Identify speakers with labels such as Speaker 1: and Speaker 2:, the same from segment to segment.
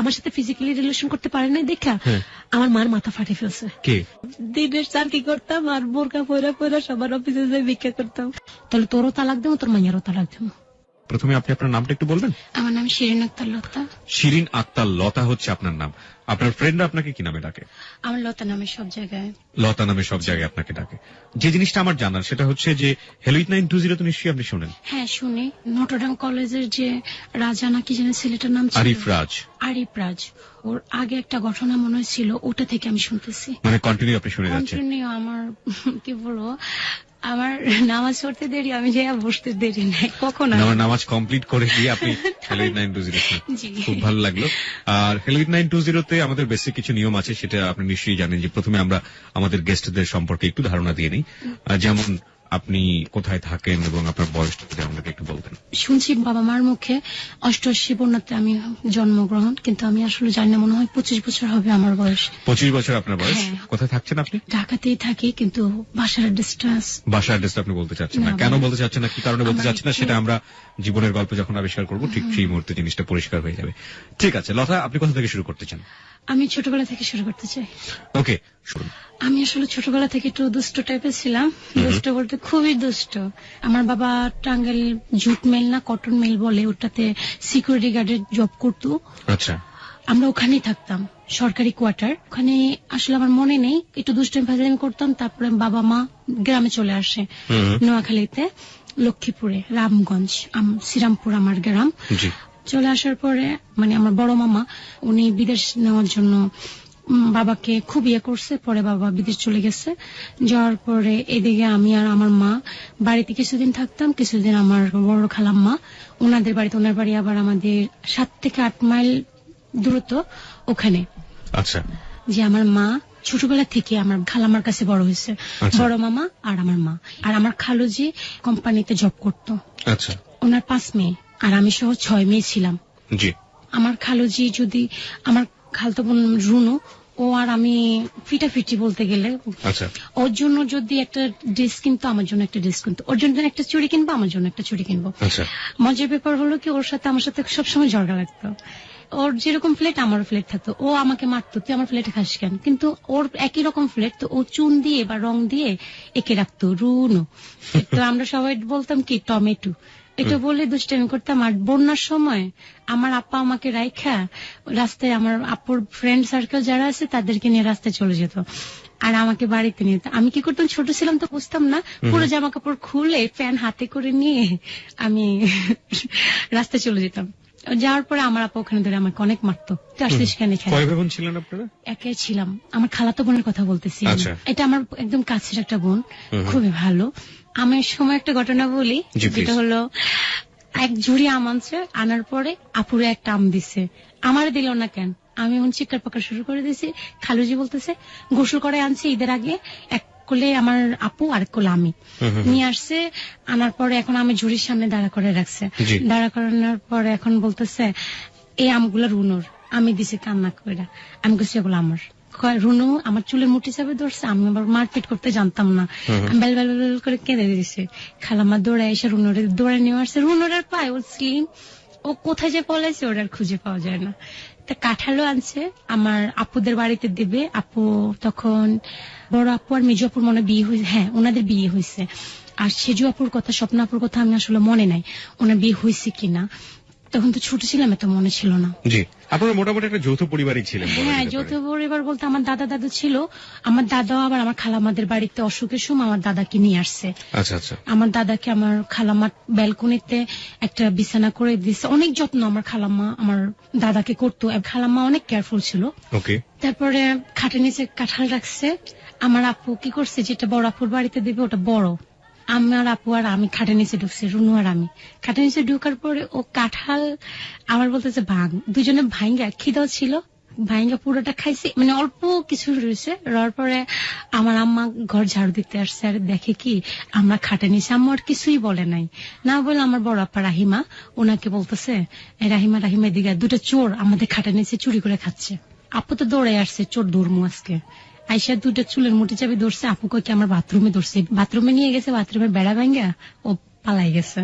Speaker 1: আমার সাথে physically relation করতে পারে নাই দেখা আমার মার মাথা ফাটে ফেলছে। দিনের চাকরি করতাম আর বোরকা পয়রা পয়রা সবার অফিসে যাই ভিক্ষা করতাম। তাহলে তোরও তালাক দেবো, তোর মাইয়ারও তালাক দেবো।
Speaker 2: প্রথমে আপনি আপনার নামটা একটু বলবেন?
Speaker 1: আমার নাম শিরিন আক্তার লতা।
Speaker 2: শিরিন আক্তার লতা হচ্ছে আপনার নাম। আপনার ফ্রেন্ডরা আপনাকে কি নামে ডাকে?
Speaker 1: আমার লতা নামে সব জায়গায়,
Speaker 2: লতা নামে সব জায়গায় আপনাকে ডাকে। যে জিনিসটা আমার জানার সেটা হচ্ছে যে হ্যালো 920 তো নিশ্চয়ই আপনি শুনেন।
Speaker 1: হ্যাঁ শুনি। নটরডেম কলেজের যে রাজা নাকি যেন ছেলেটার নাম
Speaker 2: আরিফ রাজ।
Speaker 1: আরিফ রাজ, ওর আগে একটা ঘটনা মনে হয়েছিল, ওটা থেকে আমি শুনতেছি।
Speaker 2: মানে কন্টিনিউ আপনি শুনে যাচ্ছেন?
Speaker 1: কন্টিনিউ। আমার কি বলবো, আমার নামাজ পড়তে দেরি, আমি যাই বসতে দেরি নাই কখনো।
Speaker 2: আমার নামাজ কমপ্লিট করে দিয়ে আপনি হ্যালো 920 খুব ভালো লাগলো। আর হ্যালো 920 তে আমাদের বেসিক কিছু নিয়ম আছে, সেটা আপনি নিশ্চয়ই জানেন। যে প্রথমে আমরা আমাদের গেস্টদের সম্পর্কে একটু ধারণা দিয়ে নিই। যেমন আপনি কোথায় থাকেন এবং আপনার বয়সটা যদি আমাকে একটু বলতেন।
Speaker 1: শুনছি বাবা মার মুখে 88 বন্যাতে আমি জন্মগ্রহণ, কিন্তু আমি আসলে জানি না, মনে হয় 25 বছর হবে আমার বয়স।
Speaker 2: 25 বছর আপনার বয়স। কোথায় থাকছেন আপনি?
Speaker 1: ঢাকাতেই থাকি, কিন্তু বাসার অ্যাড্রেসটা
Speaker 2: আপনি বলতে চাচ্ছেন না। কেন বলতে চাচ্ছেন না, কি কারণে বলতে চাচ্ছেন না, সেটা আমরা জীবনের গল্প যখন আবিষ্কার করব ঠিক সেই মুহূর্তে জিনিসটা পরিষ্কার হয়ে যাবে। ঠিক আছে লতা, আপনি কোথা থেকে শুরু করতে চান?
Speaker 1: আমি ছোটবেলা থেকে শুরু করতে চাই।
Speaker 2: ওকে, শুরু।
Speaker 1: আমি আসলে ছোটবেলা থেকে একটু দুষ্ট টাইপের ছিলাম। দুষ্ট বলতে খুবই দুষ্ট। আমার বাবা টাঙ্গাইল জুট মিল না কটন মিল বলে, ওটাতে সিকিউরিটি গার্ডের জব করতো।
Speaker 2: আচ্ছা।
Speaker 1: আমরা ওখানেই থাকতাম, সরকারি কোয়ার্টার। ওখানে আসলে আমার মনে নেই, একটু দুষ্টামি ফাজলামি করতাম। তারপরে বাবা মা গ্রামে চলে আসে, নোয়াখালীতে, লক্ষ্মীপুরে, রামগঞ্জ, শ্রীরামপুর আমার গ্রাম। চলে আসার পরে মানে আমার বড় মামা উনি বিদেশ নেওয়ার জন্য বাবাকে খুব ইয়ে করছে। পরে বাবা বিদেশ চলে গেছে। যাওয়ার পরে এদিকে আমি আর আমার মা বাড়িতে কিছুদিন থাকতাম, কিছুদিন আমার বড় খালাম্মা ওনাদের বাড়িতে। ওনার বাড়ি আবার আমাদের 7 থেকে 8 মাইল দূরত্ব ওখানে।
Speaker 2: আচ্ছা।
Speaker 1: যে আমার মা ছোটবেলা থেকে আমার খালাম্মার কাছে বড় হয়েছে। বড় মামা আর আমার মা। আর আমার খালুজি কোম্পানিতে জব করতো।
Speaker 2: আচ্ছা।
Speaker 1: ওনার 5 মেয়ে আর আমি সহ 6 মেয়ে ছিলাম।
Speaker 2: জি।
Speaker 1: আমার খালুজি যদি আমার খালতো বোন রুনু, ও আর আমি ফিটাফিটি বলতে গেলে।
Speaker 2: আচ্ছা।
Speaker 1: ওর জন্য যদি একটা ড্রেস কিনতো, আমার জন্য একটা ড্রেস কিনতো। ওর জন্য একটা চুড়ি কিনবো, আমার জন্য একটা চুড়ি কিনবো।
Speaker 2: আচ্ছা।
Speaker 1: মজার ব্যাপার হলো কি, ওর সাথে আমার সাথে সবসময় ঝগড়া লাগতো। ওর যেরকম ফ্লেট আমারও ফ্লেট থাকতো। ও আমাকে মারতো, তুই আমার ফ্লেটে খাস কেন? কিন্তু ওর একই রকম ফ্লেট, তো ও চুন দিয়ে বা রং দিয়ে একে রাখতো রুনু। তো আমরা সবাই বলতাম কি টমেটো, এটা বলে দুষ্টামি করতাম। আর বন্যার সময় আমার আপা আমাকে রাইখা রাস্তায়, আমার আপুর ফ্রেন্ড সার্কেল যারা আছে তাদেরকে নিয়ে রাস্তায় চলে যেত, আর আমাকে বাড়িতে নিয়ে। আমি কি করতাম, ছোট ছিলাম তো বুঝতাম না, পুরো জামা কাপড় খুলে ফ্যান হাতে করে নিয়ে আমি রাস্তায় চলে যেতাম। যাওয়ার পরে আমার আপা ওখানে ধরে আমাকে অনেক মারতো।
Speaker 2: কয় ভাই বোন ছিলেন আপনারা?
Speaker 1: একাই ছিলাম। আমার খালাতো বোনের কথা বলতেছি। এটা আমার একদম কাছের একটা বোন, খুবই ভালো। আমার সময় একটা ঘটনা বলি, যেটা হলো এক ঝুড়ি আম আনছে, আনার পরে আপুরে একটা আম দিছে, আমার দিল না কেন। আমি এখন চিৎকার পাকার শুরু করে দিয়েছি। খালুজি বলতেছে গোসল করে আনছে ঈদের আগে, এক কোলে আমার আপু আর এক কোলে আমি নিয়ে আসছে। আনার পরে এখন আমি ঝুড়ির সামনে দাঁড়া করে রাখছে। দাঁড়া করানোর পরে এখন বলতেছে এই আমগুলো রুনুর, আমি দিছি কান্না করে। আমি বলছি এগুলো আমার। রুনু আমার চুলের মুঠি চাপে ধরছে, আমি আবার মারপিট করতে জানতাম না, আমি বেল বেল বেল করে কেঁদে দিয়েছে। খালাম্মা দৌড়ে এসে রুনুরে দৌড়ে নিয়ে আসছে। রুনুরের পায় ও স্লিম, ও কোথায় যে পলাইছে ওর আর খুঁজে পাওয়া যায় না। তা কাঁঠালও আনছে আমার আপুদের বাড়িতে দিবে। আপু তখন বড় আপু আর মেজু আপুর মনে বিয়ে হয়েছে। হ্যাঁ, ওনাদের বিয়ে হয়েছে। আর সেজু আপুর কথা, স্বপ্ন আপুর কথা আমি আসলে মনে নাই ওনার বিয়ে হয়েছে কিনা, তখন তো ছোট ছিলাম, এত মনে ছিল না।
Speaker 2: জি, আপনারা মোটামুটি একটা যৌথ পরিবারই ছিলেন।
Speaker 1: হ্যাঁ, যৌথ পরিবার বলতে আমার দাদা দাদু ছিল। আমার দাদা আবার আমার খালামাদের বাড়িতে অসুখের সময় আমার দাদাকে নিয়ে আসছে।
Speaker 2: আচ্ছা আচ্ছা।
Speaker 1: আমার দাদাকে আমার খালাম্মার ব্যালকনিতে একটা বিছানা করে দিচ্ছে। অনেক যত্ন আমার খালাম্মা আমার দাদাকে করতো। খালাম্মা অনেক কেয়ারফুল ছিল।
Speaker 2: ওকে।
Speaker 1: তারপরে খাটের নিচে কাঁঠাল রাখছে। আমার আপু কি করছে, যেটা বড় আপুর বাড়িতে দেবে ওটা বড়, আমার আপু আর আমি খাটের নিচে ঢুকছি, রুনু আর আমি খাটের নিচে ঢুকার পরে ও কাঁঠাল আমার বলতেছে ভাঙ। দুজনে ভাঙ্গা, খিদাও ছিল, ভাঙ্গা পুরোটা খাইছি, মানে অল্প কিছু রয়েছে। রওয়ার পরে আমার আম্মা ঘর ঝাড়ু দিতে আসছে, আর দেখে কি আমরা খাটের নিচে। আম্মা আর কিছুই বলে নাই, না বলে আমার বড় আপা রাহিমা ওনাকে বলতেছে রাহিমা রাহিমা দিঘা দুটো চোর আমাদের খাটের নিচে চুরি করে খাচ্ছে। আপু তো দৌড়ে আসছে, চোর ধর্মু আজকে। আইসা দুটো চুলের মুঠি চাবি ধরছে, আপুকে কি আমার বাথরুমে ধরছে, বাথরুমে নিয়ে গেছে, বাথরুমের বেড়া ভাঙ্গা ও পালাই গেছে।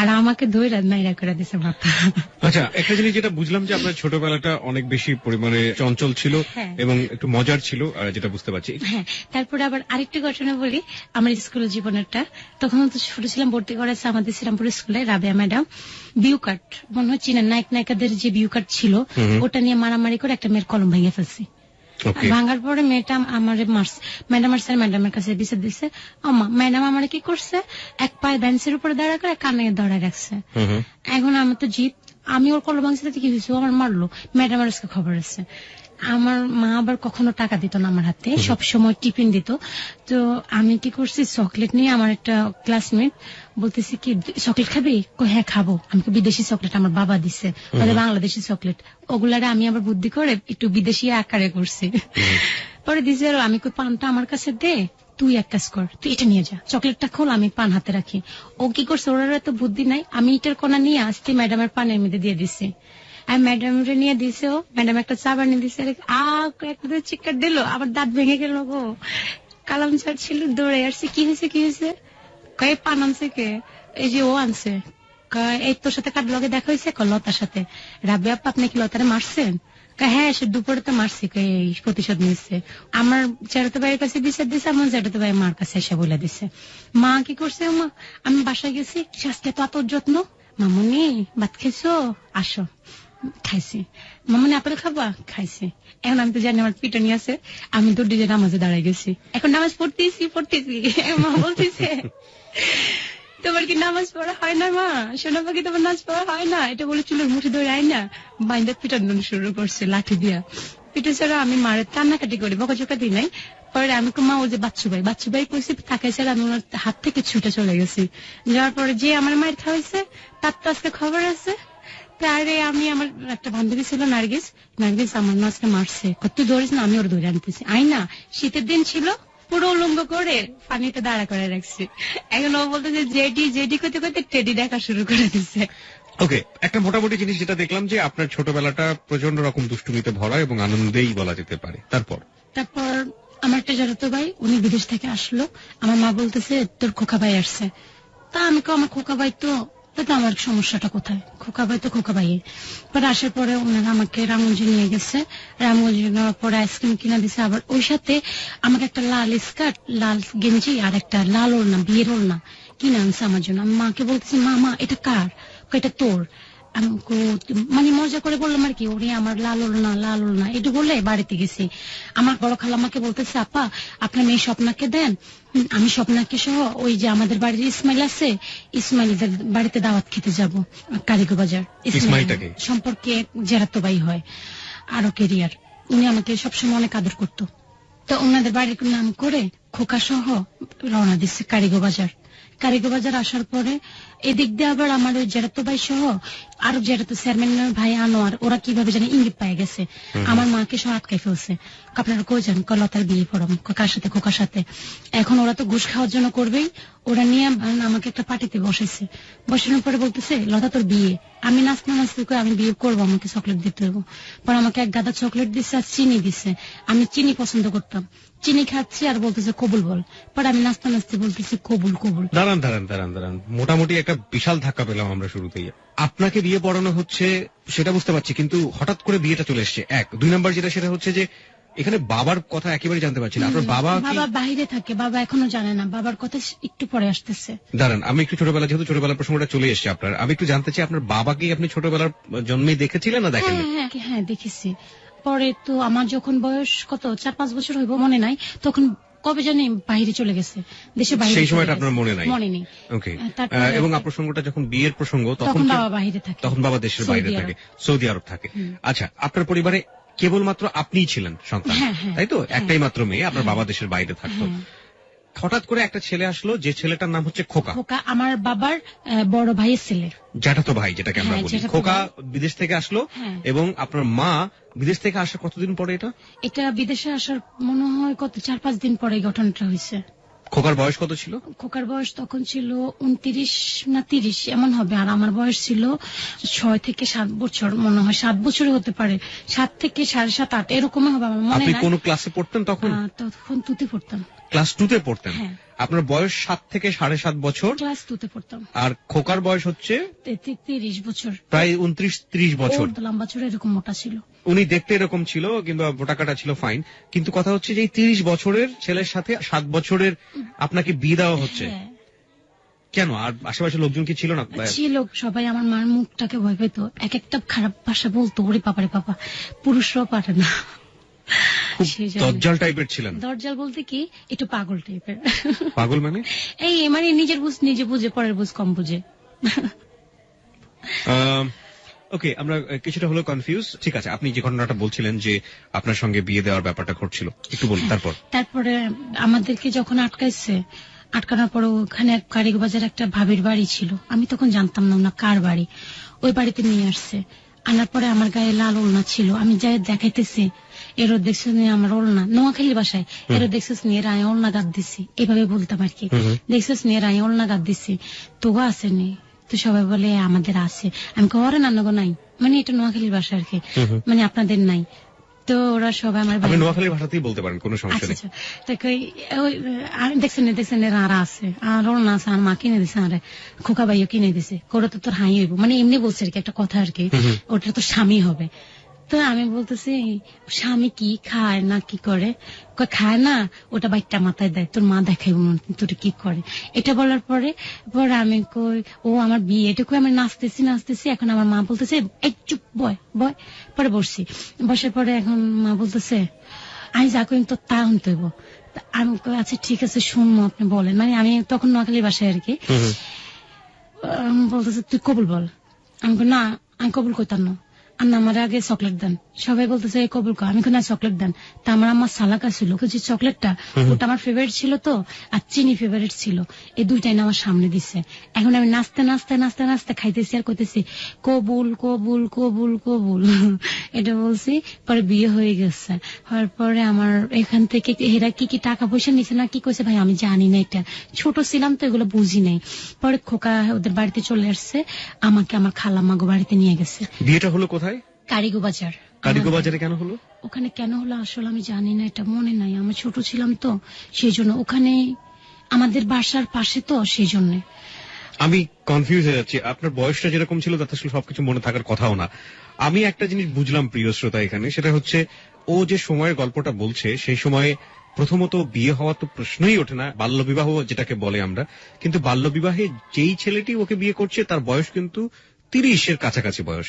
Speaker 1: আর আমাকে ধৈর্য নাইরা করে দিছে মাথা।
Speaker 2: আচ্ছা, একটা জিনিস যেটা বুঝলাম যে আপনার ছোটবেলাটা অনেক বেশি পরিমাণে চঞ্চল ছিল এবং একটু মজার ছিল, যেটা বুঝতে পারছি।
Speaker 1: হ্যাঁ, তারপরে আবার আরেকটি ঘটনা বলি, আমার স্কুল জীবনেরটা। তখন তো ছোট ছিলাম, ভর্তি করেছে আমাদের শ্রীরামপুর স্কুলে রাবেয়া ম্যাডাম। বিউ কাট মনে হয় চিনেন, নায়ক নায়িকাদের যে বিউ কাট ছিল ওটা নিয়ে মারামারি করে একটা মেয়ের কলম ভেঙে ফেলছি। ভাঙার পরে মেয়েটা আমার মারছে, ম্যাডাম আর স্যার ম্যাডামের কাছে বিচার দিচ্ছে। ম্যাডাম আমার কি করছে, এক পায়ে বেঞ্চের উপরে দাঁড়া করে কানে ধরে রাখছে। এখন আমার তো জিত, আমি ওর কলম ভাঙছি, কি হয়েছে, আমার মারলো, ম্যাডামের আজকে খবর আছে। আমার মা আবার কখনো টাকা দিত না আমার হাতে, সব সময় টিফিন দিত। তো আমি কি করছি, চকলেট নিয়ে আমার একটা ক্লাসমেট বলতেছি কি চকলেট খাবি, হ্যাঁ খাবো। আমাকে বিদেশি চকলেট আমার বাবা দিছে, বাংলাদেশি চকলেট, ওগুলারে আমি আবার বুদ্ধি করে একটু বিদেশি আকারে করছি। পরে দিছে, আমি পানটা আমার কাছে দে, তুই এক কাজ কর, তুই এটা নিয়ে যা, চকলেটটা খোল, আমি পান হাতে রাখি। ও কি করছে, ওর এত বুদ্ধি নাই, আমি ইটার কোনা নিয়ে আসতে ম্যাডামের পানের মধ্যে দিয়ে দিছি। আর ম্যাডাম নিয়ে দিছে, ও ম্যাডাম একটা চা বানিয়ে দিছে, একটা চিৎকার দিল, আমার দাঁত ভেঙে গেল গো। কালাম স্যার ছিল, দৌড়ে আসছে, কি হয়েছে কি হয়েছে, কয়ে পান আনছে কে, এই যে ও আনছে। এই তোর সাথে কার লগে দেখা হয়েছে, লতার সাথে। রাবেয়া আপা আপনি কি লতারে মারছেন, হ্যাঁ সে দুপুরে তো মারছি, এই প্রতিশোধ নিচ্ছে। আমার চ্যাটাতো ভাইয়ের কাছে বিচার দিছে, আমার চ্যাটাতো ভাই মার কাছে এসে বলে দিছে। মা কি করছে, মা আমি বাসায় গেছি, স্বাস্থ্য তো এত যত্ন, মামুনি ভাত খেয়েছো, আসো, খাইছি। মামুনি আপেল খাবা, খাইছি। এখন আমি তো জানি আমার পিটনি আছে, আমি তো ডিজে নামাজে দাঁড়াই গেছি, এখন নামাজ পড়তেছি। মা বলতেছে তোমার কি নামাজ পড়া হয় না মা, শোনা পাখি তোমার নামাজ পড়া হয় না, এটা বলে চুলের মুঠি ধরে আয় না, বাইন্দা পিটানো শুরু করছে লাঠি দিয়া। পিঠে ছাড়া আমি মারে কান্নাকাটি করি, বকাঝোকা দিই নাই। পরে আমি মা ও যে বাচ্চু ভাই কইছি তাকে ছাড়া আমি ওনার হাত থেকে ছুটে চলে গেছি। যাওয়ার পরে যে আমার মায়ের খাওয়াইছে তার তো আজকে খবর আছে। তারে আমি, আমার একটা বান্ধবী ছিল নার্গিস আমার না আজকে মারছে, কত দৌড়িস না, আমি ওর দৌড়ে আনতেছি। আই না, শীতের দিন ছিল, পুরো উলঙ্গ করে পানিতে দাঁড়া করে রাখছি। এখন ও বলতেছে জেডি করতে করতে টেডি দেখা শুরু করে দিচ্ছে।
Speaker 2: ওকে, একটা মোটামুটি জিনিস যেটা দেখলাম যে আপনার ছোটবেলাটা প্রচন্ড রকম দুষ্টুমিতে ভরা এবং আনন্দেই বলা যেতে পারে। তারপর
Speaker 1: আমার একটা জ্যাঠাতো ভাই, উনি বিদেশ থেকে আসলো, আমার মা বলতেছে তোর খোকা ভাই আসছে। তা আমি আমার খোকা ভাই তো আমার সমস্যাটা কোথায়, খোকা ভাই তো খোকা ভাই। পরে আসার পরে ওনারা আমাকে রামগঞ্জে নিয়ে গেছে, রামগঞ্জে নেওয়ার পরে আইসক্রিম কিনা দিছে, আবার ওই সাথে আমাকে একটা লাল স্কার্ট, লাল গেঞ্জি আর একটা লাল ওড়না, বিয়ের ওড়না কিনে আনছে আমার জন্য। আমি মাকে বলতেছি মা এটা কার, এটা তোর। আমি মানে মজা করে বললাম আর কি, ওরে আমার লাল ওড়না এটা বলে বাড়িতে গেছি। আমার বড় খালা আমাকে বলতেছে আপা আপনার মেয়ে স্বপ্নাকে দেন, আমি স্বপ্নাকে সহ ওই যে আমাদের বাড়ির ইসমাইল আছে, ইসমাইলদের বাড়িতে দাওয়াত খেতে যাবো কারিগো বাজার। ইসমাইলটাকে সম্পর্কে জেরাতো ভাই হয়, আরো কেরিয়ার। উনি আমাকে সবসময় অনেক আদর করতো। তো ওনাদের বাড়ির নাম করে খোকা সহ রওনা দিচ্ছে কারিগো বাজার। আসার পরে এদিক দিয়ে আবার আমার ওই জেরাতো ভাই সহ আরো জেরাতো চেয়ারম্যানের ভাই আনোয়ার, ওরা কিভাবে জানি ইঙ্গিত পায়ে গেছে, আমার মাকে সহ আটকাই ফেলছে। আপনারা কই যান, লতার বিয়ে পড়াম, কার সাথে, খোকার সাথে। এখন ওরা তো ঘুষ খাওয়ার জন্য করবেই, ওরা নিয়ে আমাকে একটা পার্টিতে বসাইছে। বসানোর পরে বলতেছে লতা তোর বিয়ে, আমি নাচতে আমি বিয়ে করবো, আমাকে চকলেট দিতে হবে। পরে আমাকে এক গাদা চকলেট দিচ্ছে আর চিনি দিচ্ছে, আমি চিনি পছন্দ করতাম, চিনি খাচ্ছি আর বলতেছে কবুল বল। পরে আমি নাচতে বলতেছি কবুল।
Speaker 2: দাঁড়ান, মোটামুটি একটা বিশাল ধাক্কা পেলাম আমরা শুরুতেই। আপনাকে বিয়ে পড়ানো হচ্ছে সেটা বুঝতে পারছি, কিন্তু হঠাৎ করে বিয়েটা চলে এসছে, এক। দুই নম্বর যেটা সেটা হচ্ছে যে এখানে বাবার কথা একেবারে জানতে পারছি না। আপনার বাবা
Speaker 1: বাইরে থাকে, বাবা এখনো জানে না, বাবার কথা একটু পরে আসতেছে।
Speaker 2: দাঁড়ান, আমি একটু যেহেতু ছোটবেলার প্রসঙ্গটা চলে এসছে আপনার, আমি একটু জানতে চাই আপনার বাবাকে আপনি ছোটবেলার জন্মেই দেখেছিলেন না দেখেন?
Speaker 1: হ্যাঁ দেখেছি। পরে তো আমার যখন বয়স কত 4-5 বছর হইব মনে নাই, তখন কবে জানি বাইরে চলে গেছে, দেশের বাইরে।
Speaker 2: সেই সময়টা আপনার মনে নাই?
Speaker 1: মনে নেই।
Speaker 2: ওকে। এবং আপনার প্রসঙ্গটা যখন বিয়ের প্রসঙ্গ, তখন
Speaker 1: বাবা বাইরে থাকে,
Speaker 2: তখন বাবা দেশের বাইরে থাকে, সৌদি আরব থাকে। আচ্ছা, আপনার পরিবারে কেবলমাত্র আপনিই ছিলেন সন্তান, তাই তো? একটাই মাত্র মেয়ে, আপনার বাবা দেশের বাইরে থাকতো। হঠাৎ করে একটা ছেলে আসলো, যে ছেলেটার নাম হচ্ছে খোকা।
Speaker 1: আমার বাবার বড় ভাইয়ের ছেলে,
Speaker 2: জ্যাঠাতো ভাই যেটাকে আমরা বলি। খোকা বিদেশ থেকে আসলো, এবং আপনার মা বিদেশ থেকে আসার কতদিন পরে এটা
Speaker 1: বিদেশে আসার মনে হয় কত 4-5 দিন পরে ঘটনাটা হয়েছে।
Speaker 2: খোকার বয়স কত ছিল?
Speaker 1: খোকার বয়স তখন ছিল 29 না 30 এমন হবে, আর আমার বয়স ছিল 6 থেকে 7 বছর, মনে হয় 7 বছর হতে পারে, 7 থেকে 7.5-8 এরকম হবে আমার মনে নাই।
Speaker 2: আপনি কোন ক্লাসে পড়তেন তখন?
Speaker 1: তখন তুতে পড়তাম।
Speaker 2: ক্লাস 2 তে পড়তেন। আপনার বয়স 7 থেকে 7.5 বছর।
Speaker 1: ক্লাস 2 তে পড়তাম।
Speaker 2: আর খোকার বয়স হচ্ছে
Speaker 1: 30 বছর,
Speaker 2: প্রায় 29-30 বছর।
Speaker 1: লম্বা চূড়া এরকম মোটা ছিল।
Speaker 2: উনি দেখতে এরকম ছিল, কিংবা মোটা কাটা ছিল, ফাইন। কিন্তু কথা হচ্ছে যে 30 বছরের ছেলের সাথে 7 বছরের আপনাকে বিয়ে দেওয়া হচ্ছে কেন? আর আশেপাশে লোকজন কি ছিল না?
Speaker 1: ছিল, সবাই আমার মার মুখটাকে ভয় পেত, এক একটা খারাপ ভাষা বলতো, ওরে বাবারে বাবা, পুরুষরাও পারে না।
Speaker 2: দজ্জাল টাইপের ছিলেন?
Speaker 1: দজ্জাল বলতে কি, একটু পাগল টাইপের।
Speaker 2: পাগল মানে?
Speaker 1: এই মানে নিজের বুঝ নিজে বুঝে, পরের বুঝ কম বুঝে।
Speaker 2: ওকে, আমরা কিছুটা হলো কনফিউজ। ঠিক আছে, আপনি যে ঘটনাটা বলছিলেন যে আপনার সঙ্গে বিয়ে দেওয়ার ব্যাপারটা ঘটছিল, একটু বলুন। তারপরে আমাদেরকে যখন
Speaker 1: আটকানোর পর ওখানে কারিগবাজার একটা ভাবির বাড়ি ছিল, আমি তখন জানতাম না কার বাড়ি। ওই বাড়িতে নিয়ে আসছে, আনার পরে আমার গায়ে লাল ওড়না ছিল। আমি যাই দেখাইতেছি, এরও দেখছিস নিয়ে আমার ওড়না, নোয়াখালীর বাসায়, এরও দেখছিস নিয়ে রায় ওড়না গাদ দিছি, এভাবে বলতাম আর কি। দেখছিস নিয়ে রায় ওড়না গাদ দিছি, তোগো আসেনি? তো সবাই বলে আমাদের আছে। আমি করে নান্নগো নাই, মানে এটা নোয়াখালীর বাসা আর কি, মানে আপনাদের নাই। তো ওরা সবাই আমার
Speaker 2: নোয়াখালীর ভাষাতেই বলতে পারেন, কোনো সমস্যা নেই।
Speaker 1: দেখছেন রারা আছে, আর ওড়না আছে, আর মা কিনে দিছে, আর খোকা ভাইও কিনে দিছে, করে তো তোর হাই হইব, মানে এমনি বলছে আর কি, একটা কথা আর কি, ওটা তো স্বামী হবে। তো আমি বলতেছি স্বামী কি খায় না কি করে? খায় না, ওটা বাইকটা মাথায় দেয়, তোর মা দেখাইব তোর কি করে। এটা বলার পরে আমি কই ও আমার বিয়ে, এটা কই আমি নাচতেছি। এখন আমার মা বলতেছে এই চুপ, বয়। পরে বসছি, বসার পরে এখন মা বলতেছে আমি যা করি তোর তা শুনতে হইব। আমি আচ্ছা ঠিক আছে শুনবো, আপনি বলেন। মানে আমি তখন নোয়াখালীর বাসায় আর কি। বলতেছে তুই কবুল বল। আমি না, আমি কবুল কইতাম না, আর না আমার আগে চকলেট দেন। সবাই বলতেছে কবুল কর, আমি না চকলেট দেন। তা আমার সালাকা ছিল, যে চকলেটটা ওটা আমার ফেভারিট ছিল তো, আর চিনি ফেভারিট ছিল, এই দুইটাই না আমার সামনে দিচ্ছে। এখন আমি নাচতে খাইতেছি আর কইতেছি কবুল কবুল কবুল কবুল, এটা বলছি। পরে বিয়ে হয়ে গেছে, হওয়ার পরে আমার এখান থেকে এরা কি টাকা পয়সা নিছে না কি কইছে ভাই আমি জানি না, এটা ছোট ছিলাম তো এগুলো বুঝি নাই। পরে খোকা ওদের বাড়িতে চলে আসছে, আমাকে আমার খালাম্মাগো বাড়িতে নিয়ে গেছে।
Speaker 2: বিয়েটা হলো কোথায়?
Speaker 1: কারিগবাজার।
Speaker 2: কারিগবাজারে কেন হলো?
Speaker 1: ওখানে কেন হলো আসলে আমি জানি না, এটা মনে নাই, আমি ছোট ছিলাম তো সেই জন্য। ওখানে আমাদের বাসার পাশে তো সেই জন্য।
Speaker 2: আমি কনফিউজ হয়ে যাচ্ছি, আপনার বয়সটা যেরকম ছিল তাতে আসলে সবকিছু মনে থাকার কথাও না। আমি একটা জিনিস বুঝলাম প্রিয় শ্রোতা এখানে, সেটা হচ্ছে ও যে সময়ের গল্পটা বলছে সেই সময়ে প্রথমত বিয়ে হওয়া তো প্রশ্নই ওঠে না, বাল্যবিবাহ যেটাকে বলে আমরা। কিন্তু বাল্যবিবাহে যেই ছেলেটি ওকে বিয়ে করছে তার বয়স কিন্তু 30-এর কাছাকাছি বয়স,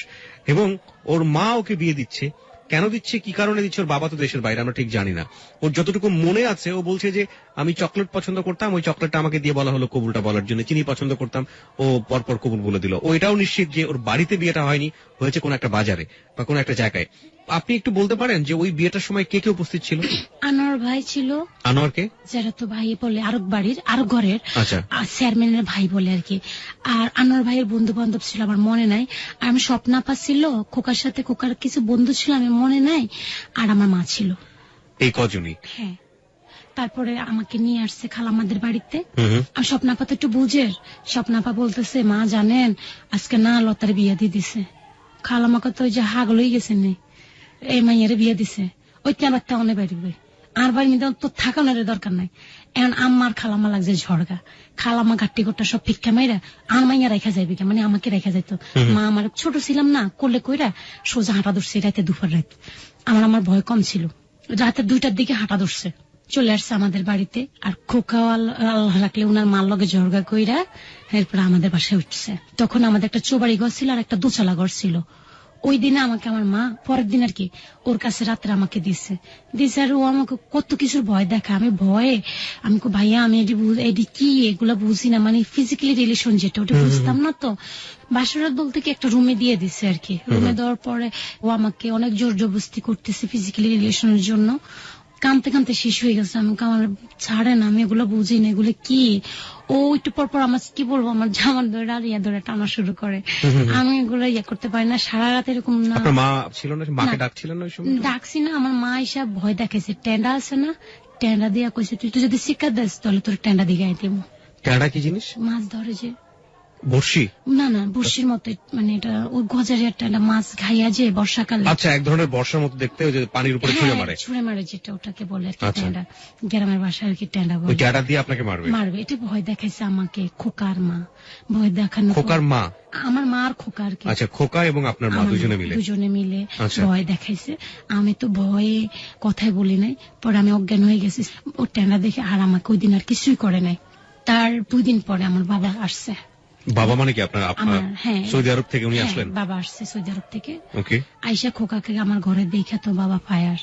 Speaker 2: এবং ওর মা ওকে বিয়ে দিচ্ছে। কেন দিচ্ছে, কি কারণে দিচ্ছে, ওর বাবা তো দেশের বাইরে, আমরা ঠিক জানি না। ওর যতটুকু মনে আছে ও বলছে যে আমি চকলেট পছন্দ করতাম, ওই চকলেটটা আমাকে দিয়ে বলা হলো কবুলটা বলার জন্য। চিনি পছন্দ করতাম, ও পরপর কবুল বলে দিল। ও এটাও নিশ্চিত যে ওর বাড়িতে বিয়েটা হয়নি, হয়েছে কোন একটা বাজারে বা কোন একটা জায়গায়। আপনি একটু বলতে পারেন যে ওই বিয়েটার সময় কে কে উপস্থিত ছিল?
Speaker 1: আনোয়ার ভাই ছিল।
Speaker 2: আনোয়ারকে
Speaker 1: যারা তো ভাই বলে, আরো বাড়ির আরো ঘরের চেয়ারম্যানের ভাই বলে আর কি। আর আনোয়ার ভাইয়ের বন্ধু বান্ধব ছিল, আমার মনে নাই। আর আমি স্বপ্নাপা ছিল, খোকার সাথে খোকার কিছু বন্ধু ছিল, আমি মনে নাই। আর আমার মা ছিল।
Speaker 2: এই কজনই?
Speaker 1: হ্যাঁ। তারপরে আমাকে নিয়ে আসছে খালাম্মাদের বাড়িতে। আর স্বপ্নাপা তো একটু বুঝের, স্বপ্নাপা বলতেছে মা জানেন আজকে না লতার বিয়ে দিয়ে দিছে। খালাম্মাকে তো ওই যে হাগলই গেছে নেই, এই মাইয়ের বিয়ে দিছে, ওই তেবারটা অনেক বাড়িবে, আর বাড়ির মধ্যে তো থাকানোর দরকার নাই। এখন আমার খালাম্মা লাগছে ঝড়গা, খালাম্মা ঘাট্টি গোটা সব ফিক্কা মাইরা আর মাইয়া রেখা যাইবে, মানে আমাকে রেখা যাইতো। মা আমার ছোট ছিলাম না, কোলে কইরা সোজা হাঁটা ধরছে রাতে, দুপুর রাত। আমার ভয় কম ছিল, রাতে 2টার দিকে হাঁটা ধরছে, চলে আসছে আমাদের বাড়িতে। আর খোকাও আল্লাহ রাখলে উনার মার লগে ঝড়গা কইরা এরপরে আমাদের বাসায় উঠছে। তখন আমাদের একটা চৌবাড়ি ঘর ছিল আর একটা দোতলা ঘর ছিল। ওই দিনে আমাকে আমার মা পরের দিন আর কি ওর কাছে রাত্রে আমাকে দিছে। আর ও আমাকে কত কিছুর ভয় দেখা, আমি ভয়ে আমি ভাইয়া আমি এটি কি এগুলা বুঝি না, মানে ফিজিক্যালি রিলেশন যেটা ওটা বুঝতাম না। তো বাসরাত বলতে কি একটা রুমে দিয়ে দিছে আর কি। রুমে দেওয়ার পরে ও আমাকে অনেক জোর জবরদস্তি করতেছে ফিজিক্যালি রিলেশনের জন্য। কানতে কানতে শেষ হয়ে গেছে, আমাকে আমার ছাড়ে না, আমি এগুলো বুঝি না এগুলো কি। ও একটু পর আমার কি বলবো, আমার জামার ধরে আর ইয়া ধরে টানা শুরু করে, আমি এগুলো ইয়া করতে পারি না। সারা রাত এরকম না।
Speaker 2: মা ছিল না? মাকে ডাকছিলেন না?
Speaker 1: ডাকছি না, আমার মা এসব ভয় দেখাইছে, টেন্ডা আছে না, টেন্ডা দিয়া কইছে তুই তো যদি শিক্ষা দেস তাহলে তোর টেন্ডা দিকে দিব।
Speaker 2: টেন্ডা কি জিনিস?
Speaker 1: মাছ ধরে যে
Speaker 2: বর্ষি?
Speaker 1: না না, বর্ষির মতো, মানে এটা ওই গজারের একটা মাছ ঘাইয়া যে বর্ষাকালে।
Speaker 2: আচ্ছা, এক ধরনের বর্ষার মতো দেখতে, ওই যে পানির উপরে ছুঁড়ে মারে।
Speaker 1: ছুঁড়ে মারে যেটা, ওটাকে বলে আর কি ট্যান্ডা, গ্রামের ভাষায় আর কি ট্যান্ডা বলে।
Speaker 2: ওই ট্যান্ডা দিয়ে আপনাকে মারবে?
Speaker 1: মারবে। এটা ভয় দেখাইছে আমাকে খোকার মা, ভয় দেখানো।
Speaker 2: খোকার মা? আমার
Speaker 1: মা আর খোকা আর কি।
Speaker 2: আচ্ছা, খোকা এবং আপনার মা দুজনে মিলে
Speaker 1: ভয় দেখাইছে। আমি তো ভয়ে কথাই বলি নাই, পরে আমি অজ্ঞান হয়ে গেছি ও ট্যান্ডা দেখে। আর আমাকে ওই দিন আর কিছুই করে নাই। তার 2 দিন পরে আমার বাবা আসছে।
Speaker 2: বাবা মানে কি আপনার?
Speaker 1: হ্যাঁ,
Speaker 2: সৌদি আরব থেকে উনি আসলেন?
Speaker 1: বাবা আসছে সৌদি আরব থেকে।
Speaker 2: ওকে।
Speaker 1: আইসা খোকাকে আমার ঘরে দেখে তো বাবা ফায়ার।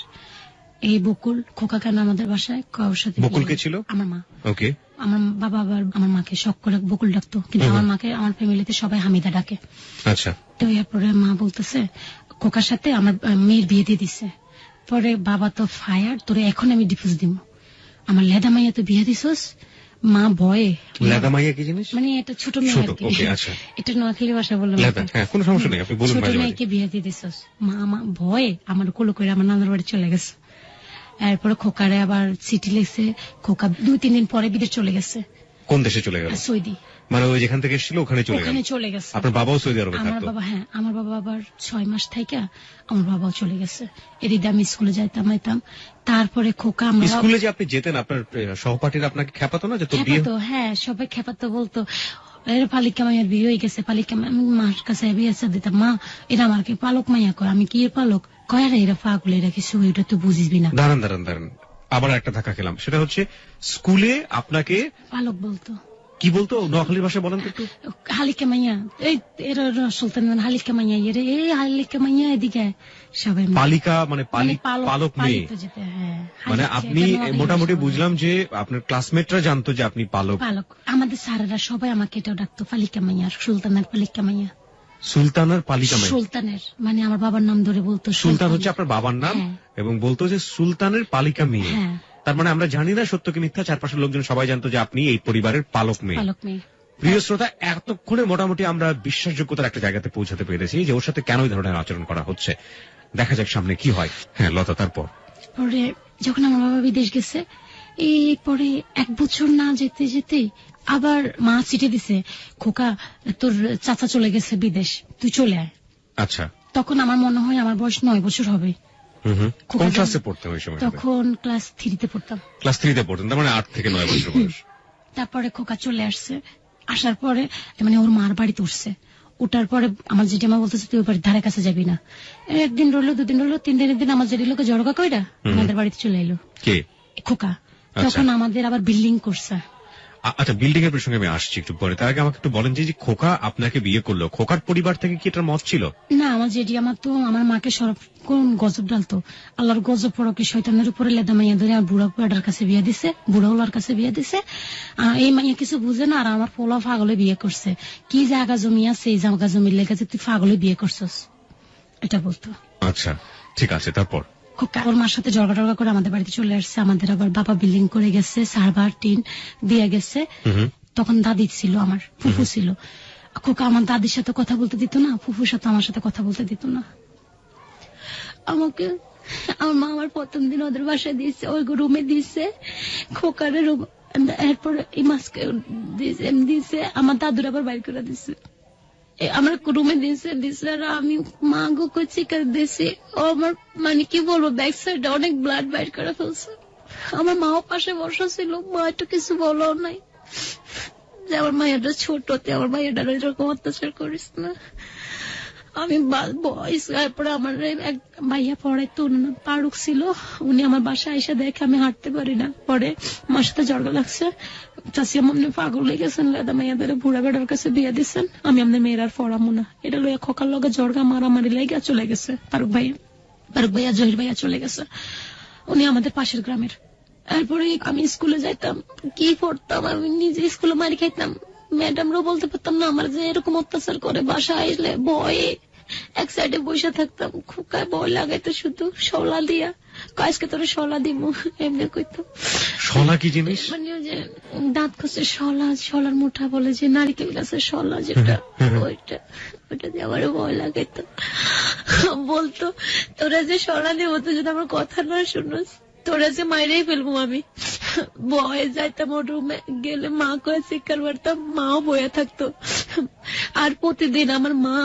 Speaker 1: এই বকুল খোকা কেন আমাদের বাসায়, কারোর সাথে।
Speaker 2: বকুল কে ছিল?
Speaker 1: আমার মা।
Speaker 2: ওকে।
Speaker 1: আমার বাবা আবার আমার মাকে শখ করে বকুল ডাকতো, কিন্তু আমার মাকে আমার ফ্যামিলিতে সবাই হামিদা ডাকে।
Speaker 2: আচ্ছা।
Speaker 1: তো এরপরে মা বলতেছে খোকার সাথে আমার মেয়ের বিয়ে দিয়ে দিছে। পরে বাবা তো ফায়ার, তোরে এখন আমি ডিভোর্স দিব, আমার লেদা মাইয়া তো বিয়ে দিছস। মা ভয়ে।
Speaker 2: লেদা মাইয়া কি জিনিস?
Speaker 1: মানে এটা ছোট মেয়ে আর কি। এটা নোয়াখালী ভাষা বললাম।
Speaker 2: কোনো সমস্যা নেই, আপনি বলুন।
Speaker 1: ছোট মেয়েকে বিয়ে দিয়ে দিছস। মা আমার ভয়ে আমার কোলো করে আমার নানার বাড়ি চলে গেছে। এরপরে খোকারে আবার চিঠি লিখছে। খোকা 2-3 দিন পরে বিদেশ চলে গেছে।
Speaker 2: কোন দেশে চলে গেল?
Speaker 1: সৌদি।
Speaker 2: মানে ওই যেখান থেকে এসেছিল ওখানে চলে গেছে। আপনার বাবাও সৌদি আরবে থাকতো?
Speaker 1: আমার বাবা, হ্যাঁ, আমার বাবা আবার 6 মাস থেকে আমার বাবাও চলে গেছে। এদিকে আমি স্কুলে যাইতাম। তারপরে খোকা
Speaker 2: স্কুলে যে আপনি যেতেন, আপনার সহপাঠীরা আপনাকে খেপাতো না যে তোর বিয়ে?
Speaker 1: হ্যাঁ, সবাই খেপাতো, বলতো এর পালিকা মাইয়ার বিয়ে হয়ে গেছে। পালিকা মার কাছে বিয়ে দিতাম। মা, এরা আমার কি পালক মাইয়া কয়? আমি কি পালক কয়? আর এরা পাগল, এরা কিছু, এটা তো বুঝিসবি না।
Speaker 2: দাঁড়ান, আবার একটা ধাক্কা খেলাম। সেটা হচ্ছে স্কুলে আপনাকে
Speaker 1: পালক বলতো।
Speaker 2: কি বলতো নোয়াখালীর ভাষায় বলেন তো একটু?
Speaker 1: হালিকা মাইয়া, এই এরা সুলতান হালিকা মাইয়া, এই হালিকা মাইয়া, এদিকে সবাই
Speaker 2: পালিকা মানে পালক মেয়ে। মানে আপনি মোটামুটি বুঝলাম যে আপনার ক্লাসমেটরা জানতো যে আপনি পালক।
Speaker 1: আমাদের স্যারেরা সবাই আমাকে এটাও ডাকতো পালিকা মাইয়া, সুলতানের পালিকা মাইয়া।
Speaker 2: সুলতানের পালিকা মাইয়া? সুলতানের
Speaker 1: মানে আমার বাবার নাম ধরে বলতো।
Speaker 2: সুলতান হচ্ছে আপনার বাবার নাম, এবং বলতো যে সুলতানের পালিকা মেয়ে। তার মানে আমরা জানি না সত্য কি মিথ্যা, চারপাশের লোকজন সবাই জানতো যে আপনি এই পরিবারের পালক মেয়ে। প্রিয় শ্রোতা, এতক্ষণে মোটামুটি আমরা বিশ্বাসযোগ্যতার একটা জায়গাতে পৌঁছাতে পেরেছি যে ওর সাথে কেন এই ধরনের আচরণ করা হচ্ছে। দেখা যাক সামনে কি হয়। হ্যাঁ লতা, তারপর?
Speaker 1: পরে যখন আমার বাবা বিদেশ গেছে, এই পরে 1 বছর না যেতে যেতে আবার মা চিঠি দিছে, খোকা তোর চাচা চলে গেছে বিদেশ, তুই চলে আয়।
Speaker 2: আচ্ছা।
Speaker 1: তখন আমার মনে হয় আমার বয়স 9 বছর হবে।
Speaker 2: কোন ক্লাসে পড়তেন ওই সময়?
Speaker 1: তখন ক্লাস 3-তে পড়তাম।
Speaker 2: ক্লাস 3-তে পড়তেন, তার মানে 8 থেকে 9 বছর বয়স।
Speaker 1: তারপরে খোকা চলে আসছে। আসার পরে মানে ওর মার বাড়িতে উঠছে। ওঠার পরে আমার জেঠিমা বলতেছে তুই ওই বাড়ির ধারে কাছে যাবি না। 1 দিন রইলো, 2 দিন রইলো, 3 দিনের দিন আমার জেঠি লোকে জড়কা কইরা আমাদের বাড়িতে চলে এলো। কে? খোকা। তখন আমাদের আবার বিল্ডিং করছে।
Speaker 2: আচ্ছা, বিল্ডিং এর প্রসঙ্গে আমি আসছি একটু পরে। তার আগে আমাকে একটু বলেন যে খোকা আপনাকে বিয়ে করলো, খোকার পরিবার থেকে কি এটার মত ছিল? না, আমার জেঠি আমার তো আমার মাকে কোন গজব ডালতো। আল্লাহর গজব পড়ো কি শয়তানের উপরে লেদা মাইয়া ধরে আর বুড়া পেটার কাছে বিয়ে দিছে, বুড়া ওলার কাছে বিয়ে দিছে। এই মাইয়া কিছু বুঝে না, আর আমার পোলা পাগলে বিয়ে করছে। কি জায়গা জমি আছে, এই জায়গা জমির লেগে তুই পাগলে বিয়ে করছস, এটা বলতো। আচ্ছা, ঠিক আছে, তারপর? ওর মার সাথে জড়গা টর্গা করে আমাদের বাড়িতে চলে আসছে। আমাদের আবার বাবা বিল্ডিং করে গেছে, সার্ভার টিন দিয়ে গেছে। তখন দাদি ছিল, আমার ফুফু ছিল। খোকা আমার দাদির সাথে কথা বলতে দিত না, ফুফুর সাথে আমার সাথে কথা বলতে দিত না। আমাকে আমার মা আমার 1ম দিন ওদের বাসায় দিয়েছে, ওই রুমে দিয়েছে, খোকারে রুম। এরপর এই মাসকে দিয়েছে, আমার দাদুর আবার বাইর করে দিছে, আমার রুমে দিয়েছে। আর আমি মা গো চিকার দিয়েছি। ও আমার মানে কি বলবো, ব্যাক সাইডে অনেক ব্লাড বাইর করে ফেলছে। আমার মাও পাশে বসা ছিল, মা একটু কিছু বলো নাই যে আমার মায়েরা ছোট, আমার মায়েরা এরকম অত্যাচার করিস না। আমি বয়স, তারপরে আমার এক ভাইয়া পড়াইতো, পারুক ছিল, উনি আমার বাসায় এসে দেখে আমি হাঁটতে পারি না। পরে আমার সাথে জড়গা লাগছে, চাষি আপনি পাগল হয়ে গেছেন, লেদা মাইয়াদের বুড়া বেড়ার কাছে বিয়ে দিচ্ছেন, আমি আপনার মেয়ের আর পড়াবো না। এটা লইয়া খোকার লগে জড়গা মারামারি লেগে চলে গেছে। পারুক ভাইয়া জহির ভাইয়া চলে গেছে, উনি আমাদের পাশের গ্রামের। এরপরে আমি স্কুলে যাইতাম, কি পড়তাম, আমি নিজে স্কুলে মারি খাইতাম। ম্যাডামরাও বলতে পারতাম না আমার যে এরকম অত্যাচার করে। বাসায় আসলে ভয়ে এক সাইডে বসে থাকতাম, খুকায় ভয় লাগাইতো শুধু শলা দিয়া, আজকে তোরা শলা দিব এমনি কইতো। শলা কি জিনিস? মানে যে দাঁত খসে শলার মুঠা বলে, যে নারিকেল গাছের শলা যেটা, ওইটা দিয়ে আমার ভয় লাগাইতো। বলতো তোরা যে শলা দিব, তো যদি আমার কথা না শুনোস তোরা যে মাইরেই ফেলবো। আমি ভয়ে যাইতাম ওর রুমে, গেলে মা কয়ে শিকার মারতাম, মাও বয়ে থাকতো।
Speaker 1: আর প্রতিদিন আমার মা,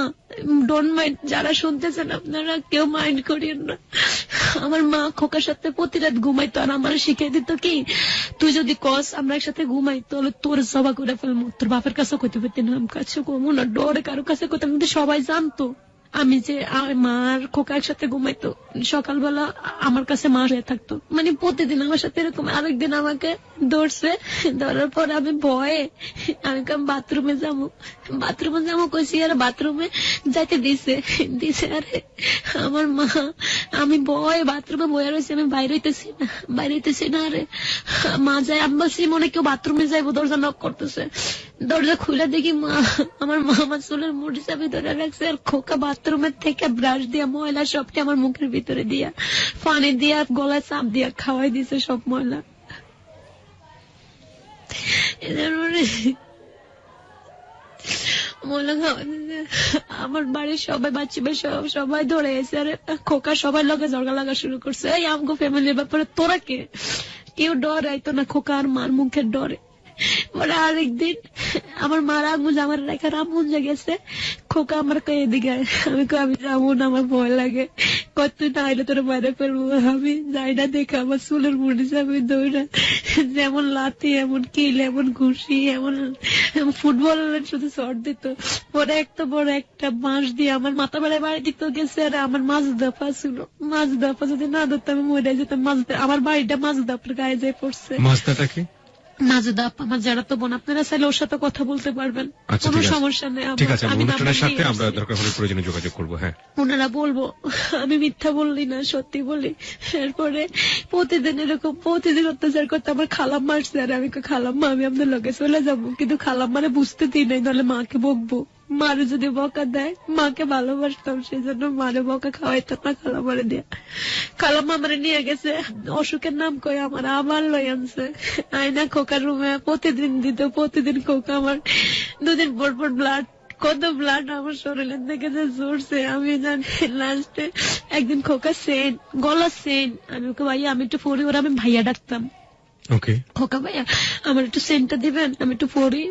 Speaker 1: ডোন্ট মাইন্ড, যারা শুনতেছেন আপনারা কেউ মাইন্ড করিয়েন না, আমার মা খোকার সাথে প্রতি রাত ঘুমাইতো। আর আমার শিখিয়ে দিত কি, তুই যদি কস আমরা একসাথে ঘুমাই তাহলে তোর সবা করে ফেলবো, তোর বাপের কাছে কইতে পারতি না, আমার কাছে কমো না, ডরে কারো কাছে কইতাম। কিন্তু সবাই জানতো আমি যে মার খোকা একসাথে ঘুমাইতো, সকালবেলা আমার কাছে মা হয়ে থাকতো, মানে প্রতিদিন আমার সাথে এরকম। আরেকদিন আমাকে ধরছে, ধরার পর আমি ভয়ে আমি বাথরুমে যাবো কইছি, আর বাথরুমে যাইতে দিছে আরে আমার মা, আমি ভয়ে বাথরুমে বয়ে রয়েছি, আমি বাইরে হইতেছি না। আরে মা যায়, আমি বলছি মনে কেউ বাথরুমে যাইবো, দরজা নক করতেছে, দরজা খুলে দেখি মা, আমার মা আমার চুলের মুঠি চাবি ধরে রাখছে, আর খোকা বাথরুমের থেকে ব্রাশ দিয়া ময়লা সবটি আমার মুখের ভিতরে দিয়া, পানি দিয়া, গলায় চাপ দিয়া খাওয়াই দিছে সব ময়লা। ময়লা খাওয়াই দিছে, আমার বাড়ির সবাই বাচ্চা সবাই ধরে এসে, আর খোকা সবাই লগে ঝগড়া লাগা শুরু করছে, এই আমগো ফ্যামিলির ব্যাপারে তোরা কে? কেউ ডরাইতো না, খোকা আর মার মুখের ডরে। আরেকদিন আমার মার আঙুল আমার রেখা রামুন গেছে, খোকা আমার কয়ে এদিকে, আমি যাবো না, আমার ভয় লাগে, কত না আইলে তোর বাইরে ফেলবো। আমি যাই না, দেখে আমার চুলের মুড়ি আমি দৌড়া, যেমন লাথি, এমন কিল, এমন ঘুষি, এমন ফুটবল শুধু শর্ট দিত। পরে একটা বড় একটা বাঁশ দিয়ে আমার মাথা বেড়ায় বাড়ি দিত গেছে, আর আমার মাছ দাফা ছিল, মাছ দাফা যদি না ধরতাম আমি মরে যেতাম। আমার বাড়িটা মাছ দাফার গায়ে যায় পড়ছে।
Speaker 2: মাছদাটা কি?
Speaker 1: মাজুদা আমার যারা তো বোন, আপনারা চাইলে ওর সাথে কথা বলতে পারবেন, কোনো সমস্যা নেই।
Speaker 2: ঠিক আছে, অনুষ্ঠানের সাথে আমরা দরকার হলে প্রয়োজনে যোগাযোগ করবো। হ্যাঁ,
Speaker 1: ওনারা বলবো আমি মিথ্যা বললি না, সত্যি বলি। এরপরে প্রতিদিন এরকম অত্যাচার করতে আমার খালাম্মা আসছে, আর আমি খালাম্মা আমি আপনার লগে চলে যাবো, কিন্তু খালাম্মারে বুঝতে দিই নাই, নাহলে মাকে বকবো। মারে যদি বকা দেয়, মাকে ভালোবাসতাম, সেই জন্য মারে বকা খাওয়াইতাম না খালাম্মারে দিয়া। খালাম্মা আমারে নিয়ে গেছে, অসুখের নাম কই আমার আবার লই আনছে, আয়না খোকার রুমে প্রতিদিন দিত, প্রতিদিন খোকা আমার 2 দিন পর ব্লাড, কত ব্লাড আমার শরীরের থেকে যে ঝরছে আমি জানি। লাস্টে একদিন খোকা সেন, গলা সেন, আমি ওকে ভাইয়া আমি একটু পড়ি, ওরা আমি ভাইয়া ডাকতাম, খোকা ভাইয়া আমার একটু সেন্টটা দিবেন, আমি একটু পড়ি,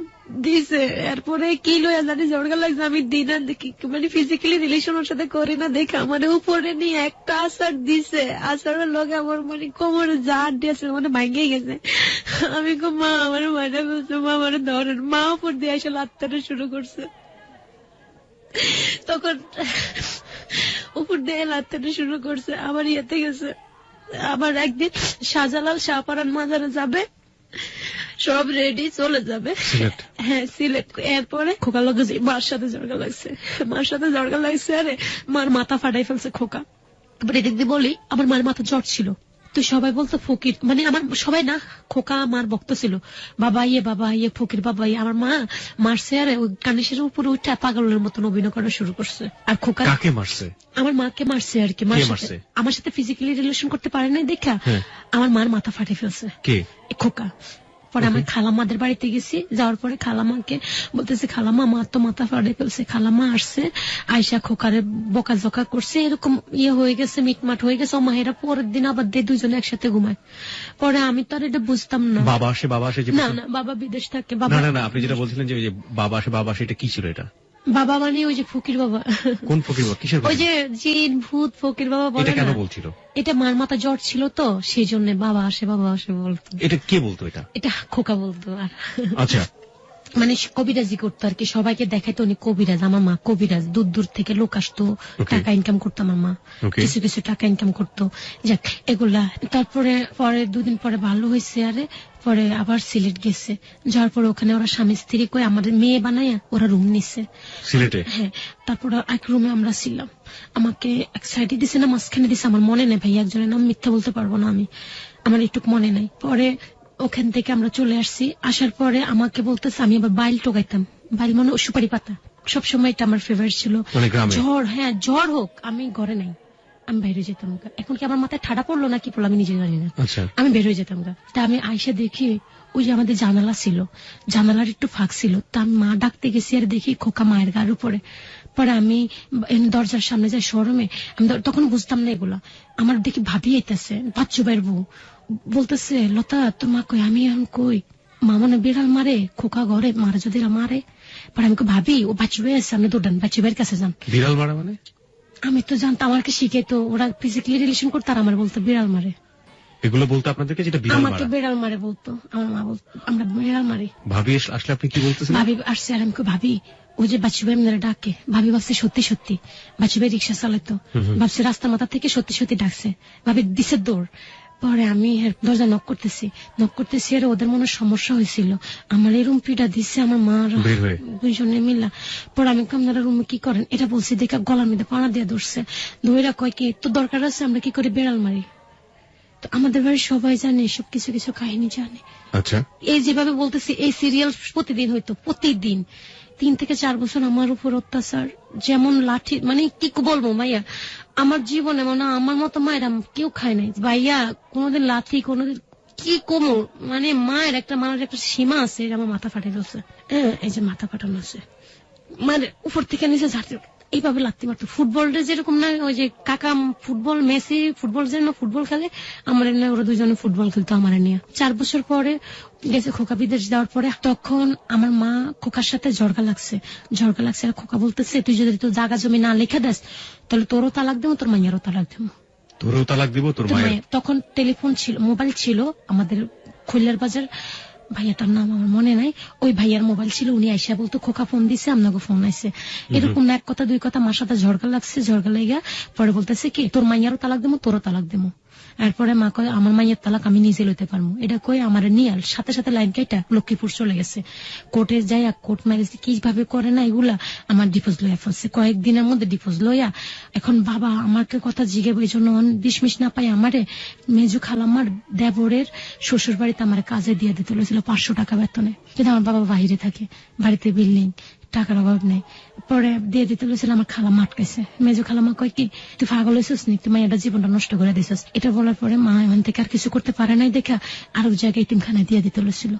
Speaker 1: দিছে। এরপরে কি লইয়া জানি ঝড়গা লাগছে, আমি দিন আর দেখি, মানে ফিজিক্যালি রিলেশন ওর সাথে করি না দেখে আমার উপরে নিয়ে একটা আচার দিছে, আচারের লগে আমার মানে কোমরে জার দিয়েছে, মানে ভাঙে গেছে। আমি মা আমার মায়েরা বলছে, মা আমার ধরেন, মা উপর দিয়ে এসে লাত্তাটা শুরু করছে, তখন উপর দিয়ে লাত্তাটা শুরু করছে, আবার ইয়েতে গেছে। আবার একদিন শাহজালাল শাহপারান মাজারে যাবে, সব রেডি, চলে যাবে, হ্যাঁ সিলেট। এরপরে খোকা লগে মার সাথে জড়গা লাগছে, আরে মার মাথা ফাটাই ফেলছে খোকা। তারপর এদিক দিয়ে বলি আমার মার মাথা জ্বর ছিল, তো সবাই বলতো ফকির, মানে আমার সবাই না, খোকা মার বক্ত ছিল, বাবা ইয়ে ফকির বাবা ইয়ে। আমার মা মারছে, আর ওই কানিসের উপরে উঠে পাগলের মতন অভিনয় করা শুরু করছে। আর খোকা কাকে মারছে? আমার মাকে মারছে আর কি, আমার সাথে ফিজিক্যালি রিলেশন করতে পারে নাই দেখা আমার মার মাথা ফাটে ফেলছে খোকা। পরে আমার খালাম্মাদের বাড়িতে গেছি, যাওয়ার পরে খালাম্মাকে বলতেছে, খালাম্মা মা তো মাথা ফাটে ফেলছে। খালাম্মা আসছে, আয়সা খোকারে বকাঝকা করছে, এরকম ইয়ে হয়ে গেছে, মিটমাট হয়ে গেছে। মায়েরা পরের দিন আবার দুজনে একসাথে ঘুমায়। পরে আমি তো আর এটা বুঝতাম না। বাবা আসে না, বাবা বিদেশ থাকে। না, আপনি যেটা বলছিলেন যে বাবা আসে, এটা কি ছিল? এটা বাবা মানে ওই যে ফকির বাবা। কোন ফকির বাবা? কিসের? ওই যে জিন ভূত ফকির বাবা বলে। এটা কেন বলছিল? এটা মার মাথা জ্বর ছিল তো, সেই জন্য বাবা আসে বলতো। এটা কে বলতো? এটা খোকা বলতো। আর আচ্ছা, মানে কবিরাজি করতো আর কি, সবাইকে দেখাইতো উনি কবিরাজ। আমার মা কবিরাজ, দূর থেকে লোক আসতো, টাকা ইনকাম করতো আমার মা, কিছু টাকা ইনকাম করতো। যাক এগুলা, তারপরে 2 দিন পরে ভালো হয়েছে, আরে পরে আবার সিলেট গেছে, যাওয়ার পরে ওখানে ওরা স্বামী স্ত্রী কই আমাদের মেয়ে বানাইয়া ওরা রুম নিছে সিলেটে। হ্যাঁ, তারপর এক রুমে আমরা ছিলাম। আমাকে এক সাইডে দিছে না মাঝখানে দিছে, আমার মনে নেই ভাই, একজনের নাম মিথ্যা বলতে পারবো না আমি, আমার একটু মনে নাই। পরে ওখান থেকে আমরা চলে আসছি, আসার পরে আমাকে বলতেছে, আমি আবার বাইল টোকাইতাম, বাইল মানে সুপারি পাতা, সবসময় এটা আমার ফেভারিট ছিল। জ্বর হোক আমি ঘরে নাই, আমি বাইরে যেতাম। এখন কি আমার মাথায় ঠাডা পড়লো না কি পড়লো আমি নিজে জানি না, আমি বের হয়ে যেতাম। তা আমি আইসা দেখি ওই যে আমাদের জানালা ছিল, জানালার একটু ফাঁক ছিল, তা আমি মা ডাকতে গেছি, আর দেখি খোকা মায়ের গার উপরে। পরে আমি দরজার সামনে যাই শোরুমে, আমি তখন বুঝতাম না এগুলা। আমার দেখি ভাবি আইতেছে, বাচ্চু বাইর বউ, বলতেছে, লতা তোর মা কই? আমি এখন কই? মা মনে বিড়াল মারে, খোকা ঘরে, মারা যদি মারে। পরে আমি ভাবি ও বাচ্চু ভাই আছে, আপনি দৌড়ান বাচ্চু ভাইয়ের কাছে যান।
Speaker 2: বিড়াল মারা মানে?
Speaker 1: আমি তো জানতাম, আমাকে শিখে তো ওরা ফিজিক্যালি রিলেশন করতো আর আমার বলতো বিড়াল মারে।
Speaker 2: এগুলো বলতো আপনাদেরকে যেটা বিড়াল মারা?
Speaker 1: আমাকে বিড়াল মারে বলতো, আমার মা বলতো আমরা বিড়াল মারি।
Speaker 2: ভাবি আসলে আপনি কি বলতেছিলেন?
Speaker 1: ভাবি আসছে আর আমি ভাবি ওই যে বাচ্চু ভাই আমাদের ডাকে, ভাবি ভাবছে সত্যি সত্যি বাচ্চু ভাই রিক্সা চালাতো, ভাবছে রাস্তার মাথা থেকে সত্যি সত্যি ডাকছে, ভাবি দিছে দৌড়। পরে আমি দরজা নক করতেছি আর ওদের মনে সমস্যা হয়েছিল, আমার এই রুম পিটা দিচ্ছে আমার মা দুইজনে মিলা। পরে আমি আপনারা রুমে কি করেন এটা বলছি, দেখে গলার মধ্যে পানা দিয়ে ধরছে, ধৈরা কয় কি তোর দরকার আছে আমরা কি করে বেড়াল মারি। তো আমাদের বাড়ির সবাই জানে সব কিছু কিছু কাহিনী জানে।
Speaker 2: আচ্ছা,
Speaker 1: এই যেভাবে বলতেছি এই সিরিয়াল প্রতিদিন হইতো, প্রতিদিন 3 থেকে 4 বছর আমার উপর অত্যাচার, যেমন লাঠি, মানে কি বলবো ভাইয়া, আমার জীবনে মানে আমার মতো মায়ের কেউ খায় নাই ভাইয়া, কোনোদিন লাঠি কোনোদিন কি কমো, মানে মায়ের একটা মানুষের একটা সীমা আছে, আমার মাথা ফাটে গেছে, এই যে মাথা ফাটানো আছে, মানে উপর থেকে নিচে ঝাড়তে এইভাবে লাগতে পারতো। ফুটবলটা যেরকম না, ওই যে কাকা ফুটবল মেসি ফুটবল যেন ফুটবল খেলে, আমার এনে ওরা দুজনে ফুটবল খেলতো আমার নিয়ে। 4 বছর পরে গেছে খোকা বিদেশ যাওয়ার পরে, তখন আমার মা খোকার সাথে ঝরগা লাগছে আর খোকা বলতেছে তুই যদি তোর জায়গা জমি না লেখা দেস তাহলে তোরও তালাক দেবো, তোর মাইয়ারও তালাক দেবো।
Speaker 2: তোরও তালাক দিব তোর মায়ের? তখন
Speaker 1: টেলিফোন ছিল, মোবাইল ছিল আমাদের খৈলার বাজার, ভাইয়াটার নাম আমার মনে নাই, ওই ভাইয়ার মোবাইল ছিল, উনি আইসা বলতো খোকা ফোন দিছে আপনাকে ফোন আইছে, এরকম না এক কথা দুই কথা মার সাথে ঝরগা লাগছে, ঝরগা লেগা পরে বলতেছে কি তোর মাইয়ারও তালাক দেবো তোরও তালাক দেবো। এরপরে মা কয় আমার মাইয়ের তালাক আমি নিজে লইতে পারবো, এটা কই আমার নিয়ে সাথে সাথে লাইন কেটে লক্ষ্মীপুর চলে গেছে, কোর্টে যাই কোর্ট ম্যারেজ কিভাবে করে না এগুলা, আমার ডিভোর্স লইয়া ফেলছে কয়েকদিনের মধ্যে ডিভোর্স লইয়া। এখন বাবা আমাকে কথা জিজ্ঞেস এই জন্য বিশমিশ না পাই আমারে মেজু খালাম্মার দেবরের শ্বশুর বাড়িতে আমার কাজে দিয়ে দিতে হয়েছিল 500 টাকা বেতনে, কিন্তু আমার বাবা বাইরে থাকে, বাড়িতে বিল্ডিং, টাকার অভাব নেই, পরে দিয়ে দিতে হয়েছিল। আমার খালাম্মা আটকাইছে, মেজু খালাম্মা কয় কি তুই পাগল হয়েছিস নি, তুই মায়ের জীবনটা নষ্ট করে দিছিস। এটা বলার পরে মা এখান থেকে আর কিছু করতে পারে নাই দেখা আরেক জায়গায় এতিমখানায় দিয়ে দিতে হয়েছিল,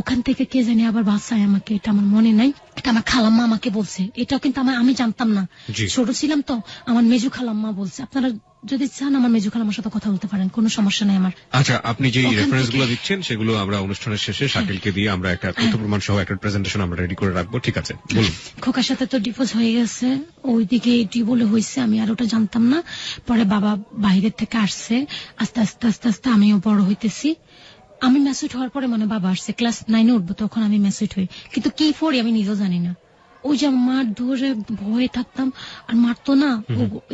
Speaker 1: ওখান থেকে কে জানি আবার বাসায় আমাকে, এটা আমার মনে নাই, এটা আমার খালাম্মা আমাকে বলছে, এটাও কিন্তু আমি জানতাম না, ছোট ছিলাম তো, আমার মেজু খালাম্মা বলছে। আপনারা যদি চান আমার মেজু খালাম্মার সাথে কথা বলতে পারেন, কোনো সমস্যা নাই আমার।
Speaker 2: আচ্ছা, আপনি যে রেফারেন্স গুলো দিচ্ছেন সেগুলো আমরা অনুষ্ঠানের শেষে শাকিলকে দিয়ে আমরা একটা তথ্য প্রমাণ সহ একটা প্রেজেন্টেশন আমরা রেডি করে রাখবো, ঠিক আছে? বলুন।
Speaker 1: খোকার সাথে তো ডিভোর্স হয়ে গেছে, ওইদিকে এটি বলে হয়েছে, আমি আর ওটা জানতাম না। পরে বাবা বাইরের থেকে আসছে, আস্তে আস্তে আস্তে আস্তে আমিও বড় হইতেছি। আমি ম্যাসুইট হওয়ার পরে মানে বাবা আসছে, ক্লাস 9-এ উঠবো তখন আমি ম্যাসুইট হই, কিন্তু কি পড়ি আমি নিজেও জানি না। ওই যে মার ধরে ভয়ে থাকতাম, আর মারতো না,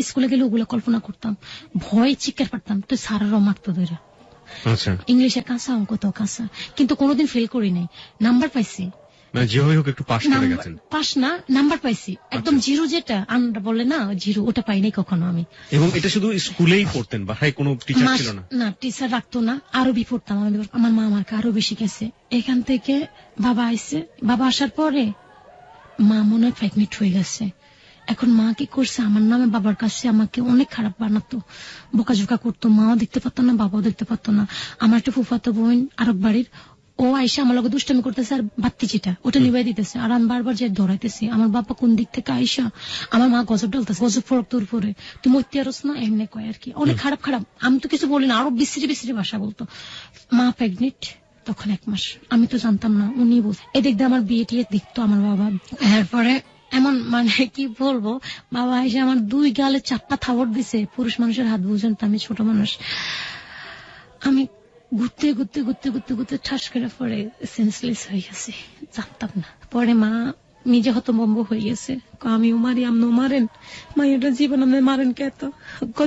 Speaker 1: স্কুলে গেলে ওগুলো কল্পনা করতাম, ভয় চিৎকার পারতাম, তো স্যারেরও মারতো ধরে। ইংলিশে কাঁচা, অঙ্ক তো কাঁচা, কিন্তু কোনোদিন ফেল করি নাই, নাম্বার পাইছি, পাস না নাম্বার পাইছি, একদম জিরো, যেটা আমরা বলে না জিরো, ওটা পাই নাই কখনো আমি।
Speaker 2: এবং এটা শুধু স্কুলেই পড়তেন, বাসায় কোনো টিচার ছিল না? না,
Speaker 1: টিচার রাখতো না, আরবি পড়তাম, আমার মা আমাকে আরো বেশি গেছে। এখান থেকে বাবা আইছে, বাবা আসার পরে মা মনে হয় প্রেগনেন্ট হয়ে গেছে। এখন মা কি করছে, আমার নামে বাবার কাছে আমাকে অনেক খারাপ বানাতো, বোকাঝোকা করতো, মাও দেখতে পারতো না বাবাও দেখতে পারতো না। আমার একটা ফুফাতো বোন আরব বাড়ির, ও আইসা আমার লগে দুষ্টামি করতেছে আর বাত্তিচিটা ওটা নিবাই দিতেছে, আর আমি বারবার যে ধরাইতেছি, আমার বাবা কোন দিক থেকে আইসা আমার মা গজব ডালতেছে, গজব ফরক তোর পরে তুই মরতে আরস না, এমনি কয় আর কি, অনেক খারাপ খারাপ। আমি তো কিছু বলি না, আরো বিশ্রী বিশ্রী ভাষা বলতো। মা প্রেগনেন্ট তখন 1 মাস, আমি তো জানতাম না, উনি বল এদিক দিয়ে আমার বিয়ে টিয়ে দেখতো আমার বাবা। এরপরে এমন মানে কি বলবো, বাবা এসে আমার 2 গালে 4টা থাবড় দিছে, পুরুষ মানুষের হাত বুঝেন তো, আমি ছোট মানুষ, আমি ঘুরতে ঘুরতে ঘুরতে ঘুরতে ঘুরতে ঠাস করে পরে সেন্সলেস হয়ে গেছে, জানতাম না। পরে মা নিজে হতভম্ব হয়ে গেছে, আমিও মারি, আপনি মারেন, মায়ের জীবন আপনি মারেন কে, তো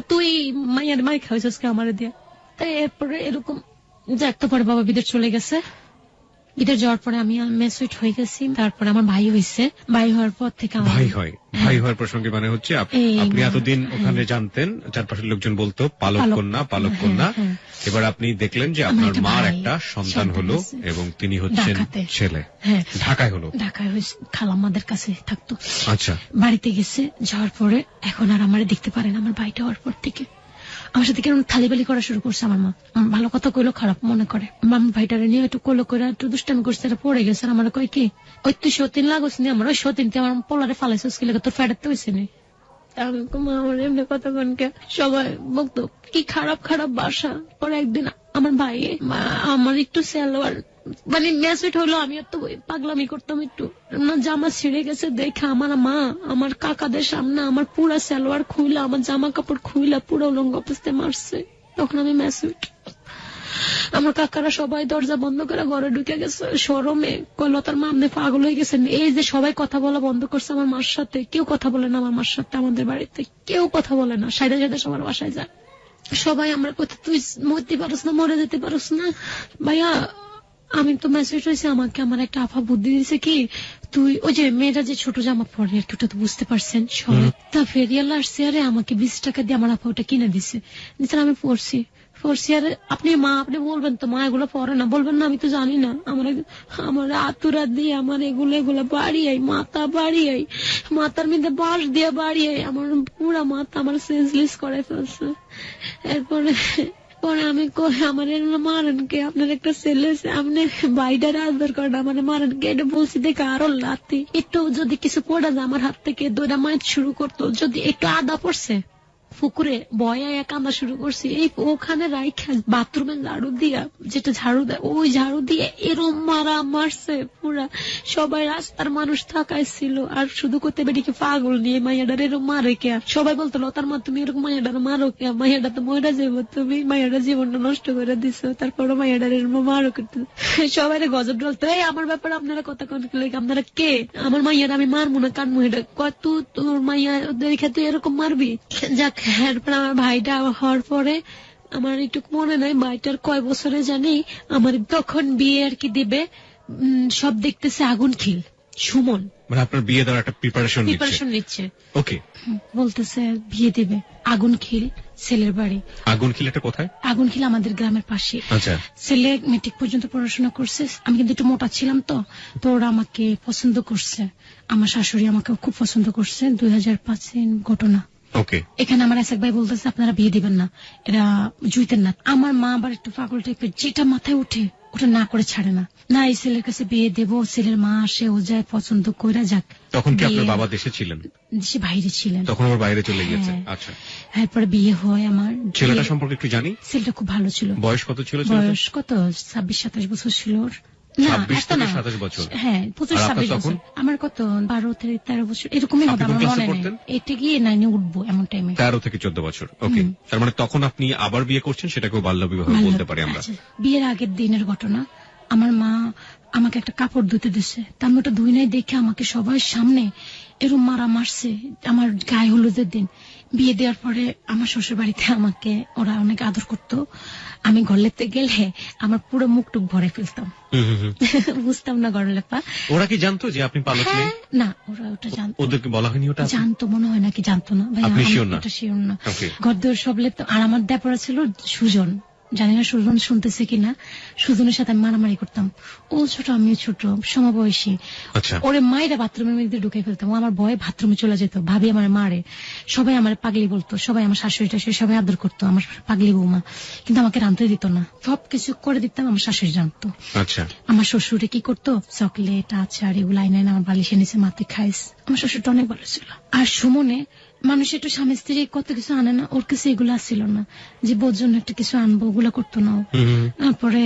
Speaker 1: তুই মায়ের মাই খাওয়াইছিস কে আমার দিয়া। তাই এরপরে এরকম যাকতো, পরে বাবা বিদেশ চলে গেছে, বিদেশ যাওয়ার পরে আমি মেসুইট হয়ে গেছি। তারপরে আমার ভাই হয়েছে, ভাই হওয়ার পর থেকে
Speaker 2: ভাই হওয়ার প্রসঙ্গে মানে হচ্ছে আপনি এতদিন ওখানে জানতেন, চারপাশের লোকজন বলতো পালক কন্যা পালক কন্যা, এবার আপনি দেখলেন যে আপনার মার একটা সন্তান হলো এবং তিনি হচ্ছেন ছেলে, ঢাকায় হলো, ঢাকায়
Speaker 1: খালাম্মাদের কাছে থাকতো।
Speaker 2: আচ্ছা,
Speaker 1: বাড়িতে গেছে, যাওয়ার পরে এখন আর আমারে দেখতে পারে না। আমার ভাইটা হওয়ার পর থেকে আমার সাথে কেমন থালিবালি করা শুরু করছে, আমার মা ভালো কথা কইলো খারাপ মনে করে, আমার ভাইটারে নিয়ে একটু কইলো করে একটু দুষ্টামি করছে, পড়ে গেছে, আমার কয় কি ওই তুই সতীন লাগস নি, আমার ওই সতীন আমার পোলারে ফালাইছিস কি লাগে, তোর ফেরাতে হয়েছে নি। আমার এমনি কথা কনকে সবাই বলতো কি খারাপ খারাপ বাসা। পরে একদিন আমার ভাই আমার একটু সালোয়ার মানে ম্যাচুইট হলো আমি এত পাগলামি করতাম একটু না, জামা ছিঁড়ে গেছে দেখে আমার মা আমার কাকাদের সামনে আমার পুরা সালোয়ার খুইলা আমার জামা কাপড় খুইলা পুরো উলঙ্গ অবস্থায় মারছে। তখন আমি ম্যাচুইট। আমার কাকারা সবাই দরজা বন্ধ করে ঘরে ঢুকে গেছে শরমে। লতার মা আপনি পাগল হয়ে গেছেন। এই যে সবাই কথা বলা বন্ধ করছে আমার মার সাথে, কেউ কথা বলে না আমার মার সাথে, আমাদের বাড়িতে কেউ কথা বলে না, সাইডে সাইডে সবার বাসায় যায় সবাই। আমরা কথা তুই মরতে পারস না, মরে যেতে পারস না। ভাইয়া আমি তো মেসেজ হয়েছে আমাকে আমার একটা আফা বুদ্ধি দিয়েছে কি, তুই ওই যে মেয়েরা যে ছোট জামা পরে আর কি, ওটা তো বুঝতে পারছেন সবাই, তা ফেরিয়াল আসছে আরে আমাকে 20 টাকা দিয়ে আমার আফা ওটা কিনে দিছে। আমি পড়ছি আর আপনি মা আপনি বলবেন তো মা এগুলো পরে না, বলবেন না আমি তো জানি না। আমার আতুরা দিয়ে আমার এগুলো বাড়িয়াই মাথা বাড়িয়াই মাথার মধ্যে বাঁশ দিয়ে বাড়িয়াই আমার পুরা মাথা আমার সেন্সলেস করে ফেলছে। পরে আমি কই আমার মারেন কে, আপনার একটা ছেলে আপনি বাইডার আদর করেন আমার মারেন কে, এটা বলছি দেখে আরো লাতি। একটু যদি কিছু পড়া যায় আমার হাত থেকে দৌড়া মাইট শুরু করতো, যদি একটু আদা পড়ছে পুকুরে বয়া কান্দা শুরু করছি, এই ওখানে রাইখা বাথরুমে ঝাড়ু দিয়া, যেটা ঝাড়ু দেয় ওই ঝাড়ু দিয়ে এরম মারা মারছে পুরা। সবাই রাস্তার মানুষ থাকাইছিল আর শুধু করতে বেরিয়ে পাগল নিয়ে মাইয়াডার এরকম মারে কে। সবাই বলতো লতার মা তুমি এরকম মাইয়াডার মারো কে, মাইয়াডা তো ময়রা যাবো, তুমি মাইয়াডার জীবনটা নষ্ট করে দিছো, তারপরে মাইয়াডার এরকম মারো করতে সবাই গজব ডলতো। এই আমার ব্যাপারে আপনারা কথা কোন আপনারা কে, আমার মাইয়াডা আমি মারবো না কানমু, এটা কত তোর মাইয়া দেখে তুই এরকম মারবি। যাক এরপর আমার ভাইটা হওয়ার পরে আমার একটু মনে নাই ভাইটার কয় বছরে জানি আমার তখন বিয়ে আর কি দেবে, সব দেখতেছে আগুন খিল সুমন,
Speaker 2: মানে আপনার বিয়ে দেওয়ার একটা প্রিপারেশন
Speaker 1: নিচ্ছে।
Speaker 2: ওকে,
Speaker 1: বলতেছে বিয়ে দেবে আগুন খিল ছেলের বাড়ি।
Speaker 2: আগুন খিল এটা কোথায়?
Speaker 1: আগুন খিল আমাদের গ্রামের পাশে।
Speaker 2: আচ্ছা,
Speaker 1: ছেলে মেট্রিক পর্যন্ত পড়াশোনা করছে, আমি কিন্তু একটু মোটা ছিলাম তো ওরা আমাকে পছন্দ করছে, আমার শাশুড়ি আমাকে খুব পছন্দ করছে। 2005 ঘটনা। এখানে আমার এসেক ভাই বলতেছে আপনারা বিয়ে দিবেন না, এরা জুইতেন না। আমার মা আবার একটু পাগল টাইপের, যেটা মাথায় উঠে ওটা না করে ছাড়ে না, না এই ছেলের কাছে বিয়ে দেবো, ছেলের মা আসে ও যায় পছন্দ কইরা যাক।
Speaker 2: তখন কি আপনার বাবা দেশে ছিলেন?
Speaker 1: দেশে বাইরে ছিলেন,
Speaker 2: তখন ওর বাইরে চলে গেছে। আচ্ছা,
Speaker 1: এরপরে বিয়ে হয় আমার।
Speaker 2: ছেলেটা সম্পর্কে একটু জানি।
Speaker 1: ছেলেটা খুব ভালো ছিল।
Speaker 2: বয়স কত ছিল?
Speaker 1: বয়স কত 26-27 বছর ছিল ওর।
Speaker 2: 26-27 বছর?
Speaker 1: হ্যাঁ 25-26 বছর। আমার কত 12-13 বছর এরকমই হবে আমার মনে নেই। এটা গিয়ে 9-এ উঠবো এমন টাইমে।
Speaker 2: 13 থেকে 14 বছর। ওকে, তার মানে তখন আপনি আবার বিয়ে করছেন, সেটাকেও বাল্য বিবাহ বলতে পারি আমরা।
Speaker 1: বিয়ের আগের দিনের ঘটনা, আমার মা আমাকে একটা কাপড় ধুতে দিচ্ছে, তা আমি ওটা ধুই নাই দেখে আমাকে সবার সামনে এরম মারা মারছে আমার গায়ে হলুদের দিন। বিয়ে দেওয়ার পরে আমার শ্বশুর বাড়িতে আমাকে ওরা অনেক আদর করতো, আমি ঘরলেতে গেলে আমার পুরো মুখটুক ভরে ফেলতাম, বুঝতাম না গড়লেপা।
Speaker 2: ওরা কি জানতো যে আপনি পালক নেই?
Speaker 1: না, ওরা ওটা জানতো।
Speaker 2: ওদেরকে বলা হয়নি? ওটা
Speaker 1: জানতো মনে হয় নাকি জানতো না ভাই,
Speaker 2: আপনি শিওর না?
Speaker 1: ওটা শিওর না। ঘরদোর সব লেপতো। আর আমার দেপরা ছিল সুজন, জানি না সুজন শুনতেছে কিনা, সুজনের সাথে আমি মারামারি করতাম। ও ছোট আমিও ছোট, সমবয়সী। ওরে মায়েরা বাথরুমের মধ্যে ঢুকে ফেলতাম, ও আমার ভয়ে বাথরুমে চলে যেত, ভাবি আমার মারে, সবাই আমার পাগলি বলতো, সবাই আমার শাশুড়ি টাশুড়ি সবাই আদর করতো, আমার পাগলি বৌমা, কিন্তু আমাকে রাঁধতে দিত না, সবকিছু করে দিতাম আমার শাশুড়ি জানতো। আমার শ্বশুরে কি করতো, চকলেট আচার এগুলো আইনে আমার বালিশে নিচে মাথায় খাইস। আমার শ্বশুরটা অনেক ভালো ছিল। আর সুমনে মানুষ একটু স্বামী স্ত্রী কত কিছু আনে না, ওর কাছে এগুলো আসছিল না, যে বোর জন্য একটা কিছু আনবো ওগুলা করতো না। তারপরে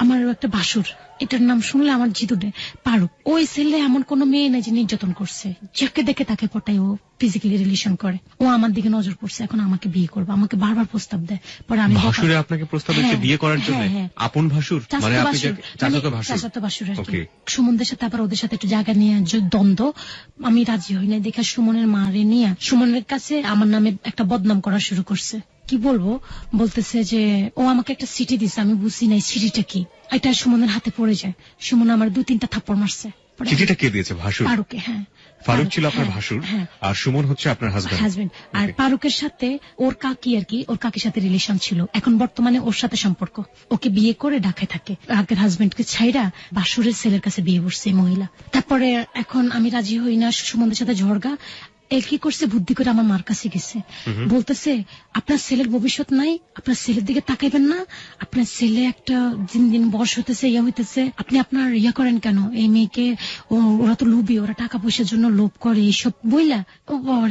Speaker 1: আমার একটা ভাসুর, এটার নাম শুনলে আমার জিদুডে, পারুক। ওই ছেলে এমন কোন মেয়ে নেই যে নির্যাতন করছে, যাকে দেখে তাকে পটাই ও ফিজিক্যালি রিলেশন করে। ও আমার দিকে নজর পড়ছে, এখন আমাকে বিয়ে করবে, আমাকে বারবার প্রস্তাব দেয়। পরে আমি
Speaker 2: ভাসুরে আপনাকে প্রস্তাব দিচ্ছে বিয়ে করার জন্য? আপন ভাসুর মানে আপনি
Speaker 1: চাচাতো ভাসুর। সুমনদের সাথে আবার ওদের সাথে একটু জায়গা নিয়ে দ্বন্দ্ব, আমি রাজি হই না দেখে সুমনের মারে নিয়ে সুমনের কাছে আমার নামে একটা বদনাম করা শুরু করছে। কি বলবো, বলতেছে যে ও আমাকে একটা চিঠি দিছে, আমি বুঝি নাই চিঠিটা কি, এটা সুমনের হাতে পড়ে যায়। সুমন আমার 2-3টা থাপ্পড় মারছে।
Speaker 2: চিঠিটা কে দিয়েছে? ভাসুর?
Speaker 1: ফারুকে। হ্যাঁ,
Speaker 2: ফারুক ছিল আপনার ভাসুর, আর সুমন হচ্ছে আপনার হাজবেন্ড।
Speaker 1: আর ফারুকের সাথে ওর কাকি আর কি, ওর কাকির সাথে রিলেশন ছিল, এখন বর্তমানে ওর সাথে সম্পর্ক। ওকে বিয়ে করে ঢাকায় থাকে, আগের হাজবেন্ডকে ছাইরা ভাসুরের ছেলের কাছে বিয়ে বসছে মহিলা। তারপরে এখন আমি রাজি হই না, সুমনদের সাথে ঝড়গা। কি করছে, বুদ্ধি করে আমার মার কাছে গেছে, বলতেছে আপনার ছেলের ভবিষ্যৎ নাই, আপনার ছেলের দিকে তাকাইবেন না, আপনার ছেলে একটা দিন দিন বয়স হইতেছে, হইতেছে, আপনি আপনার করেন কেন, এই মেয়েকে, ওরা তো লোভী, ওরা টাকা পয়সার জন্য লোভ করে, এইসব বইলা।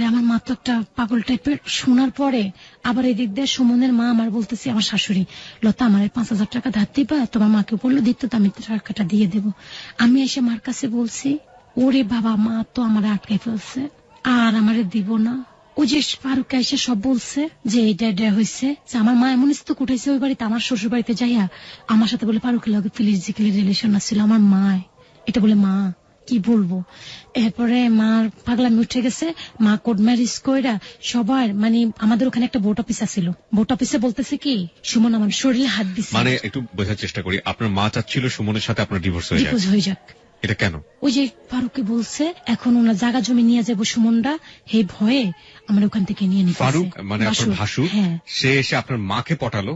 Speaker 1: আমার মা তো একটা পাগল টাইপের। শোনার পরে আবার এদিক দিয়ে সুমনের মা আমার বলতেছে, আমার শাশুড়ি, লতা আমার 5,000 টাকা ধার দিবা, তোমার মাকে বললো দিতে, তো আমি টাকাটা দিয়ে দেবো। আমি এসে মার কাছে বলছি, ওরে বাবা, মা তো আমার আটকাই ফেলছে, আর আমারে দিব না। ও যে ফারুক এসে সব বলছে যে এটা হয়েছে, আমার মা এমন স্তূক উঠেছে ওই বাড়িতে, আমার শ্বশুর বাড়িতে যাইয়া আমার সাথে বলে ফারুকের লগে ফিজিক্যালি রিলেশন আসছিল। আমার মা এটা বলে, মা কি বলবো। এরপরে মার পাগলামি উঠে গেছে, মা কোর্ট ম্যারেজ কইরা সবার, মানে আমাদের ওখানে একটা ভোট অফিস আছিল, ভোট অফিসে বলতেছে কি, সুমন আমার শরীরে হাত দিচ্ছে।
Speaker 2: মানে একটু বোঝার চেষ্টা করি, আপনার মা চাচ্ছিল সুমনের সাথে আপনার ডিভোর্স হয়ে যাক। এটা কেন? ওই যে ফারুককে বলছে এখন ওনার জায়গা জমি নিয়ে যাবো সুমনরা, এই ভয়ে আমার ওখান থেকে নিয়ে নিতে। ফারুক মানে আপনার ভাসুর, সে এসে আপনার মাকে পটালো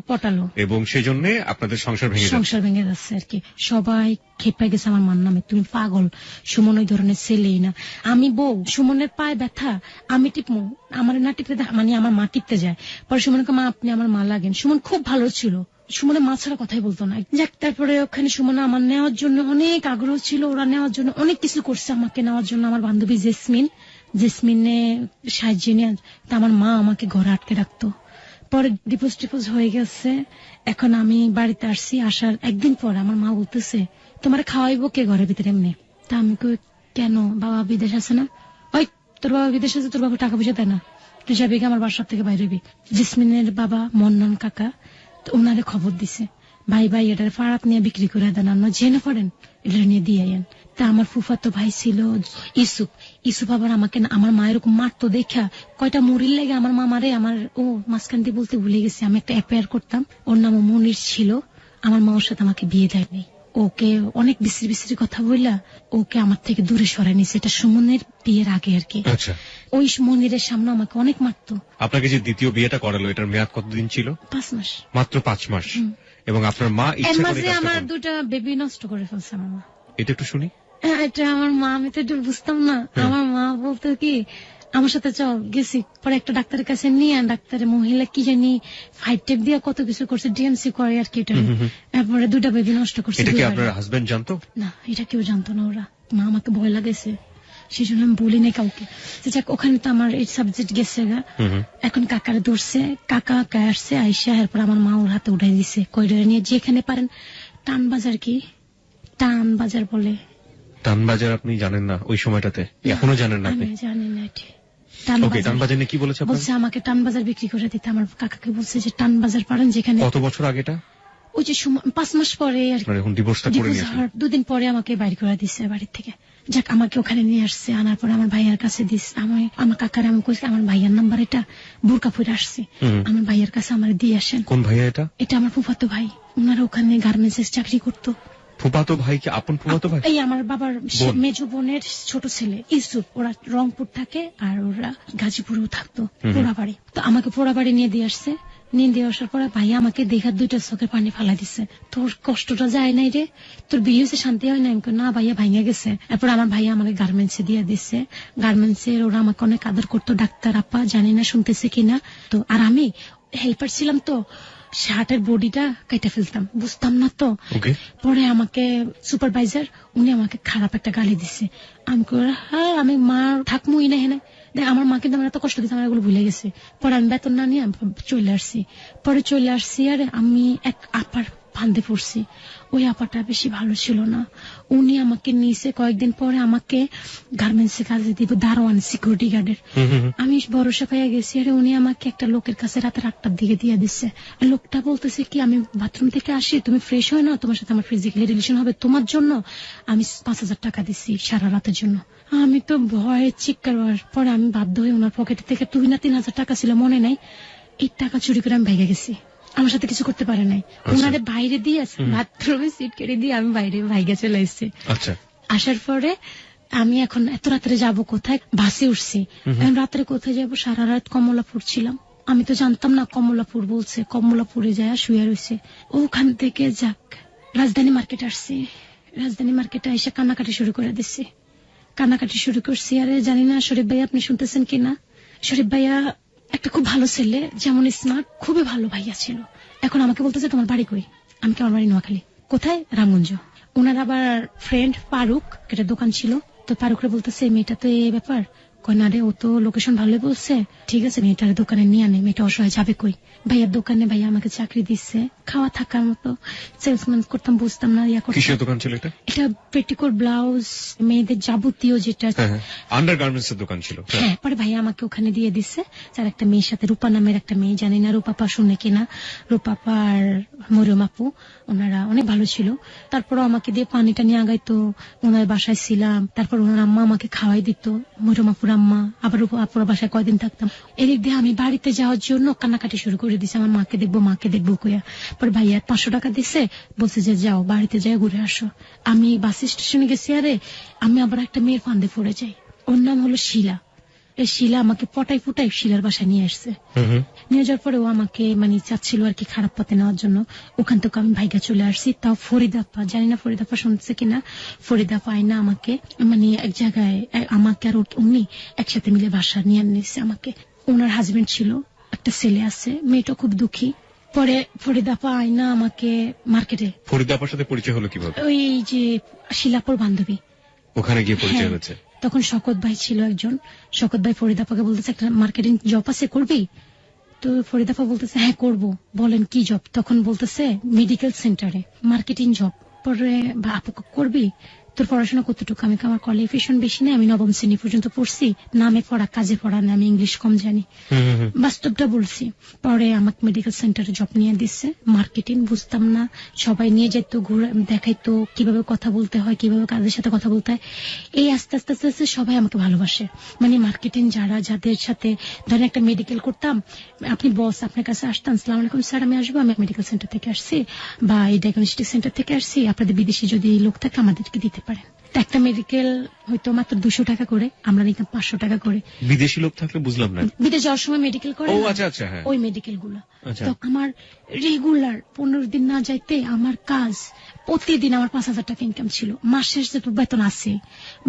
Speaker 2: এবং সেজন্য আপনাদের সংসার ভেঙে যাচ্ছে আর কি। সবাই খেপে গেছে আমার মার নামে, তুমি পাগল, সুমন ওই ধরনের ছেলেই না। আমি বউ, সুমনের পায়ে ব্যথা, আমি টিপমু, আমার না টিপতে, মানে আমার মা টিপতে যায়। পরে সুমনকে, মা আপনি আমার মা লাগেন। সুমন খুব ভালো ছিল, সুমনের মা ছাড়া কথাই বলতো না। যাক, তারপরে ওখানে সুমন আমার নেওয়ার জন্য অনেক আগ্রহ ছিল, ওরা নেওয়ার জন্য অনেক কিছু করছে আমাকে নেওয়ার জন্য। আমার বান্ধবী জেসমিনে সাহায্য নিয়ে, তা আমার মা আমাকে ঘরে আটকে রাখতো। পরে ডিপোজ হয়ে গেছে, এখন আমি বাড়িতে আসছি, আসার একদিন পর আমার মা বলতেছে, তোমার খাওয়াইবো কে ঘরের ভিতরে এমনি? তা আমি কই, কেন, বাবা বিদেশ আছে না? ওই তোর বাবা বিদেশ আছে, তোর বাবা টাকা পয়সা দেয় না, তুই যাবি আমার বাসার থেকে বাইরে হবি। জেসমিনের বাবা মন্নান কাকা ওনারে খবর দিছে, ভাই এটার ফারাত নিয়ে বিক্রি করে দেন, না জেনে পড়েন, এটা নিয়ে দিয়ে আইন। তা আমার ফুফাতো ভাই ছিল ইসুফ আবার আমাকে, আমার মা এরকম মারতো দেখা কয়টা মুড়ির লেগে আমার মা মারে। আমার মাঝখান দিয়ে বলতে ভুলে গেছি, আমি একটা অ্যাফেয়ার করতাম, ওর নাম মনির ছিল। আমার মা ওর সাথে আমাকে বিয়ে দেয়নি, ওকে অনেক বিশ্রী কথা বললা ওকে আমার থেকে দূরে সরাই নিছে। এটা সুমনের বিয়ের আগে আর কি। ওই মনিরের সামনে আমাকে অনেক মারতো। আপনাকে যে দ্বিতীয় বিয়েটা করালো, এটার মেয়াদ কতদিন ছিল? 5 মাস, মাত্র 5 মাস। এবং আপনার মা ইচ্ছা করে আমার 2টা বেবি নষ্ট করে ফেলছে আমার মা। এটা একটু শুনি। এটা আমার মা, আমি তো একটু বুঝতাম না। আমার মা বলতো কি, আমার সাথে চল, গেছি, পরে একটা ডাক্তারের কাছে নিয়ে, ডাক্তারের মহিলা কি জানি 5 টেপ দিয়ে কত কিছু করছে, ডিএনসি করে আর কি। তারপরে 2টা বেবি নষ্ট করছে। এটা কি আপনার হাজবেন্ড জানতো? না, এটা কেউ জানতো না। ওরা, মা আমাকে ভয় লাগেছে, সেই জন্য আমি বলি না কাউকে। ওখানে তো আমার এই সাবজেক্ট গেছে গা। এখন কাকারে ধরছে, কাকা আসছে, আইসা এরপর আমার মা ওর হাতে উঠাই দিছে, কইডারে নিয়ে যেখানে পারেন। টানবাজার কি, টানবাজার বলে। টানবাজার আপনি জানেন না ওই সময়টাতে? এখনো জানেন না? আমি জানি না। টানবাজার কি বলেছে? বলছে আমাকে টানবাজার বিক্রি করে দিতে। আমার কাকাকে বলছে যে টানবাজার পারেন যেখানে। কত বছর আগেটা? ওই যে 5 মাস পরে আর কি। ডিভোর্সটা করে নিয়েছে। 2 দিন পরে আমাকে বাইরে করে দিচ্ছে বাড়ি থেকে। যাক, আমাকে ওখানে নিয়ে আসছে, আনার পরে আমার ভাইয়ার কাছে দিস। আমার কাকার আমি কইছি, আমার ভাইয়ার নাম্বার এটা, বোরকা পরে আসছি, আমার ভাইয়ার কাছে আমার দিয়ে আসেন। কোন ভাইয়া এটা? এটা আমার ফুফাতো ভাই, ওনারা ওখানে গার্মেন্টস এর চাকরি করতো। ফুফাতো ভাই কি আপন ফুফাতো ভাই? এই আমার বাবার মেজো বোনের ছোট ছেলে ইসুফ। ওরা রংপুর থাকে আর ওরা গাজীপুরেও থাকতো, পোড়াবাড়ি। তো আমাকে পোড়াবাড়ি নিয়ে দিয়ে আসছে। নিয়ে দিয়ে আসার পরে ভাইয়া আমাকে দেখা 2টা চোখের পানি ফালা দিচ্ছে, তোর কষ্টটা যায় নাই রে, তোর বিয়ে হয়েছে শান্তি হয় না? না ভাইয়া, ভাইয়া গেছে। এরপর আমার ভাইয়া আমাকে গার্মেন্টসে দিয়ে দিচ্ছে। গার্মেন্টসের ওরা আমাকে অনেক আদর করতো, ডাক্তার আপা, জানি না শুনতেছে কিনা। তো আর আমি হেল্পার ছিলাম, তো শার্টের বডিটা কেটে ফেলতাম, বুঝতাম না তো। পরে আমাকে সুপারভাইজার, উনি আমাকে খারাপ একটা গালি দিচ্ছে। আমি হ্যাঁ, আমি মা থাকমুই না হেনে। আমার মা কিন্তু আমার এত কষ্ট দিচ্ছে, আমার এগুলো ভুলে গেছে। পরে আমি বেতন না নিয়ে চলে আসছি। আর আমি এক আপার ফান্দে পড়ছি। ওই আপাটা বেশি ভালো ছিল না, উনি আমাকে নিয়েছে। কয়েকদিন পরে আমাকে গার্মেন্টস এ কাজে দিব, দারোয়ান, সিকিউরিটি গার্ডের। আমি ভরসা পাইয়া গেছি। আর উনি আমাকে একটা লোকের কাছে রাতে 8টার দিকে দিয়ে দিচ্ছে। লোকটা বলতেছে কি, আমি বাথরুম থেকে আসি, তুমি ফ্রেশ হয় না, তোমার সাথে আমার ফিজিক্যালি রিলেশন হবে, তোমার জন্য আমি 5,000 টাকা দিচ্ছি সারা রাতের জন্য। আমি তো ভয়ে চিৎকার। পরে আমি বাধ্য হয়ে ওনার পকেট থেকে 2 না 3,000 টাকা ছিল, মনে নাই, এই টাকা চুরি করে আমি ভেঙে গেছি। আমার সাথে কিছু করতে পারে নাই, ওনারে বাইরে দিয়ে বাথরুমে সিট কেড়ে দিয়ে আমি বাইরে ভাইগা চলে এসেছি। আসার পরে আমি এখন এত রাত্রে যাব কোথায়, বাসে উঠছি। রাত্রে কোথায় যাব, সারা রাত কমলাপুর ছিলাম। আমি তো জানতাম না কমলাপুর বলছে, কমলাপুরে যায় শুয়ে রয়েছে। ওখান থেকে যাক রাজধানী মার্কেট আসছি, রাজধানী মার্কেটে এসে কান্নাকাটি শুরু করে দিচ্ছি।
Speaker 1: কান্নাকাটি শুরু করছি। আরে জানি না শরীফ ভাইয়া আপনি শুনতেছেন কিনা। শরীফ ভাইয়া একটা খুব ভালো ছেলে, যেমন স্মার্ট, খুবই ভালো ভাইয়া ছিল। এখন আমাকে বলতেছে তোমার বাড়ি কই? আমি কি, আমার বাড়ি নোয়াখালী। কোথায়? রামগঞ্জ। ওনার আবার ফ্রেন্ড ফারুক, একটা দোকান ছিল, তো ফারুকরে বলতেছে মেয়েটা তো এই ব্যাপার। কয় না রে, ও তো লোকেশন ভালোই বলছে, ঠিক আছে মেয়েটার দোকানে নিয়ে আনে, মেয়েটা অসহায় যাবে কই। ভাইয়ার দোকানে ভাইয়া আমাকে চাকরি দিচ্ছে, খাওয়া থাকার মতো, সেলসম্যান করতাম, বুঝতাম না ইয়া করতাম।
Speaker 2: কিসের দোকান ছিল এটা?
Speaker 1: এটা পেটিকোট, ব্লাউজ, মেয়েদের যাবতীয় যেটা
Speaker 2: আন্ডারগার্মেন্টস এর দোকান ছিল।
Speaker 1: হ্যাঁ, পরে ভাইয়া আমাকে ওখানে দিয়ে দিচ্ছে। যার একটা মেয়ের সাথে, রূপা নামের একটা মেয়ে, জানি না রূপাপা শুনে কিনা, রূপাপা আর মরিয়ম আপু, ওনারা অনেক ভালো ছিল। তারপর আমাকে দিয়ে পানিটা নিয়ে আগাইতো, ওনার বাসায় ছিলাম। তারপর ওনার আম্মা আমাকে খাওয়াই দিত, মরিয়ম আপুর আম্মা। আবার আপুর বাসায় কয়দিন থাকতাম। এদিক দিয়ে আমি বাড়িতে যাওয়ার জন্য কান্নাকাটি শুরু করে দিছি, আমার মাকে দেখবো, মাকে দেখবো কইয়া। পর ভাইয়া 500 টাকা দিছে, বলছে যে যাও বাড়িতে যাই ঘুরে আসো। আমি বাস স্টেশনে গেছি, আরে আমি আবার একটা মেয়ের ফান্দে পড়ে যাই। ওর নাম হলো শিলা। এই শিলা আমাকে পটাই ফুটাই শিলার বাসায় নিয়ে আসছে। নিয়ে যাওয়ার পরে ও আমাকে মানে চাচ্ছিল আর কি খারাপ পথে নেওয়ার জন্য। ওখান থেকে আমি ভাইগা চলে আসছি। তাও ফরিদাপ্পা, জানি না ফরিদাপ্পা শুনছে কিনা, ফরিদাপ্পা আইনা আমাকে মানে এক জায়গায়, আমাকে আর উনি একসাথে মিলে বাসা নিয়ে নিচ্ছে আমাকে। ওনার হাজবেন্ড ছিল, একটা ছেলে আছে, মেয়েটা খুব দুঃখী। পরে ফরিদাপ্পা আইনা আমাকে মার্কেটে।
Speaker 2: ফরিদাপ্পার সাথে পরিচয় হলো কিভাবে?
Speaker 1: ওই যে শিলাপুর বান্ধবী,
Speaker 2: ওখানে গিয়ে পরিচয় হয়েছে।
Speaker 1: তখন শকত ভাই ছিল একজন। শকত ভাই ফরিদাপ্পাকে বলতেছে একটা মার্কেটিং জব আছে, করবি? তো ফরিদাপ্পা বলতেছে হ্যাঁ করবো, বলেন কি জব? তখন বলতেছে মেডিকেল সেন্টারে মার্কেটিং জব। পরে আপু করবি? তোর পড়াশোনা কতটুকু? আমি আমার কোয়ালিফিকেশন বেশি নেই, আমি 9ম শ্রেণী পর্যন্ত পড়ছি, নামে পড়া কাজে পড়া না, আমি ইংলিশ কম জানি, বাস্তবটা বলছি। পরে আমাকে মেডিকেল সেন্টারে জব নিয়ে দিচ্ছে, মার্কেটিং বুঝতাম না। সবাই নিয়ে যেত, ঘুরে দেখাইতো কিভাবে কথা বলতে হয়, কিভাবে কাজের সাথে কথা বলতে হয়। এই আস্তে আস্তে আস্তে আস্তে সবাই আমাকে ভালোবাসে। মানে মার্কেটিং যারা, যাদের সাথে ধরেন একটা মেডিকেল করতাম, আপনি বস আপনার কাছে আসতাম, আসসালামু আলাইকুম স্যার আমি আসবো, আমি মেডিকেল সেন্টার থেকে আসছি বা এই ডায়াগনস্টিক সেন্টার থেকে আসছি, আপনাদের বিদেশি যদি লোক থাকে আমাদেরকে দিতে পারেন। একটা মেডিকেল হয়তো মাত্র 200 টাকা করে, আমরা নিতাম 500 টাকা করে।
Speaker 2: বিদেশি লোক থাকলে বুঝলাম না,
Speaker 1: বিদেশ যাওয়ার সময় মেডিকেল করে, ওই মেডিকেল গুলো। তো আমার রেগুলার 15 দিন না যাইতে আমার কাজ, প্রতিদিন আমার 5000 টাকা ইনকাম ছিল। মাসের যে বেতন আছে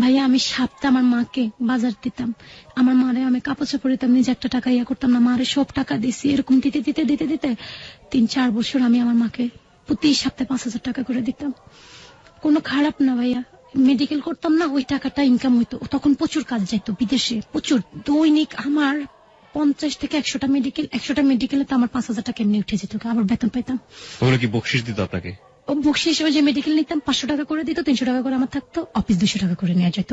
Speaker 1: ভাইয়া, আমি সপ্তাহে আমার মাকে বাজার দিতাম, আমার মারে আমি কাপড় চাপড় দিতাম, নিজে একটা টাকা ইয়া করতাম না, মারে সব টাকা দিছি। এরকম দিতে দিতে দিতে দিতে 3-4 বছর আমি আমার মাকে প্রতি সপ্তাহে 5000 টাকা করে দিতাম। কোনো খারাপ না ভাইয়া, মেডিকেল করতাম না, ওই টাকাটা ইনকাম হইতো। তখন প্রচুর কাজ যাইতো বিদেশে, প্রচুর। দৈনিক আমার 50 থেকে 100টা মেডিকেল, 100টা মেডিকেলে তো আমার 5000 টাকা এমনি উঠে যেত, আবার বেতন পাইতাম।
Speaker 2: ওগুলো কি বকশিশ দিত আপনাকে?
Speaker 1: বকশিশ, ওই যে মেডিকেল নিতাম 500 টাকা করে দিত, 300 টাকা করে আমার থাকতো, অফিস 200 টাকা করে নেওয়া যেত।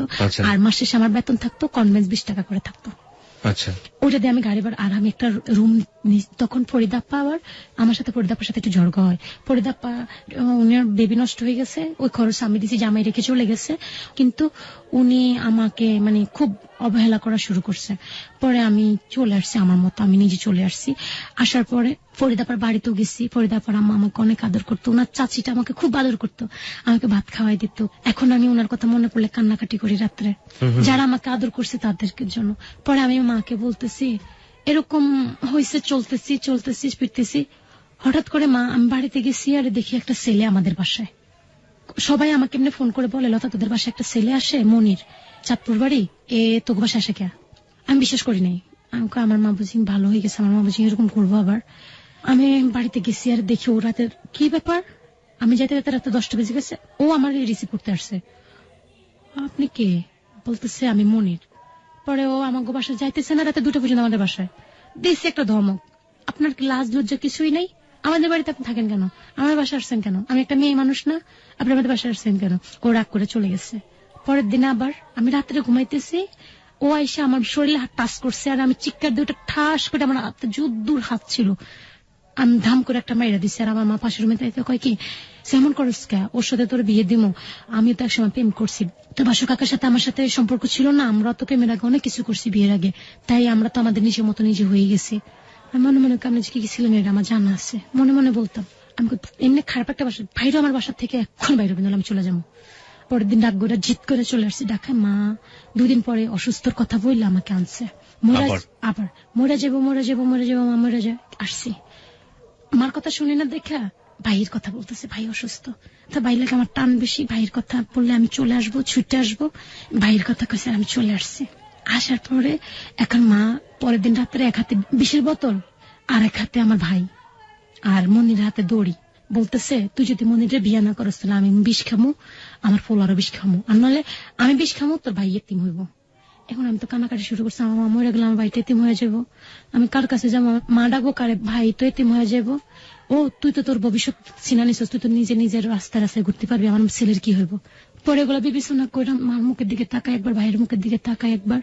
Speaker 1: আর মাস শেষে আমার বেতন থাকতো, কনভেন্স 20 টাকা করে থাকতো।
Speaker 2: আচ্ছা,
Speaker 1: ওটা দিয়ে আমি গাড়ি ভাড়া, আর আমি একটা রুম। তখন ফরিদাপ্পা আবার আমার সাথে, ফরিদাপ্পার সাথে একটু ঝগড়া হয়। ফরিদাপ্পা উনার বেবি নষ্ট হয়ে গেছে, ওই খরচ আমি দিছি, জামাই রেখে চলে গেছে, কিন্তু উনি আমাকে মানে খুব অবহেলা করা শুরু করছে। পরে আমি চলে আসছি আমার মতো, আমি নিজে চলে আসছি। আসার পরে ফরিদাপ্পার বাড়িতেও গেছি, ফরিদাপ্পার আম্মা আমাকে অনেক আদর করতো, ওনার চাচিটা আমাকে খুব আদর করতো, আমাকে ভাত খাওয়াই দিত। এখন আমি ওনার কথা মনে পড়লে কান্নাকাটি করি রাত্রে, যারা আমাকে আদর করছে তাদেরকে জন্য। পরে আমি মাকে বলতেছি এরকম হয়েছে, চলতেছি ফিরতেছি, হঠাৎ করে মা, আমি বাড়িতে গেছি আর দেখি একটা ছেলে আমাদের বাসায়। সবাই আমাকে এমনি ফোন করে বলে লতা তোদের বাসায় একটা ছেলে আসে, মনির, চাঁদপুর বাড়ি, তোকে বাসায় আসে কে? আমি বিশ্বাস করি নাই। আমার মা বুঝি ভালো হয়ে গেছে, আমার মা বুঝি এরকম করবো আবার। আমি বাড়িতে গেছি আর দেখি ও রাতের কি ব্যাপার, আমি যাইতে যাইতে রাতে 10টা বেজে গেছে, ও আমার রিসিভ করতে আসছে। আপনি কে? বলতেছে আমি মনির। পরে ও আমাকে বাসায় যাইতেছে না, রাতে 2টা পর্যন্ত আমাদের বাসায়। দিচ্ছি একটা ধমক, আপনার কি লাজ লজ্জা কিছুই নাই? আমাদের বাড়িতে আপনি থাকেন কেন? আমার বাসায় আসছেন কেন? আমি একটা মেয়ে মানুষ না? আপনি আমাদের বাসায় আসছেন কেন? ও রাগ করে চলে গেছে। পরের দিন আবার আমি রাত্রে ঘুমাইতেছি, ও আইসা আমার শরীরে হাত টাচ করছে, আর আমি চিৎকার দিয়ে ওটা ঠাস করে, আমার হাতে যুদ্ধুর হাত ছিল, আমি ধাম করে একটা মাইরা দিচ্ছি। আর আমার মা পাশের রুমে কয় কি যেমন করিস কে, ওর সাথে তোর বিয়ে দিমু, আমি তো একসময় প্রেম করছি, তো বাসু কাকার সাথে আমার সাথে সম্পর্ক ছিল না, আমরা তো প্রেমের আগে অনেক কিছু করছি বিয়ের আগে, তাই আমরা তো আমাদের নিজের মতো নিজে হয়ে গেছি। মনে মনে আমি যে কি ছিলেন এটা আমার জানা আছে, মনে মনে বলতাম। আমি এমনি খারাপ একটা বাসা, ভাইরও আমার বাসা থেকে এখন বাইরে কিন্তু আমি চলে যাবো। পরের দিন ডাক করে জিদ করে চলে আসছি ঢাকায়। মা 2 দিন পরে অসুস্থর কথা বললে আমাকে আনছে, আবার মরে যাবো মা, মরে যায় আসছি। আমার কথা শুনি না দেখা ভাইয়ের কথা বলতেছে, ভাই অসুস্থ। তো ভাই লাগে আমার টান বেশি, ভাইয়ের কথা বললে আমি চলে আসবো, ছুটে আসবো। ভাইয়ের কথা কইছে, আমি চলে আসছি। আসার পরে এখন মা পরের দিন রাত্রে এক হাতে বিষের বোতল আর এক হাতে আমার ভাই আর মনির হাতে দড়ি, বলতেছে তুই যদি মনিরে বিয়ে না করস তাহলে আমি বিষ খামু, আমার পোলারও বিষ খামু, আর নাহলে আমি বিষ খামু, তোর ভাই এতিম হইব। এখন আমি তো কান্নাকাটি শুরু করছি, আমার মা মরে গেলে আমার ভাই তো এতিম হয়ে যাবো, আমি কার কাছে যাবো? মা ডাকবো কারে? ভাই তো এতিম হয়ে যাবো। ও তুই তো তোর ভবিষ্যৎ চিনা নিছিস, তুই তো নিজের রাস্তায় রাস্তায় ঘুরতে পারবি, আমার ছেলের কি হইব? পরে এগুলো বিবেচনা করে মার মুখের দিকে তাকায় একবার, ভাইয়ের মুখের দিকে তাকায় একবার,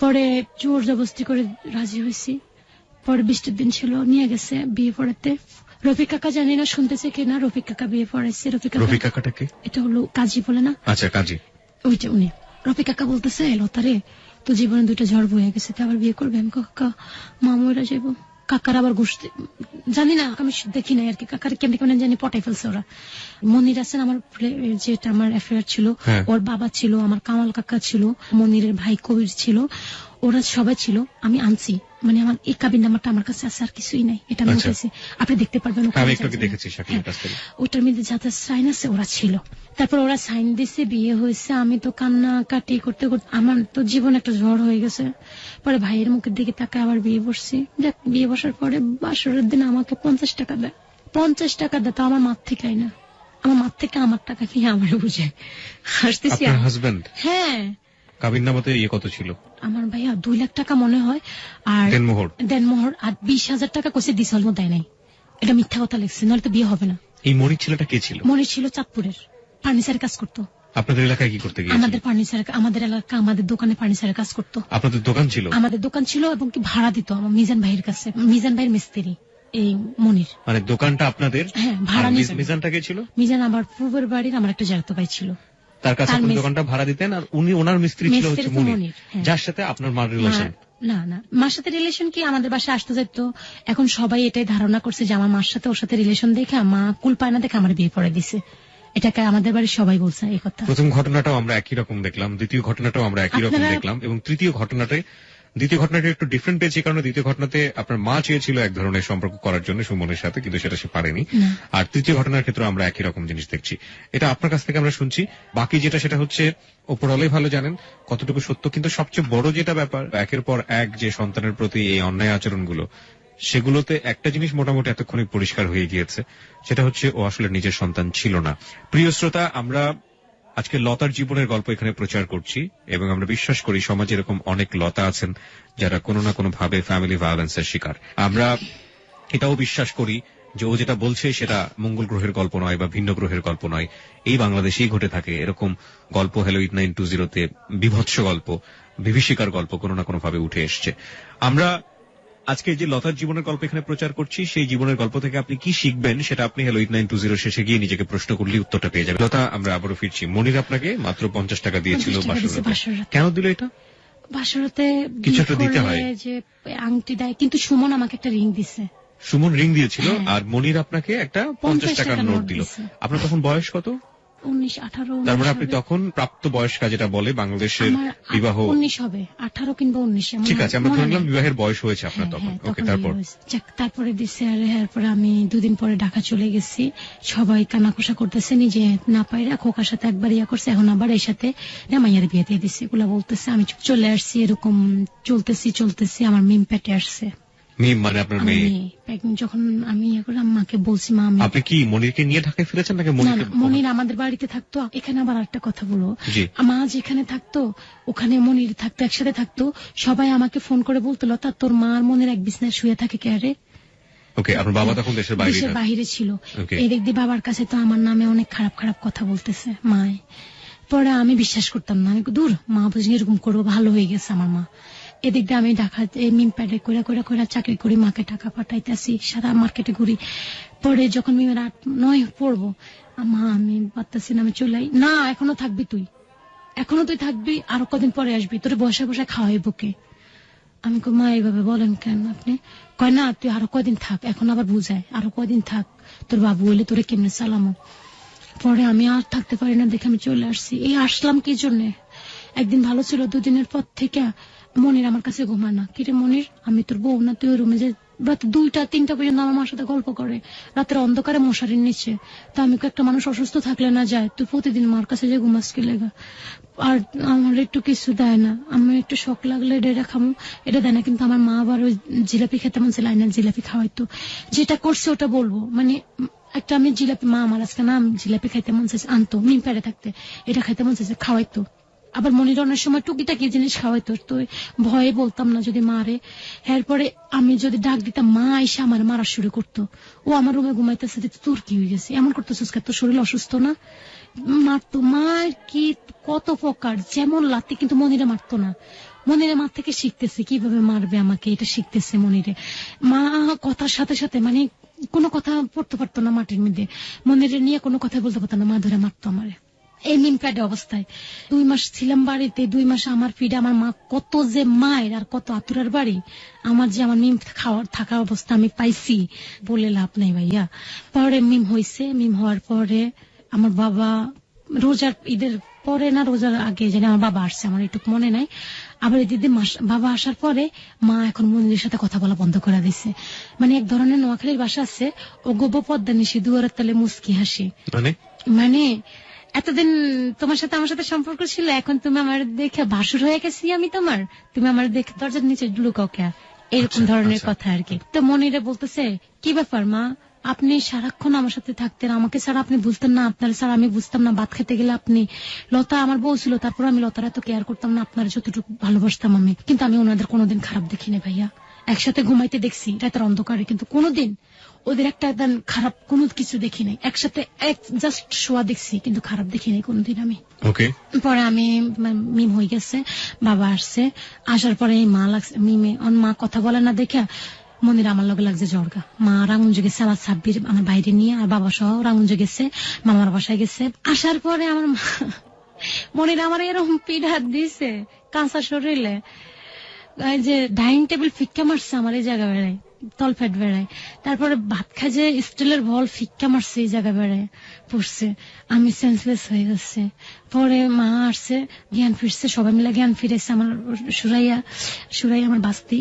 Speaker 1: পরে জোর জবরদস্তি করে রাজি হয়েছি। পরে 20 দিন ছিল, নিয়ে গেছে বিয়ে পড়াতে। রফিক কাকা জানি না শুনতেছে কিনা, রফিক কাকা বিয়ে পড়াইছে। রফিক কাকাটাকে এটা হলো কাজী বলে না? আচ্ছা, কাজী, ওইটা উনি। রফিক কাকা বলতেছে লতারে তো জীবনে 2টা ঝড় বয়ে গেছে, তো আবার বিয়ে করবে? আমি কাকা মা মরে যাবো। কাকার আবার ঘুষতে জানি না, আমি দেখি নাই আর কি, কাকার কেমন কেমন জানি পটাই ফেলছে ওরা। মনির আছেন আমার যেটা আমার অ্যাফেয়ার ছিল, ওর বাবা ছিল, আমার কামাল কাকা ছিল, মনিরের ভাই কবির ছিল, ওরা সবাই ছিল। আমি আনছি, মানে আমার এই কাবিন নাম্বারটা আমার কাছে আছে, আর কিছুই নাই। এটা আমি উঠেছি, আপনি দেখতে পারবেন, ওটার মধ্যে যাতে সাইন আছে ওরা ছিল। তারপর ওরা সাইন দিছে, বিয়ে হয়েছে। আমি তো কান্না কাটি করতে করতে আমার তো জীবন একটা ঝড় হয়ে গেছে। পরে ভাইয়ের মুখের দিকে তাকায় আবার বিয়ে বসছি। দেখ, বিয়ে বসার পরে বাসরের দিন আমাকে 50 টাকা দেয়। 50 টাকা দেয়, তো আমার মার থেকে না, আমার মার থেকে আমার টাকা নিয়ে আমার বুঝে হাসতেছি। হ্যাঁ,
Speaker 2: কাবিননামাতে কত ছিল?
Speaker 1: আমার ভাইয়া 2 লাখ টাকা মনে হয়, আর দেনমোহর আর 20,000 টাকা কইছে দিছল দেয় নাই। এটা মিথ্যা কথা লিখছে, নয়তো তো বিয়ে হবে না।
Speaker 2: এই মনির ছেলেটা কে ছিল?
Speaker 1: মনির ছিল চাঁদপুরের, ফার্নিচারের কাজ করতো।
Speaker 2: আপনাদের এলাকায় কি করতে গিয়েছিল?
Speaker 1: আমাদের ফার্নিচার, আমাদের এলাকা, আমাদের দোকানে ফার্নিচারের কাজ করতো।
Speaker 2: আপনাদের দোকান ছিল? আমাদের
Speaker 1: দোকান ছিল, এবং কি ভাড়া দিত আমার মিজান ভাইয়ের কাছে। মিজান ভাইয়ের মিস্ত্রি এই মনির।
Speaker 2: মানে দোকানটা আপনাদের?
Speaker 1: হ্যাঁ, ভাড়া নিয়ে।
Speaker 2: মিজানটা কে ছিল?
Speaker 1: মিজান আমার পূর্বের বাড়ির আমার একটা জ্যাঠতো ভাই ছিল,
Speaker 2: তার কাছে আপনি দোকানটা ভাড়া দিতেন, আর উনি ওনার মিস্ত্রি ছিল হচ্ছে মনির, যার সাথে আপনার মার রিলেশন? না, মার সাথে রিলেশন কি, আমাদের বাসায় আসতে যেত। এখন সবাই এটাই ধারণা করছে যে আমার মার সাথে ওর সাথে রিলেশন দেখে মা কুল পায় না দেখে আমার বিয়ে পড়ে দিছে। এটাকে আমাদের বাড়ির সবাই বলছে এই কথা। প্রথম ঘটনাটাও আমরা একই রকম দেখলাম, দ্বিতীয় ঘটনাটাও আমরা একই রকম দেখলাম, এবং দ্বিতীয় ঘটনাটা একটু ডিফারেন্ট পেয়েছি, কারণ দ্বিতীয় ঘটনাতে আপনার মা চেয়েছিল এক ধরনের সম্পর্ক করার জন্য সুমনের সাথে, কিন্তু সেটা সে পারেনি। আর তৃতীয় ঘটনার ক্ষেত্রে আমরা একই রকম জিনিস দেখছি। এটা আপনার কাছ থেকে আমরা শুনছি। বাকি যেটা সেটা হচ্ছে ওপরওয়ালাই ভালো জানেন কতটুকু সত্য, কিন্তু সবচেয়ে বড় যেটা ব্যাপার, একের পর এক যে সন্তানের প্রতি এই অন্যায় আচরণগুলো, সেগুলোতে একটা জিনিস মোটামুটি এতক্ষণে পরিষ্কার হয়ে গিয়েছে, সেটা হচ্ছে ও আসলে নিজের সন্তান ছিল না। প্রিয় শ্রোতা, আমরা আজকে লতার জীবনের গল্প এখানে প্রচার করছি, এবং আমরা বিশ্বাস করি সমাজে এরকম অনেক লতা আছেন যারা কোনো না কোনো ভাবে ফ্যামিলি ভায়োলেন্সের শিকার। আমরা এটাও বিশ্বাস করি যে ও যেটা বলছে সেটা মঙ্গল গ্রহের গল্প নয় বা ভিন্ন গ্রহের গল্প নয়, এই বাংলাদেশেই ঘটে থাকে এরকম গল্প। হ্যালো 8920-তে বিভৎস গল্প, বিভীষিকার গল্প কোনো না কোনো ভাবে উঠে এসছে। আমরা আজকে যে লতার জীবনের গল্প এখানে প্রচার করছি, সেই জীবনের গল্প থেকে আপনি কি শিখবেন সেটা আপনি হ্যালো 8920 শেষে গিয়ে নিজেকে প্রশ্ন করলে উত্তরটা পেয়ে যাবেন। লতা, আমরা আবারও ফিরছি। মনির আপনাকে মাত্র 50 টাকা দিয়েছিল বাসরাতে। কেন দিল এটা?
Speaker 1: বাসরাতে কিছু একটা দিতে হয়, যে আংটি দেয়, কিন্তু সুমন আমাকে একটা রিং দিছে।
Speaker 2: সুমন রিং দিয়েছিল, আর মনির আপনাকে একটা 50 টাকার নোট দিল। আপনার তখন বয়স কত?
Speaker 1: 19-18।
Speaker 2: তার মানে আপনি তখন প্রাপ্ত বয়স্কা যেটা বলে বাংলাদেশের বিবাহ,
Speaker 1: 19 হবে, 18 কিংবা 19।
Speaker 2: ঠিক আছে, আমরা ধরলাম বিবাহের বয়স হয়েছে আপনার তখন। ওকে,
Speaker 1: তারপরে দিছে। আর এরপরে আমি 2 দিন পরে ঢাকা চলে গেছি। সবাই কানাঘুষা করতেছে, নিজে না পাইরা খোকার সাথে একবার ইয়া করছে, এখন আবার এই সাথে মাইয়ার বিয়ে দিয়ে দিছে, এগুলা বলতেছে। আমি চলে আসছি, এরকম চলতেছি আমার মিম পেটে আসছে।
Speaker 2: মিম মানে আপনার মেয়ে?
Speaker 1: যখন আমি ইয়ে করলাম, মাকে বলছি, মা
Speaker 2: আপনি কি মনিরকে নিয়ে ঢাকায় ফিরেছেন নাকি?
Speaker 1: মনির আমাদের বাড়িতে থাকতো। এখানে আবার একটা কথা বলো, মা যেখানে থাকতো ওখানে মনির থাকতো, একসাথে থাকতো। সবাই আমাকে ফোন করে বলতো, লতা তোর মা আর মনির এক বিছনায় শুয়ে থাকে কে রে?
Speaker 2: ওকে, আপনার বাবা তখন দেশের বাইরে
Speaker 1: ছিল। এদিক দিয়ে বাবার কাছে তো আমার নামে অনেক খারাপ খারাপ কথা বলতেছে মায়। পরে আমি বিশ্বাস করতাম না, আমি দূর, মা বুঝি এরকম করবো, ভালো হয়ে গেছে আমার মা। এদিক দিয়ে আমি ঢাকা মিম প্যাডে করে চাকরি করি, মাকে টাকা পাঠাইতে আসি, সারা মার্কেটে ঘুরি। পরে যখন মিমের 8-9 পড়বো, মা আমি পারতেছি না, আমি চলে না, এখনো তুই থাকবি, আরো কদিন পরে আসবি, তোর বসে বসে খাওয়াই বুকে। আমি মা এইভাবে বলেন কেন আপনি? কয় না, তুই আরো কদিন থাক, এখন আবার বুঝায় আরো কদিন থাক, তোর বাবু হইলে তোরে কেমনে চালামো। পরে আমি আর থাকতে পারি না দেখে আমি চলে আসছি। এই আসলাম কি জন্য, একদিন ভালো ছিল, 2 দিনের পর থেকে মনির আমার কাছে ঘুমায় না। কিরে মনির, আমি তোর বউ না, তুই ওই রুমে যে রাত 2টা-3টা পর্যন্ত আমার মার সাথে গল্প করে, রাতের অন্ধকারে মশারির নিচে। তা আমি একটা মানুষ অসুস্থ থাকলে না যায়, তুই প্রতিদিন মার কাছে যে ঘুমাস কি লেগা? আর আমার একটু কিছু দেয় না, আমি একটু শখ লাগলে এটা খামো, এটা দেয় না। কিন্তু আমার মা আবার ওই জিলাপি খেতে মন চাইলে আইনার জিলাপি খাওয়াইতো। যেটা করছে ওটা বলবো, মানে একটা আমি জিলাপি, মা আমার আজকে না জিলাপি খাইতে মন চাইছে আনতো, মিম পেড়ে থাকতে এটা খাইতে মন চাইছে খাওয়াইতো। আবার মনির অনেক সময় টুকিটাকি জিনিস খাওয়াইতো, তো ভয়ে বলতাম না যদি মারে। এরপরে আমি যদি ডাক দিতাম, মা এসে আমার মারা শুরু করতো। ও আমার রুমে ঘুমাইতেছে, তোর কি হয়ে গেছে, এমন করতেছিস, তোর শরীর অসুস্থ না? মারতো। মার কি কত প্রকার, যেমন লাতি, কিন্তু মনিরে মারতো না। মনিরে মার থেকে শিখতেছে কিভাবে মারবে আমাকে, এটা শিখতেছে মনিরে। মা কথার সাথে সাথে মানে কোনো কথা পড়তে পারতো না মাটির মধ্যে, মনিরে নিয়ে কোনো কথা বলতে পারতো না, মা ধরে মারতো আমারে। এই নিম প্যাডে অবস্থায় 2 মাস ছিলাম বাড়িতে। 2 মাস আমার ফিডে আমার মা কত যে মায়ের আর কত আতুরার বাড়ি, আমার যে আমার মিম খাওয়ার থাকার অবস্থা আমি পাইছি বলে লাভ নাই ভাইয়া। পরে মিম হয়েছে, মিম হওয়ার পরে আমার বাবা রোজার ঈদের পরে না রোজার আগে যেন আমার বাবা আসছে, আমার একটু মনে নাই। আবার দিদি বাবা আসার পরে মা এখন মনিরের সাথে কথা বলা বন্ধ করে দিছে। মানে এক ধরনের নোয়াখালীর ভাষা আছে, ও গোবো পদ্মা নিশি দুয়ারের তালে মুস্কি হাসি, মানে এতদিন তোমার সাথে আমার সাথে সম্পর্ক ছিল, এখন তুমি আমার দেখে ভাসুর হয়ে গেছি আমি তোমার, তুমি আমার দেখে দরজার নিচে লুকাও কে, এরকম ধরনের কথা আর কি। তো মনিরে বলতেছে, কি ব্যাপার মা, আপনি সারাক্ষণ আমার সাথে থাকতেন, আমাকে ছাড়া আপনি বুঝতেন না, আপনার ছাড়া আমি বুঝতাম না, ভাত খেতে গেলে আপনি, লতা আমার বউ ছিল, তারপর আমি লতার এত কেয়ার করতাম না, আপনার যতটুকু ভালোবাসতাম আমি, কিন্তু আমি ওনাদের কোনোদিন খারাপ দেখিনি ভাইয়া। একসাথে ঘুমাইতে দেখছি রাতের অন্ধকারে, কিন্তু কোনোদিন ওদের একটা একদম খারাপ কোনো কিছু দেখি নাই। একসাথে জাস্ট শোয়া দেখছি, কিন্তু খারাপ দেখি নাই কোনোদিন আমি। পরে আমি মিম হয়ে গেছে, বাবা আসছে, আসার পরে মা লাগছে মিমে, মা কথা বলে না দেখে মনির আমার লগে লাগছে জর্গা। মা রাঙ্গুঞ্জ গেছে আমার 26 আমার বাইরে নিয়ে, আর বাবা সহ রাঙ্গুঞ্জ গেছে, মামার বাসায় গেছে। আসার পরে আমার মনির আমার এরকম পিঠ হাত দিছে কাঁচা শরীরে, যে ডাইনিং টেবিল ফিক্কা মারছে আমার এই জায়গা বেড়ায়, তলফেট বেড়ায়। তারপরে ভাত খাজে স্টিলের বল ফিক্কা মারছে এই জায়গা বেড়ায় পড়ছে, আমি সেন্সলেস হয়ে গেছে। পরে মা আসছে, জ্ঞান ফিরছে, সবাই মিলে জ্ঞান ফিরেছে। আমার সুরাইয়া আমার বাস্তি,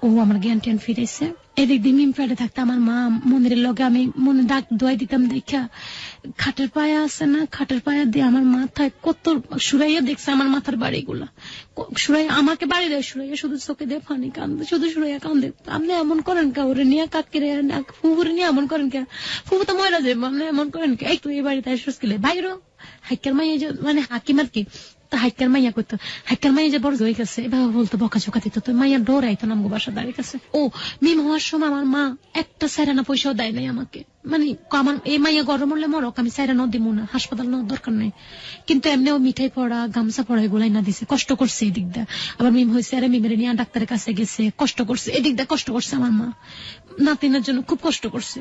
Speaker 1: ও আমার জ্ঞান ট্যান ফিরেছে। এদিক দিয়ে মিম পেটে থাকতে আমার মা মন্দিরের লগে আমি মনে ডাক দোয়াই দিতাম দেখা, খাটের পায়া আছে না, খাটের পায়া দিয়ে আমার মাথায় কত সুরাইয়া দেখছে আমার মাথার বাড়িগুলা। সুরাইয়া আমাকে বাড়ি দেয়, সুরাইয়া শুধু চোখে দিয়ে ফানি কান্দে, শুধু সুরাইয়া কান্দে। আপনি এমন করেন কে, ওরে নিয়ে কাকিরে ফুফুরে নিয়ে এমন করেন কে, ফুফু তো ময়রা যাবে, আপনি এমন করেন কে, একটু এই বাড়িতে আসলে বাইরে হাইকার মাইয়া মানে হাকিম আর কি, হাইকার মাইয়া করতো, হাইকার মাইয়া যে বড় হয়ে গেছে এভাবে বলতো, বকা চোকা দিত, তো মাইয়া ডোরাইতো নামগো বাসা দাঁড়িয়ে গেছে। ও মিম হওয়ার সময় আমার মা একটা সাইরানা পয়সাও দেয় নাই আমাকে, মানে আমার এই মাইয়া গরম হলে মরক, আমি সাইরানাও দিব না, হাসপাতাল নেওয়ার দরকার নেই। কিন্তু এমনিও মিঠাই পড়া গামছা পড়া এগুলাই না দিছে, কষ্ট করছে এদিক দা। আবার মিম হয়েছে, আরে মিমের নিয়ে ডাক্তারের কাছে গেছে, কষ্ট করছে এদিক দা, কষ্ট করছে আমার মা, নাতিনের জন্য খুব কষ্ট করছে।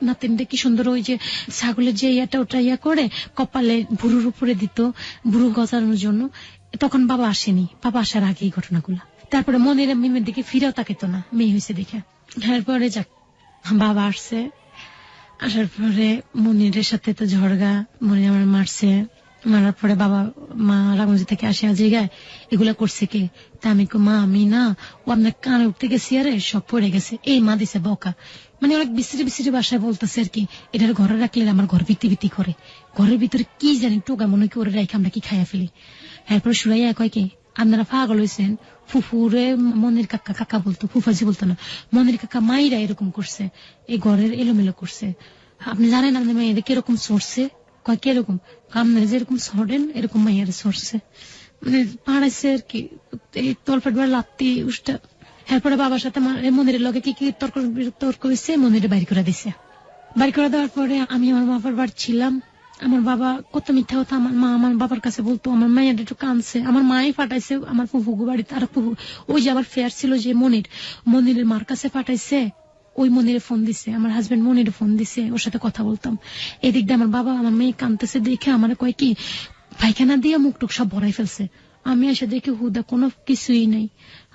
Speaker 1: নাতিনটা কি সুন্দর ওই যে ছাগলের যে ইয়াটা ওটা ইয়া করে কপালে বুড়ুর উপরে দিত বুড়ু গজানোর জন্য। তখন বাবা আসেনি, বাবা আসার আগে এই ঘটনাগুলো। তারপরে মনের মিমের দিকে ফিরেও তাকাইতো না, মেয়ে হয়েছে দেখে। এরপরে যাক বাবা আসছে, আসার পরে মনিরের সাথে তো ঝড়গা, মনির আমার মারছে, মারার পরে বাবা মা রাগঞ্জি থেকে আসে জায়গায় এগুলা করছে কে, তা আমি মা আমি না, ও আপনার কানে উঠতে গেছি, আরে সব পড়ে গেছে, এই মা দিছে বকা। মানে অনেক বিশ্রী বিশ্রী বাসায় বলতেছে আর কি, এটার ঘরে রাখলে আমার ঘর ভিত্তি ভিত্তি করে, ঘরের ভিতরে কি জানি টোকা মনে কি ওরে রেখে আমরা কি খাইয়া ফেলি। এরপরে সুরাইয়া কয় কি, আপনারা পাগল হয়েছেন, ফুফুরে মনির কাকা কাকা বলতো, ফুফাজি বলতো না, মনির কাকা মাইরা এরকম করছে, এই ঘরের এলোমেলো করছে। আপনি জানেন আপনার মেয়েরা কিরকম সরছে, কয় কিরকম, আপনারা যেরকম সরেন এরকম মাইয়ারে সরছে, মানে পাড়াইছে আর কি, এই তলফেট বার লাত্তি উষ্টা। এরপরে বাবার সাথে মনিরের লগে কি কি তর্ক হয়েছে, মনিরে বাড়ি করে দিছে। বাড়ি করে দেওয়ার পরে আমি আমার বাবার বাড়ি ছিলাম। আমার বাবা কত মিথ্যা কথা আমার মা আমার বাবার কাছে বলতো, আমার মায়ের একটু কাঁদছে, আমার মাই ফাটাইছে আমার ফুফুগু বাড়িতে। আর ফুফু ওই যে আমার ফেয়ার ছিল যে মনিরের মার কাছে ফাটাইছে, ওই মনিরে ফোন দিছে, আমার হাজবেন্ড মনিরে ফোন দিছে, ওর সাথে কথা বলতাম। এদিক দিয়ে আমার বাবা আমার মেয়ে কাঁদতেছে দেখে আমার কয় কি, পায়খানা দিয়ে মুখ টুক সব ভরাই ফেলছে। আমি এসে দেখি হুদা কোনো কিছুই নেই।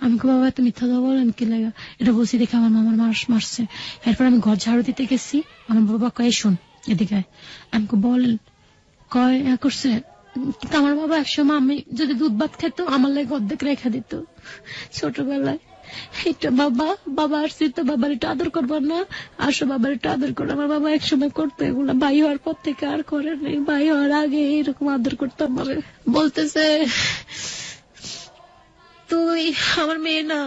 Speaker 1: আমি বাবা এত মিথ্যা কথা বলেন কি লাগা, এটা বলছি দেখে আমার মামার মারছে। এরপর আমি ঘর ঝাড়ু দিতে গেছি, আমার বাবা কয় শোন এদিকে, আমি বলেন কয় করছে। আমার বাবা একসময় আমি যদি দুধ ভাত খেত আমার লাগে অর্ধেক রেখা দিত ছোটবেলায়। এটা বাবা বাবা আসছি তো বাবার একটু আদর করবার না, আসো বাবার একটু আদর করো। আমার বাবা একসময় করতো এগুলা, ভাই হওয়ার পর থেকে আর করে নেই, ভাই হওয়ার আগে এরকম আদর করতাম। আমার বলতেছে তুই আমার মেয়ে না,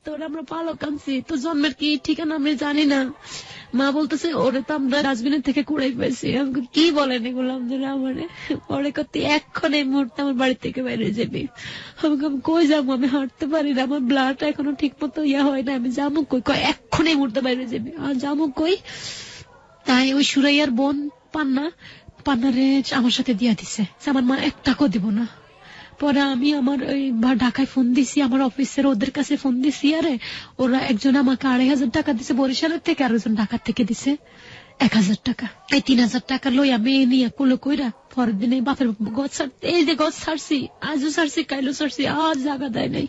Speaker 1: তোর আমরা পালক আনছি, তোর জন্মের কি ঠিকানা আমি জানি না। মা বলতেছে ওরে তো আমরা ডাস্টবিনের থেকে কুড়াই পাইছি। কি বলেন এগুলো আমার? পরে করতে এক্ষণ এই মুহূর্তে আমার বাড়ি থেকে বাইরে যাবি। আমি কই যাবো, আমি হাঁটতে পারি না, আমার ব্লাড এখনো ঠিক মতো হয় না, আমি যাবো কই? এক্ষণ এই মুহূর্তে বাইরে যাবি, আর যাবো কই? তাই ওই সুরাইয়ার বোন পান্নারে আমার সাথে দিয়া দিছে, আমার মা 1 টাকাও দিব না। পরে আমি আমার ওই ঢাকায় ফোন দিছি, আমার অফিসের ওদের কাছে ফোন দিছি, আরে ওরা একজন আমাকে 2,500 টাকা দিছে বরিশালের থেকে, আর একজন ঢাকার থেকে দিছে 1,000 টাকা। এই 3,000 টাকা লই আমি নিয়ে কুলো কইরা পরের দিনে বাপের গছ এই যে গছ ছাড়ছি, আজও ছাড়ছি, কাইলো ছাড়ছি, আর জায়গা দেয় নাই।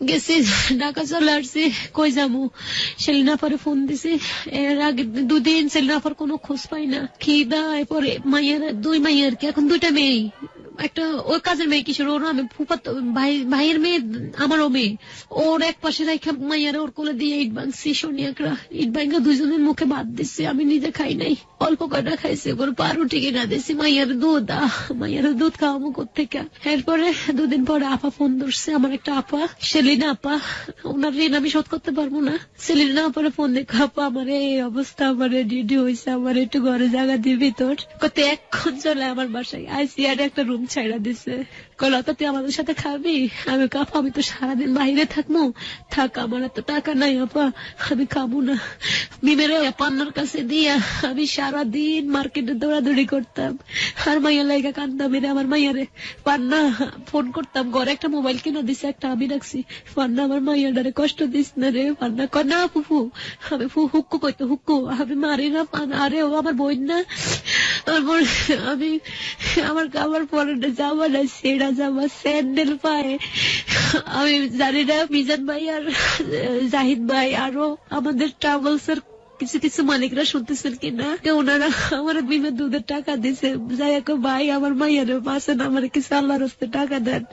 Speaker 1: গেছি ঢাকা চলে আসছি, কই যাবো? সেলিনা পরে ফোন দিছি, এর আগে 2 দিন সেলিনা পর কোনো খোঁজ পাই না। খিদা পরে মাইয়ের 2 মাইয়ের কি এখন 2টা মেয়ে, একটা ওর কাজের মেয়ে কিশোর, ওর আমি ফুফাতো ভাইয়ের মেয়ে, আমারও মেয়ে। ওর এক পাশে রেখে মাইয়ার ওর কোলে দিয়ে ইট ভাঙছি, সোনিয়াকরা ইট ভাঙা 2জনের মুখে ভাত দিচ্ছি, আমি নিজে খাই নাই, অল্প কয়টা খাইছি। ওর পাউরুটি কিনা দিচ্ছি, মাইয়ার দুধ খাওয়াবো কোথেকে। এরপরে 2 দিন পরে আপা ফোন ধরছে, আমার একটা আপা সেলিনা আপা, ওনার ঋণ আমি শোধ করতে পারবো না। সেলিনা আপারে ফোন দেখো, আপা আমার এই অবস্থা, আমার ডিউটি হয়েছে, আমার একটু ঘরে জায়গা দিবি তোর? কত এক্ষণ চলে আমার বাসায় আইসি, আর একটা রুম ছাইড়া দিছে। কলতা তুই আমাদের সাথে খাবি? আমি কাপ আমি তো সারাদিন বাইরে থাকবো, থাক, আমার এত টাকা নাই আপা, আমি খাবো না। মিমের পান্নার কাছে দিয়া আমি সারাদিন মার্কেটে দৌড়াদৌড়ি করতাম, আর মাইয়া লাইগা কান্দাম। আমার মাইয়ারে পান্না ফোন করতাম, ঘরে একটা মোবাইল কিনা দিছে, একটা আমি রাখছি। পান্না আমার মাইয়াডারে কষ্ট দিস না রে। পান্না কয় না ফুফু, আমি হুক্কু কইতো হুক্কু, আমি মারি না। আরে ও আমার বোন না, আমি আমার খাবার পরে জামা না, সেরা জামা, স্যান্ডেল পায়ে। আমি জানি না মিজান ভাই আর জাহিদ ভাই আরো আমাদের ট্রাভেলস এর কিছু কিছু মালিকরা শুনতেছেন কিনা, ওনারা আমার বিমে দুধের টাকা দিছে, যাই ভাই আমার মাইয়ারে পাশেন, আমার কিছু আল্লাহর রাস্তে টাকা দেন।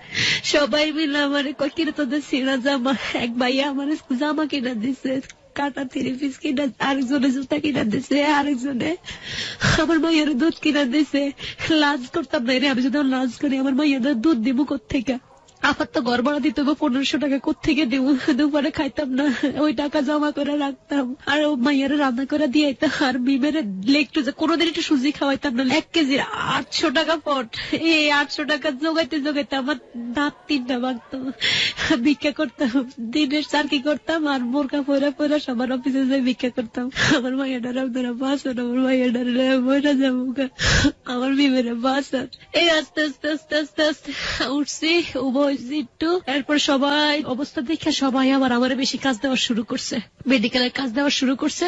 Speaker 1: সবাই মিলে আমার কিনে তোদের সিনা জামা, এক ভাইয়া আমার জামা কিনা দিছে, কাটা 3 পিস কিনা, আরেকজনে জুতা কিনা দিছে, আরেকজনে আমার মাইয়ার দুধ কিনা দিছে। লাজ করতাম না রে, আমি যদি লাজ করি আমার মাইয়াদের দুধ দিব কোথেকে? আপার তো ঘর ভাড়া দিতে হবে 1500 টাকা, কোথেকে দিব? দুপুরে খাইতাম না, ওই টাকা জমা করে রাখতাম, আর ও মাইয়ারে রান্না করে দিয়ে আইতাম। আর বিমের লেগটু কোনোদিন একটু সুজি খাওয়াইতাম না, 1 কেজির 800 টাকা পট। এই 800 টাকা জোগাইতে জোগাইতে আমার দাঁত 3টা ভাঙতো। ভিক্ষা করতাম, দিনের চাকরি করতাম, আর বোরকা পরে পরে সবার অফিসে যাই ভিক্ষা করতাম। আমার মাইয়াডারে আপনারা বাঁচান, আমার মাইয়াডারে বইটা যাবো, আমার বিমের বাঁচান। এই আস্তে আস্তে আস্তে আস্তে আস্তে উঠছি, একটু। এরপর সবাই অবস্থা দেখে সবাই আবার আমার বেশি কাজ দেওয়া শুরু করছে, মেডিকেলের কাজ দেওয়া শুরু করছে।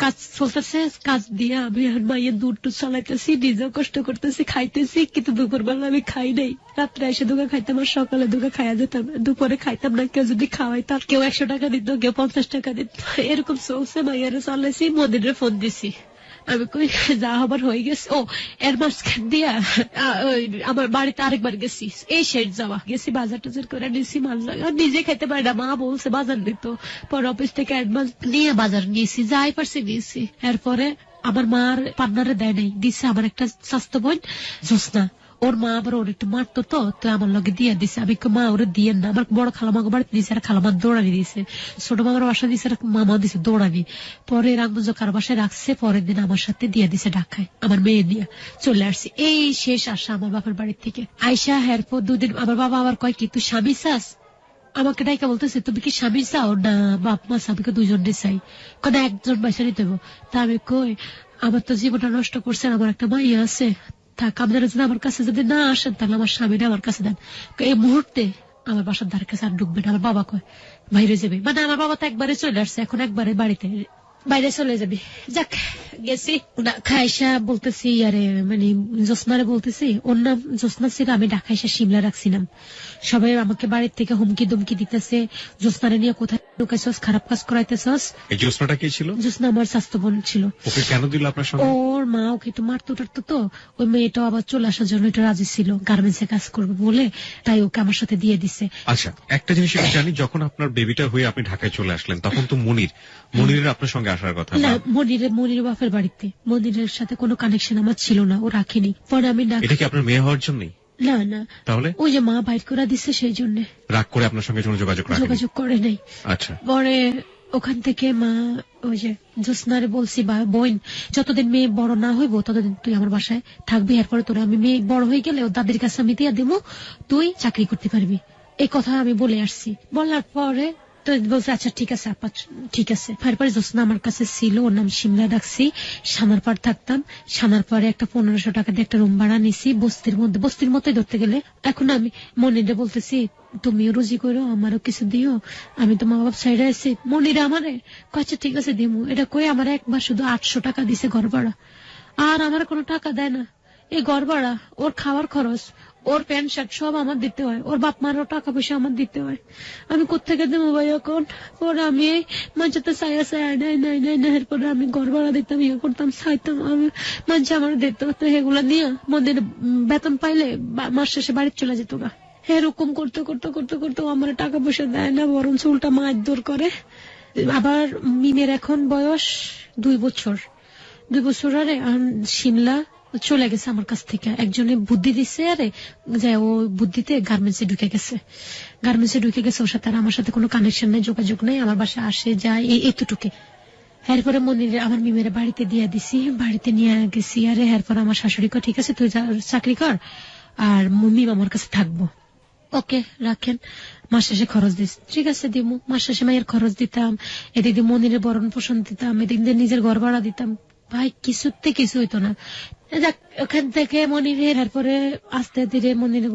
Speaker 1: কাজ চলতেছে, কাজ দিয়ে আমি আর মাইয়ের দুধ টুধ চালাইতেছি, নিজেও কষ্ট করতেছি, খাইতেছি। কিন্তু দুপুরবেলা আমি খাই নাই, রাত্রে এসে দুগা খাইতাম, আর সকালে দুগা খাইয়া যেতাম, দুপুরে খাইতাম না। কেউ যদি খাওয়াইতাম, কেউ 100 টাকা দিত, কেউ 50 টাকা দিত, এরকম চলছে। মাইয়ারে চালাইছি, মদিরে ফোন দিছি, আমি কই যা হবার হয়ে গেছে। ও এর মাঝখান দিয়া আমার বাড়িতে আরেকবার গেছি, এই শেষ যাওয়া গেছি, বাজার টাজার করে নিয়েছি, মাল নিজে খেতে পারি না, মা বলছে বাজার দিত। পরে অফিস থেকে অ্যাডভান্স নিয়ে বাজার নিয়েছি, যাই পারছি নিয়েছি। এরপরে আমার মার পান্নারে দেয় নাই, দিছে আমার একটা স্বাস্থ্য বোন জোসনা, ওর মা আবার ওর একটু মারতো, তো আমার লগে দিয়ে দিছে। আমি মা ওরে দিয়ে না, আমার বড় খালামাকে বাড়িতে দিয়েছে, আর খালামা দৌড়ানি দিয়েছে, ছোট মামার বাসা দিয়েছে, মামা দিছে দৌড়ানি। পরে রামগঞ্জ কার বাসায় রাখছে, পরের দিন আমার সাথে দিয়ে দিছে ঢাকায়, আমার মেয়ে নিয়ে চলে আসছি। এই শেষ আসা আমার বাপের বাড়ির থেকে আইসা। এরপর 2 দিন আমার বাবা আবার কয় কি তুই স্বামী চাস? আমাকে ডাইকা বলতেছে তুমি কি স্বামী চাও? না বাপ মা স্বামীকে 2জনকে চাই। কেন 1জন পয়সা নিতে হবো? তা আমি কই আমার তো জীবনটা নষ্ট করছেন, আমার একটা মাইয়া আছে, থাক আপনারা যদি আমার কাছে যদি না আসেন তাহলে আমার স্বামীরা আমার কাছে দেন। এই মুহূর্তে আমার বাসার ধারে কাছে আর ঢুকবে না। আমার বাবা কয় বাইরে যাবে, মানে আমার বাবা তো একবারে চলে আসছে, এখন একবারে বাড়িতে বাইরে চলে যাবি। যাক গেছি খাইসা বলতেছি আরে মানে জোসনারে বলতেছি, ওর নাম জোসনা ছিল, আমি ঢাকাইসা শিমলা রাখছিলাম। সবাই আমাকে বাড়ির থেকে হুমকি দুমকি দিতেছে, জোসনারে নিয়ে কোথায় ঢুকাইছস, খারাপ কাজ করাইতেছস।
Speaker 2: এই জোসনাটা কি ছিল?
Speaker 1: জোসনা আমার স্বাস্থ্য বোন ছিল।
Speaker 2: ওকে কেন দিল আপনার সঙ্গে?
Speaker 1: ওর মা ওকে একটু মারতো টারতো, তো ওই মেয়েটা আবার চলে আসার জন্য একটু রাজি ছিল, গার্মেন্টস এ কাজ করবে বলে, তাই ওকে আমার সাথে দিয়ে দিছে।
Speaker 2: আচ্ছা একটা জিনিস আমি জানি, যখন আপনার বেবিটা হয়ে আপনি ঢাকায় চলে আসলেন তখন তো মনিরের আপনার সঙ্গে আসার কথা
Speaker 1: না। মনিরের বাপের বাড়িতে, মনিরের সাথে কোনো কানেকশন আমার ছিল না, ও রাখেনি। পরে আমি
Speaker 2: এটা কি আপনার মেয়ে হওয়ার জন্যই?
Speaker 1: না না,
Speaker 2: তাহলে
Speaker 1: ওই যে মা বাইর করে দিচ্ছে সেই জন্য।
Speaker 2: রাগ করে আপনার সঙ্গে কোনো যোগাযোগ
Speaker 1: করে নাই।
Speaker 2: আচ্ছা
Speaker 1: পরে ওখান থেকে মা ওই যে জোসনারে বলছি, বা বোন যতদিন মেয়ে বড় না হইব ততদিন তুই আমার বাসায় থাকবি, এরপরে তোরা আমি মেয়ে বড় হয়ে গেলে ও দাদির কাছে আমি দিয়ে দেবো, তুই চাকরি করতে পারবি। এই কথা আমি বলে আসছি। বলার পরে তো বলছে আচ্ছা ঠিক আছে আপা, ঠিক আছে। তারপরে জোসনা আমার কাছে ছিল, ওর নাম শিমলা রাখছি, সানার পাড় থাকতাম। সানার পরে একটা 1500 টাকা দিয়ে একটা রুম ভাড়া নিছি বস্তির মতোই ধরতে গেলে। এখন আমি মনিরে বলতেছি তুমিও রুজি করো, আমারও কিছু দিও, আমি তো মা বাপ সাইডে আছি। মনিরে আমারে আচ্ছা ঠিক আছে দিমু, এটা কই আমার একবার শুধু 800 টাকা দিছে ঘর ভাড়া, আর আমার কোনো টাকা দেয় না। এই ঘর ভাড়া, ওর খাওয়ার খরচ, ওর প্যান্ট শার্ট সব আমার দিতে হয়, ওর বাপ মারও টাকা পয়সা আমার দিতে হয়। আমি কোথেকে দেবো ভাই এখন? পরে আমি মাঝে ছায়া নাই এরপরে আমি ঘর ভাড়া দিতাম, ইয়ে করতাম, চাইতাম, আমি মাঝে আমার দিত, তো এগুলা নিয়ে মন্দির বেতন পাইলে মাস শেষে বাড়ি চলে যেত গা। এরকম করতে করতে করতে করতে আমার টাকা পয়সা দেয় না, বরং উল্টা মারধর করে। আবার মিমের এখন বয়স 2 বছর। 2 বছর আরে শিমলা চলে গেছে আমার কাছ থেকে, একজনে বুদ্ধি দিচ্ছে, আরে যে ও বুদ্ধিতে গার্মেন্টসে ঢুকে গেছে। ওর সাথে আর আমার সাথে কোনো কানেকশন নাই, যোগাযোগ নাই, আমার বাসায় আসে যায় এতটুকু। এরপরে মনিরে আমার মিমের বাড়িতে দিয়ে দিছি, বাড়িতে নিয়ে গেছি। আরে এরপর আমার শাশুড়ি কয় ঠিক আছে তুই চাকরি কর, আর মিম আমার কাছে থাকবো। ওকে রাখেন, মাস শেষে খরচ দিস। ঠিক আছে দিব। মাস শেষে মায়ের খরচ দিতাম, এদিক দিয়ে মনিরের ভরণ পোষণ দিতাম, এদিক দিয়ে নিজের ঘর ভাড়া দিতাম। ভাই কিছুতে কিছু হইতো না। যাক ওখান থেকে মনিরের এরপরে আস্তে ধীরে মনির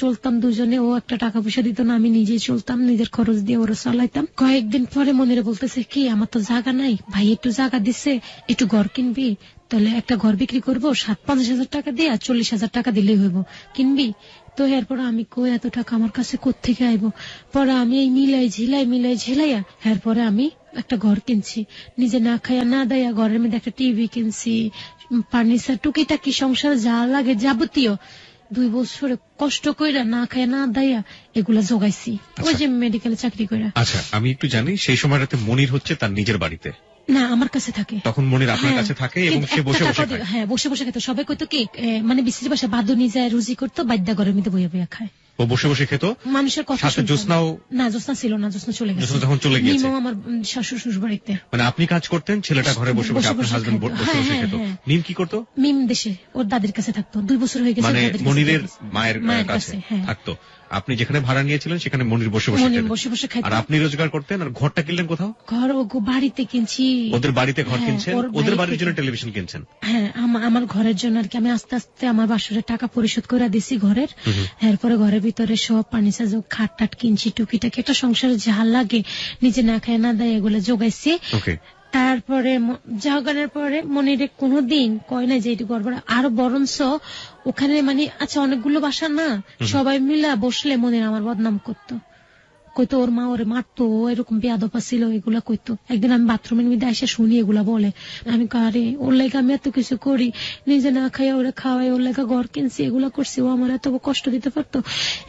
Speaker 1: চলতাম দুজনে, ও একটা টাকা পয়সা দিত না, আমি নিজে চলতাম, নিজের খরচ দিয়ে ওরা চালাইতাম। কয়েকদিন পরে মনিরে বলতেছে কি আমার তো জায়গা নাই, ভাই একটু জায়গা দিচ্ছে, একটু ঘর কিনবি, তাহলে একটা ঘর বিক্রি করবো 50,000 টাকা দিয়ে, আর 40,000 টাকা দিলেই হইব, কিনবি? তো এরপর আমি কই এত টাকা আমার কাছে কোত্থেকে আইব? পরে আমি এই মিলাই ঝিলাইয়া এরপরে আমি একটা ঘর কিনছি, নিজে না খাইয়া না দেয়া। ঘরের মধ্যে একটা টিভি কিনছি, ফার্নিচার, টুকিটাকি সংসার যা লাগে যাবতীয় 2 বছরে কষ্ট কইরা না খাইয়া না দেয়া এগুলা জোগাইছি, ওই যে মেডিকেলে চাকরি কইরা।
Speaker 2: আচ্ছা আমি একটু জানি, সেই সময়টাতে মনির হচ্ছে তার নিজের বাড়িতে
Speaker 1: না আমার কাছে থাকে।
Speaker 2: তখন মনির আপনার কাছে থাকে এবং সে বসে বসে খায়?
Speaker 1: হ্যাঁ বসে বসে খেত। সবাই কইতো কি মানে বিশ্রী ভাষা বাদুনি যায় রুজি করতো, বাদ্যা ঘরের মধ্যে বইয়া বইয়া খায়।
Speaker 2: ও বসে বসে খেত,
Speaker 1: মানুষের কথা শুনতো। জোসনাও না, জোসনা ছিল না, জোসনা চলে গেছে।
Speaker 2: যখন চলে গিয়েছে
Speaker 1: আমার শাশুড় শ্বশুর বাড়িতে।
Speaker 2: মানে আপনি কাজ করতেন, ছেলেটা ঘরে বসে বসে, আপনার হাজবেন্ড বসে বসে খেত। মিম কি করতো?
Speaker 1: মিম দেশে ওর দাদির কাছে থাকতো, 2 বছর হয়ে গেছে।
Speaker 2: মানে মনিরের মায়ের কাছে থাকতো। আপনি যেখানে ভাড়া নিয়েছিলেন সেখানে মনির বসে বসে খেত, আর আপনি রোজগার করতেন। আর ঘরটা কিনলেন কোথাও?
Speaker 1: ঘর বাড়িতে কিনছি,
Speaker 2: ওদের বাড়িতে ঘর কিনছেন, ওদের বাড়ির জন্য টেলিভিশন কিনছেন? হ্যাঁ
Speaker 1: আমার ঘরের জন্য আর কি। আমি আস্তে আস্তে আমার বাসরের টাকা পরিশোধ করে দিছি ঘরের। এরপরে ঘরের ভিতরে সব ফার্নিচার, খাট টাট কিনছি, টুকিটাকি একটা সংসারে যা লাগে নিজে না খায় না দেয় এগুলো জোগাইছি। তারপরে জাগানোর পরে মনিরে কোনোদিন কয় না যে এটি গড়বড়, আরো বরঞ্চ ওখানে মানে আচ্ছা অনেকগুলো বাসা না, সবাই মিলা বসলে মনির আমার বদনাম করতো, কইতো ওর মা ওরে মারতো, এরকম বেয়াদপা ছিল, এগুলা কইতো। একদিন আমি বাথরুমের মধ্যে এসে শুনি এগুলা বলে, আমি কারে ওর লেগে আমি এত কিছু করি, নিজে না খাইয়া ওরা খাওয়াই, ওর লেগে ঘর কিনছি, এগুলা করছি, ও আমার এত কষ্ট দিতে পারতো।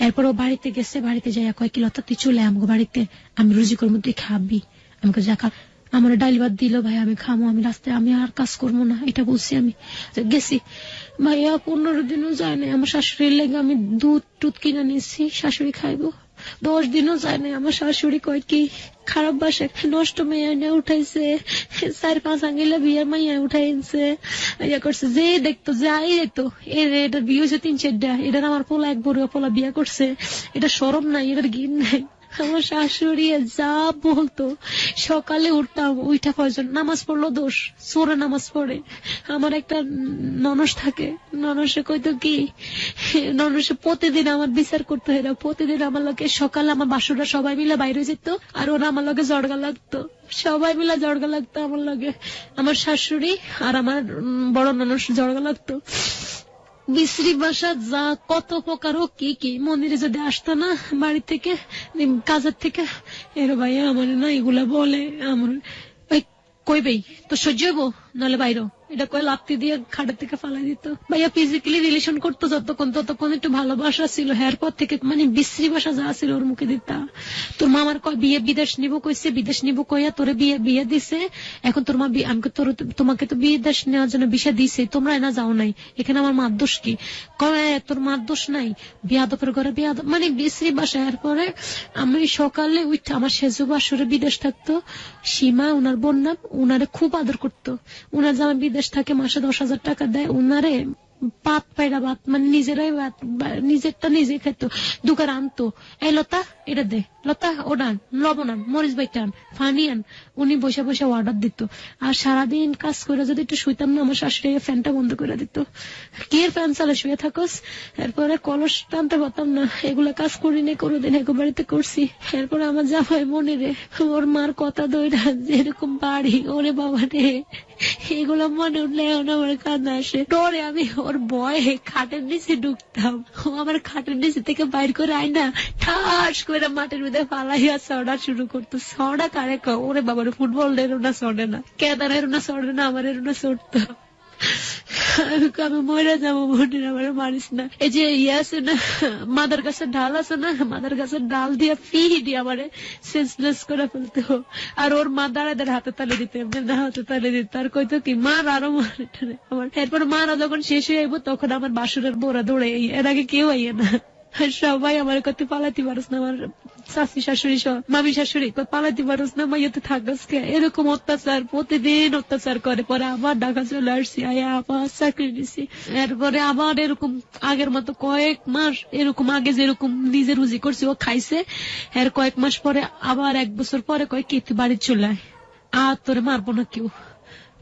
Speaker 1: এরপর ও বাড়িতে গেছে, বাড়িতে যাই কয় কি লতা তুই চলে আমাকে বাড়িতে, আমি রুজি করবো, তুই খাবি। আমাকে যা খা, আমার ডাইল ভাত দিল ভাই, আমি খামো, আমি রাস্তায় আমি আর কাজ করবো না, এটা বলছি। আমি গেছি ভাইয়া 15 দিনও যায় না, আমার শাশুড়ির লেগে আমি দুধ টুধ কিনে নিয়েছি, শাশুড়ি খাইবো। 10 দিনও যায় না, আমার শাশুড়ি কয় কি খারাপ বাসা নষ্ট মেয়ে এনে উঠাইছে, 4-5 আঙ্গিলা বিয়ের মাইয়া উঠাইছে, ইয়া করছে, যে দেখতো যাই দেখতো এটার বিয়ে হয়েছে 3-4টা, এটার আমার পোলা এক বড় পোলা বিয়ে করছে, এটা শরম নাই, এটার গিন নাই। আমার শাশুড়ি যা বলতো, সকালে উঠতাম, উঠা ফজর নামাজ পড়লো দোষ, সোরে নামাজ পড়ে। আমার একটা ননস থাকে, ননসে কইতো কি, ননসে প্রতিদিন আমার বিচার করতো, এরা প্রতিদিন আমার লোকে সকালে আমার বাসুরা সবাই মিলে বাইরে যেত, আর ওরা আমার লোকে জড়গা লাগতো, সবাই মিলে জড়গা লাগতো আমার লগে। আমার শাশুড়ি আর আমার বড় ননস জড়গা লাগতো। বিশ্রী ভাষা যা কত প্রকার হোক, কি মন্দিরে যদি আসতো না বাড়ি থেকে কাজের থেকে, এর ভাইয়া আমার না এগুলা বলে, আমার কইবেই তো সহ্য হইব নাহলে বাইরো, এটা কয়ে লাপ্তি দিয়ে খাটের থেকে ফালাই দিত। ভাইয়া ফিজিক্যালি রিলেশন করতো ততক্ষণ একটু ভালোবাসা ছিল, এরপর থেকে মানে বিশ্রী ভাষা যা ছিল ওর মুখে দিতা। তোর মা আমার বিয়ে বিদেশ নিব কইছে, বিদেশ নিব কইয়া তোরে বিয়ে দিছে, এখন তোর মা আমাকে তোমাকে তো বিদেশ নেওয়ার জন্য ভিসা দিছে, তোমরা না যাও নাই, এখানে আমার মার দোষ কি? কয় তোর মার দোষ নাই, বিয়াদপের ঘরে বিয়াদব, মানে বিশ্রী ভাষা। এরপরে আমি সকালে উঠে, আমার সেজু বাসরে বিদেশ থাকতো, সীমা উনার বোন নাম, উনারে খুব আদর করতো। উনার জামা বিদেশ থাকে, মাসে 10,000 টাকা দেয়, উনারে পাত পায়রা ভাত মানে নিজেরাই ভাত নিজেরটা নিজে খেত, দুকার আনতো, এই লতা এটা দে, লতা ওডান, লবণ আন, মরিচ বাইটা আন, ফানি আন, উনি বসে বসে অর্ডার দিত। আর সারাদিন কাজ করে যদি একটু শুইতাম না, আমার শাশুড়ি ফ্যানটা বন্ধ করে দিত, কি এর ফ্যান চালে শুয়ে থাকস। এরপরে কলস টানতে পারতাম না, এগুলা কাজ করিনি কোনোদিন, এক বাড়িতে করছি। এরপরে আমার জামাই মনে রে, ওর মার কথা দইরা যেরকম বাড়ি, ওরে বাবা রে, এগুলো মনে উঠলে এখন আমার কান্না আসে। ডরে আমি ওর ভয়ে খাটের নিচে ঢুকতাম, ও আমার খাটের নিচে থেকে বাইর করে আইনা ঠাস করে মাটির মধ্যে ফালাইয়া সড়া শুরু করতো। সড়া কারে ওরে বাবার, ফুটবল এরো না সড়ে না, কেদার এরো না সড়ে না, আমার এরো না সড়তো। আমি মরে যাবো, বোনের আমার মারিস না। এই যে ইয়ে আছে না, মাদার গাছের ডাল আছে না, মাদার গাছের ডাল দিয়ে দিয়ে আমারে সেন্সলেস করে ফেলতো। আর ওর মা দাঁড়াদের হাতে তালে দিতে, এমনি হাতে তালে দিত, আর কইতো কি মার আরো মারে আমার। এরপর মারা যখন শেষ হয়ে যাবো, তখন আমার বাসুরের বোরা দৌড়ে, এর আগে কেউ আইয়ে না। সবাই আমার কত পালাতে পারস না, আমার শাশুড়ি শাশুড়ি সহ মামি শাশুড়ি পালাতে পারস না, মাইয়াতে থাকস কে, এরকম অত্যাচার প্রতিদিন অত্যাচার করে। পরে আবার ঢাকা চলে আসছি, আয়া আবার চাকরি দিছি। এরপরে আবার এরকম আগের মতো কয়েক মাস এরকম, আগে যেরকম নিজে রুজি করছি ও খাইছে, এর কয়েক মাস পরে আবার 1 বছর পরে কয় কি তুই বাড়ি চলে আয়, আর তোরে মারবো না কেউ।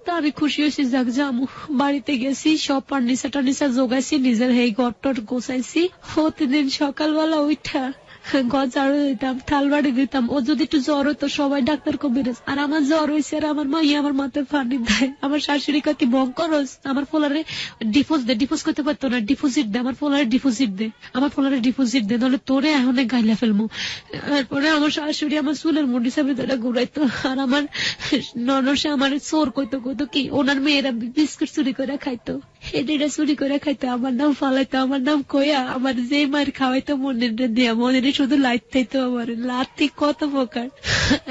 Speaker 1: তা আমি খুশি হয়েছি, যাক যামু। বাড়িতে গেছি, সব ফার্নিচার জোগাইছি, নিজের এই ঘরটর গোছাইছি। প্রতিদিন সকালবেলা উঠা ঘর ঝাড়ু দিতাম, থাল বাড়ি দিতাম। ও যদি একটু জ্বর হতো সবাই ডাক্তার কবিরাজ, আর আমার জ্বর হয়েছে আর আমার মাইয়া আমার মাথায় পানি দেয়। আমার শাশুড়ি কয় কি বং করস, আমার ফোলারে ডিপোজ করতে পারতো না, ডিপোজিট দে, আমার ফোলারে ডিপোজিট দে, আমার ফোলারে ডিপোজিট দে, নাহলে তোরে এখন গাইলা ফেলবো। তারপরে আমার শাশুড়ি আমার চুলের মুন্ডি সামনে ধরে ঘুরাইতো, আর আমার ননসে আমার চোর কইতো কি, ওনার মেয়েরা বিস্কুট চুরি করে খাইতো, এটা চুরি করে খাইতো, আমার নাম ফালাইতো, আমার নাম কইয়া আমার যে মার খাওয়াইতো মনের দিয়া, মনের শুধু লাইট থাইতো। আমার লাথি কত প্রকার,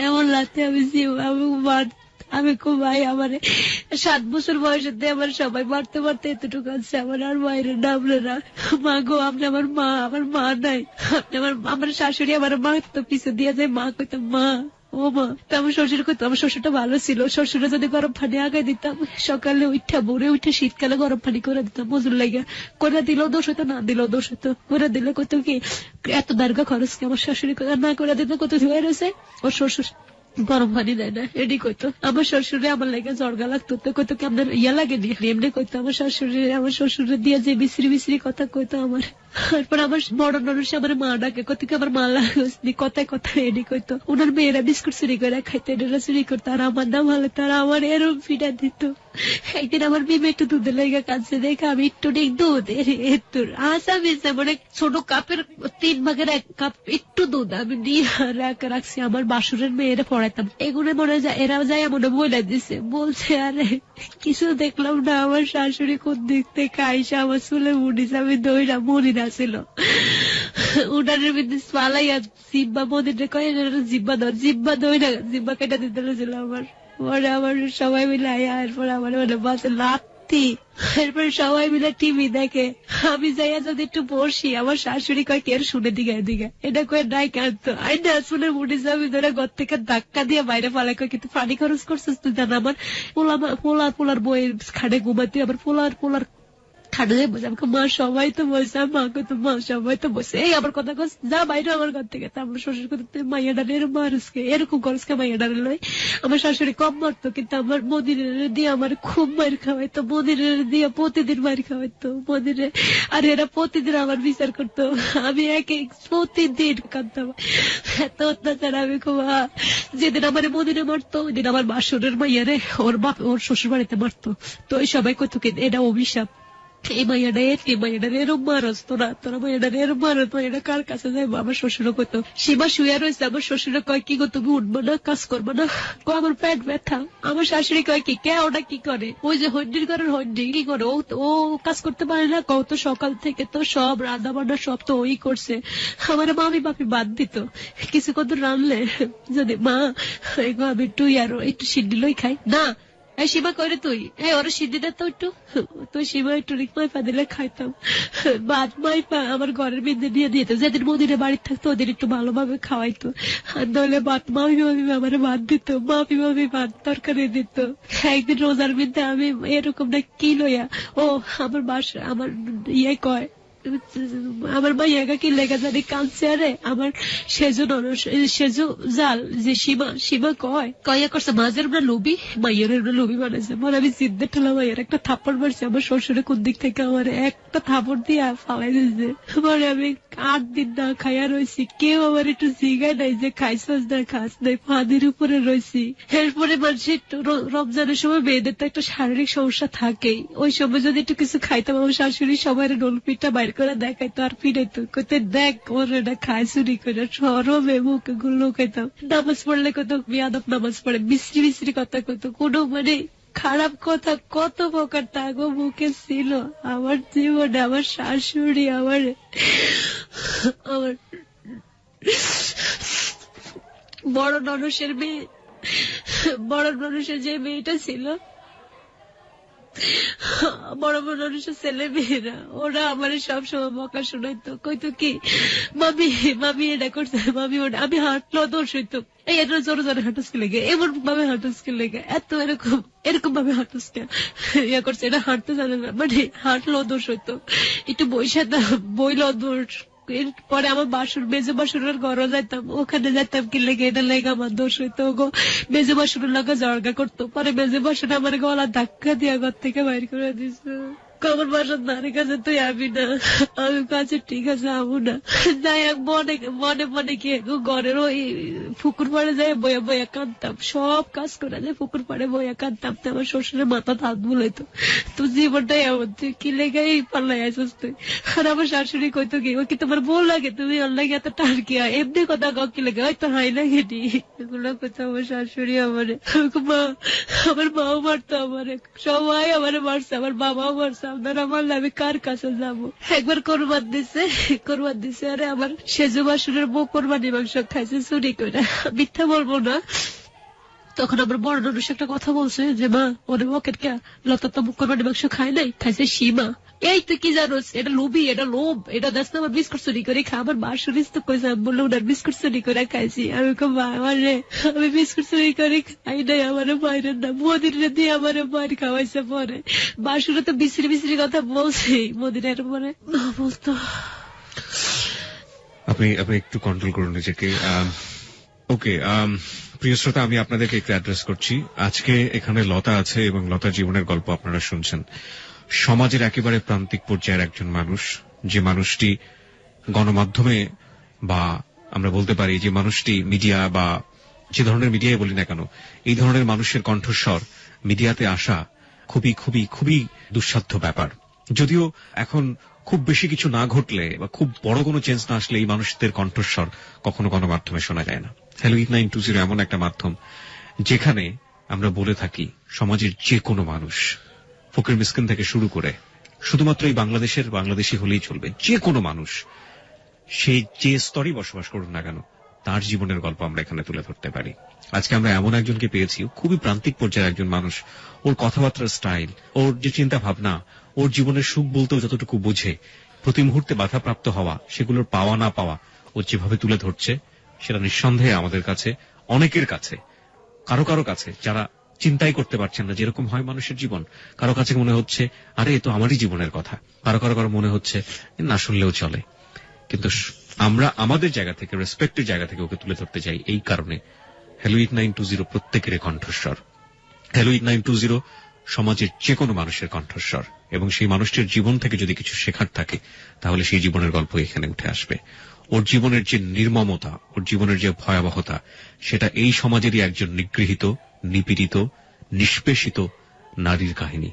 Speaker 1: এমন লাথি আমি খুব ভাই, আমার 7 বছর বয়সে আমার সবাই মারতে মারতে এতটুকু আছে, আমার আর বাইরে নামলে না। মা গো, আপনি আমার মা নাই, আপনি আমার শাশুড়ি আমার মা তো পিছু দিয়ে যায়, মা কইতো মা ও মা। তো আমার শ্বশুর কইতো, আমার শ্বশুরটা ভালো ছিল, শ্বশুরে যদি গরম পানি আগায় দিতাম, সকালে উঠা ভোরে উঠে শীতকালে গরম পানি করে দিতাম, মজুর লাগিয়া করে দিলেও দোষ হইতো, না দিলেও দোষ হইতো। করে দিলে কইতো কি এত দার্গা খরচ কি, আমার শাশুড়ি না করে দিত কত ধুয়ে রয়েছে, ওর শ্বশুর গরম পানি দেয় না, এডি কইতো। আমার শ্বশুরে আমার লাগে জর্গা লাগতো, তো কইতো কি আপনার ইয়া লাগেনি, এমনি কইতো। আমার শ্বশুরে দিয়ে যে বিশ্রী কথা কইতো আমার। তারপর আমার বড় ননসে আমার মা ডাকে, কত কি আমার মা লাগনি, কথায় এডি কইতো। ওনার মেয়েরা বিস্কুট চুরি করে খাইতো, এটা চুরি করতো, আর আমার নাম হলে তারা আমার এরম ফিটা দিত। একদিন আমার মেয়ে একটু দুধের লেগে কাছে দেখে আমি একটু দুধ মানে ছোট কাপের 3 ভাগের 1 কাপ একটু দুধ আমি দিয়ে রাখছি, আমার বাসুরের মেয়েরা পড়াইতাম। এগুলো মনে যায় এরা যায় মনে বলে দিছে, বলছে আরে কিছু দেখলাম না, আমার শাশুড়ি কোন দিক থেকে আইসা আমার চুলে মুড়িছে, আমি দইরা মরিনা ছিল উনানের ভিতরে পালাইয়া জিব্বা মন্দিরে কয়ে জিব্বা দইরা জিব্বা কেটে দিতে ছিল আমার। পরে আমার সবাই মিলে আয়া, এরপর আমার বাসে লাত্তি, এরপর সবাই মিলে টিভি দেখে। আমি যাইয়া যদি একটু বসি, আমার শাশুড়ি কয় কে শুনে দিকে এটা কয়ে নাই কাঁদতো, আই না শুনে উঠেছে, আমি ধরে ঘর থেকে ধাক্কা দিয়ে বাইরে পালাই কয় কিন্তু পানি খরচ করছিস তুই, জানা আমার পোলার বইয়ের খাটে ঘুমাতে, আবার পোলার ঠান্ডা হয়ে বসে আমাকে মা সবাই তো বসে, মাকে তো মা সবাই তো বসে, এই আমার কথা কস যা বাইরে আমার ঘর থেকে। আমার শ্বশুর করতে মাইয়া ডালে মানুষকে এরকম খরচকে মাইয়া ডালে লয়। আমার শাশুড়ি কম মারতো, কিন্তু আমার মদিনের দিয়ে আমার খুব মার খাওয়াইতো, মদিনের দিয়ে প্রতিদিন মার খাওয়াইতো মদিনে। আর এরা প্রতিদিন আমার বিচার করতো, আমি প্রতিদিন কাঁদতাম, এত অত্যাচার। আমি খুব যেদিন আমার মদিনে মারতো ওই দিন আমার বাসুরের মাইয়ারে ওর বাপ ওর শ্বশুর বাড়িতে মারতো। তো ওই সবাই কত কি এটা অভিশাপ, এই মাইয়াটা এরম মারস তোরা, তোরা মাইয়াটা এরম মারস, মাইয়াটা কার কাছে যাইবো। আমার শ্বশুরও কত সীমা শুয়ে রয়েছে, আমার শ্বশুরে কয় কি গো তুমি উঠবো না, কাজ করবো না, আমার পেট ব্যথা। আমার শাশুড়ি কয় কি কে ওটা কি করে, ওই যে হন্ডির ঘরের হন্ডি কি করে, ও কাজ করতে পারে না, কত সকাল থেকে তো সব রান্না বান্না সব তো ওই করছে। আমার মামি বাপি বাদ দিত, কিছু কত রানলে যদি মা আমি একটু সিদ্ধি লই খাই না, এই সীমা করে তুই ওরা সিদ্ধিটা তো একটু তুই সীমা একটু রিকমাই পা দিলে খাইতাম। ভাত মাইপা আমার ঘরের মধ্যে নিয়ে দিত, যেদিন মদিনে বাড়িতে থাকতো ওদের একটু ভালোভাবে খাওয়াইতো। আর নইলে ভাত মামি আমার ভাত দিত, মামি ভাত তরকারি দিত। একদিন রোজার মধ্যে আমি এরকম না কি লইয়া আমার বাসা আমার কয় আমার মা কি লেখা জানি কাঁদছে, আরে আমার সেজু জাল যে সীমা কয়া করছে মাঝের আমরা লোভি মাইয়ের লোভি বানাইছে। পরে আমি জিদ্দে ঠেলা মাইয়ের একটা থাপ্পড় মারছি, আমার শ্বশুরে কোন দিক থেকে আমার একটা থাপ্পড় দিয়ে ফালাই দিয়েছে। পরে আমি 8 দিন না খাইয়া রয়েছি, কেউ আমার একটু জিগায় নাই যে খাইছস না খাস নাই, ফাঁদির উপরে রয়েছি। এরপরে মানুষের রমজানের সময় মেয়েদের তো একটা শারীরিক সমস্যা থাকেই, ওই সময় যদি একটু কিছু খাইতাম আমার শাশুড়ি সবাই ডোল পিঠা বাইর করে দেখাইতো আর পিড়াইতো, কইতে দেখ ওর এটা খায় চুরি করে সরবে মুখে গুলো খাইতাম। নামাজ পড়লে কত বিয়াদব নামাজ পড়ে, বিশ্রী বিশ্রী কথা কত, কোনো মানে খারাপ কথা কত প্রকার তাগো মুখে ছিল। আমার জীবনে আমার শাশুড়ি আমার বড় মানুষের মেয়ে, বড় মানুষের যে মেয়েটা ছিল, বড় বড় মানুষের ছেলে মেয়েরা ওরা আমার সবসময় বকা শোনাইতো, কইতো কি মামি এটা করছে, মামি ওটা। আমি হাঁটলো দোষ হইতো, এই এটা জোরে জোরে হাঁটুসকে লেগে, এমন ভাবে হাঁটুসকে লেগে, এত এরকম ভাবে হাঁটুসকে ইয়া করছে, এটা হাঁটতে জানে না, মানে হাঁটলো দোষ হইতো, একটু বইল দোষ। পরে আমার মেজো বাসুরের ঘরও যাইতাম, ওখানে যাইতাম কি লেগে এটা লেগে আমার দোষ হইতো, মেজো বাসুরের লগে জড়গা করতো। পরে মেজো বাসুর আমার গলা ধাক্কা দিয়া ঘর থেকে বাইর করে দিছে। আমার বাসার নারীর কাছে তুই আবি না, আমি কাছে ঠিক আছে আমু না। যাই হোক মনে মনে কি ঘরের ওই পুকুর পাড়ে যাই বইয়া বইয়া কাঁদতাম, সব কাজ করে যায় পুকুর পাড়ে বইয়া কাঁদতাম। আমার শ্বশুরের মাথা হাত বুলাইতো, তুই জীবনটাই এমন, তুই কি লেগে পাল্লাই আসিস তুই। আর আমার শাশুড়ি কইতো কি ও কি তোমার বউ লাগে, তুমি ওর লাগে এত টার্কি হয়, এমনি কথা কাউ কি লেগে হয়তো হাই লাগে নি, এগুলো কইতো আমার শাশুড়ি। আমার মাও মারতো, আমারে সবাই আমারে মারছে, আমার বাবাও মারছে, আপনারা মারলে আমি কার কাছে যাবো। একবার কোরবান দিছে আরে আমার সেজু বাসুরের বউ কোরবানি মাংস খাইছে চুরি করে, মিথ্যা বলবো না। তখন আমার বড় মানুষ একটা কথা বলছে যে মা ওরে বকের কে লতা তো কোরবানি মাংস খায় নাই, খাইছে সীমা। এই তুই কি জানোস এটা লোভী, এটা লোভ, এটা দেখ না আমার বিস্কুট চুরি করে খা। আমার বাসুরিস তো কইছে, আমি বললো ওনার বিস্কুট চুরি করে খাইছি। আমি আমি বিস্কুট চুরি করে খাই নাই, আমার মায়ের না মদিরে দিয়ে আমার মায়ের খাওয়াইছে। পরে বাসুরে তো বিশ্রী বিশ্রী কথা বলছে মদিরের পরে না বলতো।
Speaker 2: আপনি একটু কন্ট্রোল করুন নিজেকে। ওকে প্রিয় শ্রোতা, আমি আপনাদেরকে একটু অ্যাড্রেস করছি। আজকে এখানে লতা আছে এবং লতার জীবনের গল্প আপনারা শুনছেন। সমাজের একেবারে প্রান্তিক পর্যায়ের একজন মানুষ, যে মানুষটি গণমাধ্যমে বা আমরা বলতে পারি যে মানুষটি মিডিয়া বা যে ধরনের মিডিয়ায় বলি না কেন, এই ধরনের মানুষের কণ্ঠস্বর মিডিয়াতে আসা খুবই খুবই খুবই দুঃসাধ্য ব্যাপার। যদিও এখন খুব বেশি কিছু না ঘটলে বা খুব বড় কোনো চেঞ্জ না আসলে এই মানুষদের কণ্ঠস্বর কখনো গণমাধ্যমে শোনা যায় না। হ্যালো 8920 এমন একটা মাধ্যম যেখানে আমরা বলে থাকি সমাজের যে কোনো মানুষ, ফকির মিসকিন থেকে শুরু করে শুধুমাত্র এই বাংলাদেশি হলেই চলবে, যে কোনো মানুষ সে যে স্তরই বসবাস করুন না কেন তার জীবনের গল্প আমরা এখানে তুলে ধরতে পারি। আজকে আমরা এমন একজনকে পেয়েছি, খুবই প্রান্তিক পর্যায়ের একজন মানুষ। ওর কথাবার্তার স্টাইল, ওর যে চিন্তা ভাবনা, ওর জীবনের সুখ বলতেও যতটুকু বোঝে, প্রতি মুহূর্তে বাধাপ্রাপ্ত হওয়া, সেগুলোর পাওয়া না পাওয়া ও যেভাবে তুলে ধরছে, সেটা নিঃসন্দেহে আমাদের কাছে, অনেকের কাছে, কারো কাছে যারা চিন্তাই করতে পারছেন না, যেরকম হয় মানুষের জীবন। কারো কাছে মনে হচ্ছে আরে এ তো আমারই জীবনের কথা, কারো কারো কারো মনে হচ্ছে না শুনলেও চলে। কিন্তু আমরা আমাদের জায়গা থেকে, রেসপেক্টের জায়গা থেকে ওকে তুলে ধরতে চাই এই কারণে হ্যালো 8920 প্রত্যেকের কণ্ঠস্বর। হ্যালো 8920 সমাজের যে কোনো মানুষের কণ্ঠস্বর, এবং সেই মানুষটির জীবন থেকে যদি কিছু শেখার থাকে তাহলে সেই জীবনের গল্প এখানে উঠে আসবে। ওর জীবনের যে নির্মমতা, ওর জীবনের যে ভয়াবহতা, সেটা এই সমাজেরই একজন নিগৃহীত, নিপীড়িত, নিষ্পেষিত নারীর কাহিনী,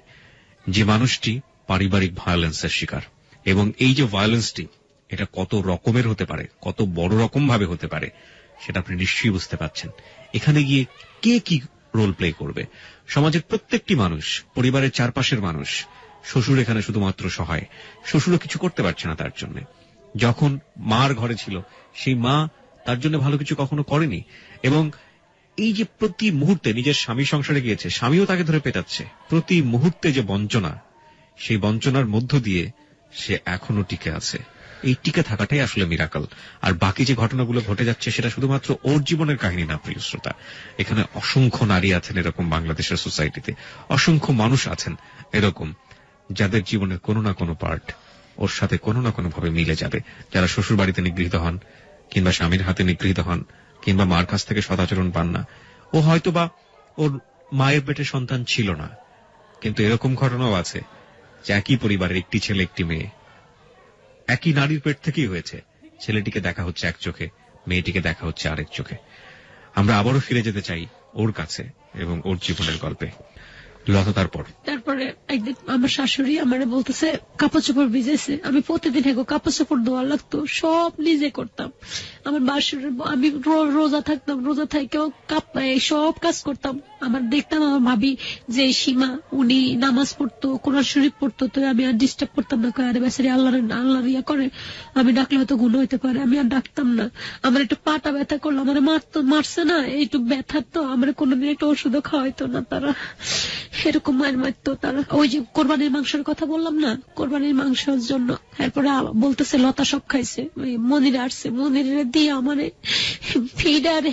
Speaker 2: যে মানুষটি পারিবারিক ভায়োলেন্সের শিকার। এবং এই যে ভায়োলেন্সটি, এটা কত রকমের হতে পারে, কত বড় রকম ভাবে হতে পারে, সেটা আপনি নিশ্চয়ই বুঝতে পারছেন। এখানে গিয়ে কে কি রোল প্লে করবে? সমাজের প্রত্যেকটি মানুষ, পরিবারের চারপাশের মানুষ। শ্বশুর এখানে শুধুমাত্র সহায়, শ্বশুরও কিছু করতে পারছে না তার জন্য। যখন মার ঘরে ছিল, সেই মা তার জন্য ভালো কিছু কখনো করেনি। এবং এই যে প্রতি মুহূর্তে নিজের স্বামী সংসারে গিয়েছে, স্বামীও তাকে ধরে পেটাচ্ছে, প্রতি মুহূর্তে যে বঞ্চনা, সেই বঞ্চনার মধ্য দিয়ে সে এখনো টিকে আছে। এই টিকে থাকাটাই আসলে মিরাকল। আর বাকি যে ঘটনাগুলো ঘটে যাচ্ছে সেটা শুধুমাত্র ওর জীবনের কাহিনী না প্রিয় শ্রোতা। এখানে অসংখ্য নারী আছেন এরকম বাংলাদেশের সোসাইটিতে, অসংখ্য মানুষ আছেন এরকম, যাদের জীবনের কোনো না কোনো পার্ট ওর সাথে কোনো না কোনো ভাবে মিলে যাবে। যারা শ্বশুর বাড়িতে নিগৃহীত হন, কিংবা স্বামীর হাতে নিগৃহীত হন, কিংবা মার কাছ থেকে সদাচরণ পান না। ও হয়তোবা ওর মায়ের পেটে সন্তান ছিল না, কিন্তু এরকম ঘটনাও আছে যে একই পরিবারের একটি ছেলে একটি মেয়ে, একই নারীর পেট থেকেই হয়েছে। ছেলেটিকে দেখা হচ্ছে এক চোখে, মেয়েটিকে দেখা হচ্ছে আরেক চোখে। আমরা আবারও ফিরে যেতে চাই ওর কাছে এবং ওর জীবনের গল্পে। লতা, তারপরে
Speaker 1: একদিন আমার শাশুড়ি আমার বলতেছে কাপড় চোপড় ভিজেছে। আমি প্রতিদিন কাপড় চোপড় ধোয়া লাগতো, সব নিজে করতাম। আমার বাসুরের আমি রোজা থাকতাম, রোজা থাকেও সব কাজ করতাম। আমার দেখতাম আমার ভাবি যে সীমা, উনি নামাজ পড়তো, কোরআন শরীফ পড়তো, তো আমি আর ডিস্টার্ব করতাম না। আরে বেচারি আল্লাহ ইয়া করে, আমি ডাকলে হয়তো গুণ হইতে পারে, আমি আর ডাকতাম না। আমার একটু পাটা ব্যথা করলো, আমার মারছে না, এইটু ব্যথা তো আমার কোনোদিন একটা ওষুধও খাওয়াইতো না তারা, এরকম মায়ের মারতো তারা। ওই যে কোরবানির মাংসের কথা বললাম না, কোরবানির মাংসের জন্য এরপরে বলতেছে লতা সব খাইছে, মনির আসছে, মনিরে দিয়ে আমার ফিডার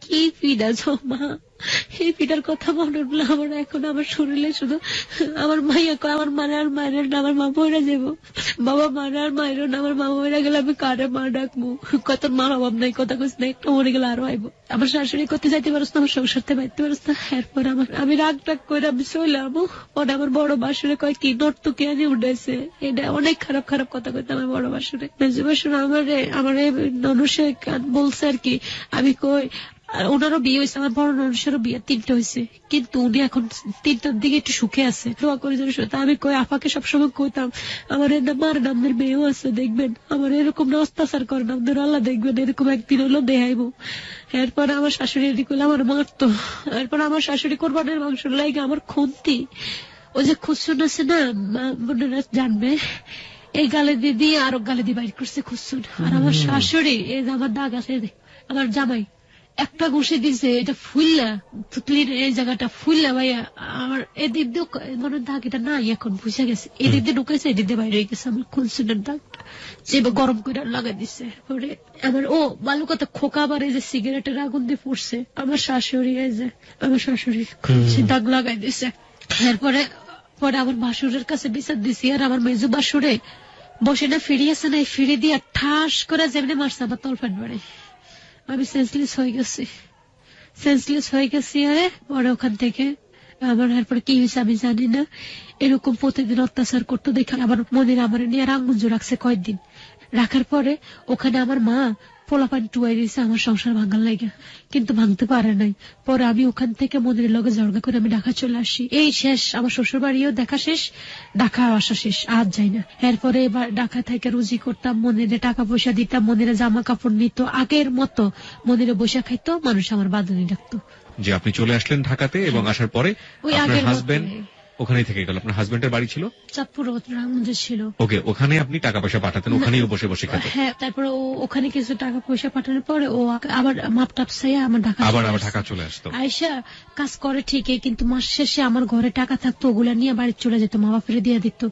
Speaker 1: কি ফিডার মা, এই পিঠার কথা মনে উঠলো আমার এখন আমার শরীরে শুধু আমার মাইয়া কয় আমার মারে আর মায়ের না আমার মা বইরা যাবো, বাবা মারে আর মায়ের না আমার মা বইরা গেলে আমি কারে মা ডাকবো, কত মার অভাব নাই, কথা কইস না, একটা মরে গেলে আরো আইবো। আমার শাশুড়ি করতে যাইতে পারস না, আমার সংসারতে বাইতে পারস না। এরপর আমি রাগ টাগ করে আমি চলে যাবো। পরে আমার বড় বাসুরে কয় কি নর্তুকি আনি উঠেছে, এটা অনেক খারাপ খারাপ কথা কইতে আমার বড় বাসুরে। বাসুরে আমার মানুষে বলছে আর কি, আমি কই আর ওনারও বিয়ে হয়েছে, আমার বড় মানুষেরও বিয়ে 3টে হয়েছে, কিন্তু উনি এখন 3টার দিকে একটু সুখে আছে, দোয়া করে জন্য। আমি কই আপাকে সবসময় কইতাম আমার মার নামদের মেয়েও আছে, দেখবেন আমার এরকম না অত্যাচার করে নামদের আল্লাহ দেখবেন, এরকম একদিন হলো দেখাইবো। এরপর আমার শাশুড়ি এদিকে আমার মারতো। এরপর আমার শাশুড়ি কোরবানির মাংস লাগে আমার খুন্তি, ওই যে খুসুন আছে না, বোনেরা জানবে, এই গালে দিয়ে আরো গালে দিয়ে বাইর করছে খুসুন। আর আমার শাশুড়ি এই যে আমার দাগ আছে, আমার জামাই একটা ঘুষে দিছে, এটা ফুললা থুতলির এই জায়গাটা ফুললা ভাইয়া আমার এদিক দিয়ে মনে দাগ এটা নাই, এখন বুঝে গেছে এদিক দিয়ে ঢুকেছে, এদিক দিয়ে বাইরে গেছে আমার খুনসুনের দাগটা, যে গরম করে লাগাই দিচ্ছে। পরে আমার ভালো কথা খোকা আবার এই যে সিগারেটের আগুন দিয়ে পড়ছে, আমার শাশুড়ি এই যে আমার শাশুড়ি দাগ লাগাই দিছে। এরপরে আমার বাসুরের কাছে বিচার দিছি, আর আমার মেজু বাসুরে বসে না ফিরি আছে না, ফিরে দিয়ে ঠাস করে যেমনি মারছে আমার তলপেট বাড়ে, আমি সেন্সলেস হয়ে গেছি। আরে পরে ওখান থেকে আমার এরপরে কি হয়েছে আমি জানি না, এরকম প্রতিদিন অত্যাচার করতো দেখে আবার মনির আমার নিয়ে রাঙ্গুঞ্জ রাখছে কয়েকদিন। রাখার পরে ওখানে আমার মা পোলাপান টুয়াই দিয়েছে আমার সংসার ভাঙার লাগে, কিন্তু ভাঙতে পারে নাই। পরে আমি ওখান থেকে মনির লগে জড়গা করে আমি ঢাকা চলে আসি। এই শেষ, আমার শ্বশুর বাড়িও দেখা শেষ, ঢাকা আসা শেষ, আজ যাই না। এরপরে এবার ঢাকা থেকে রুজি করতাম, মনিরে টাকা পয়সা দিতাম, মনিরে জামা কাপড় নিত, আগের মতো মনিরে বসে খাইতো, মানুষ আমার বাদনি ডাকতো।
Speaker 2: যে আপনি চলে আসলেন ঢাকাতে এবং আসার পরে আপনার হাজবেন্ড ওখানেই থেকে গেল। আপনার হাজবেন্ডের বাড়ি ছিল চাঁদপুর রামগঞ্জে ছিল। ওকে, ওখানে আপনি টাকা পয়সা পাঠাতেন, ওখানেই বসে বসে খেতেন? হ্যাঁ, তারপরে ওখানে কিছু টাকা পয়সা পাঠানোর পরে ও আবার মাপ টাপ চাইয়া আমার ঢাকা চলে আসতো। আয়সা কাজ করে ঠিকই, কিন্তু মাস শেষে আমার ঘরে টাকা থাকতো, ওগুলা নিয়ে বাড়ি চলে যেত, মা বাপের দিয়ে দিত।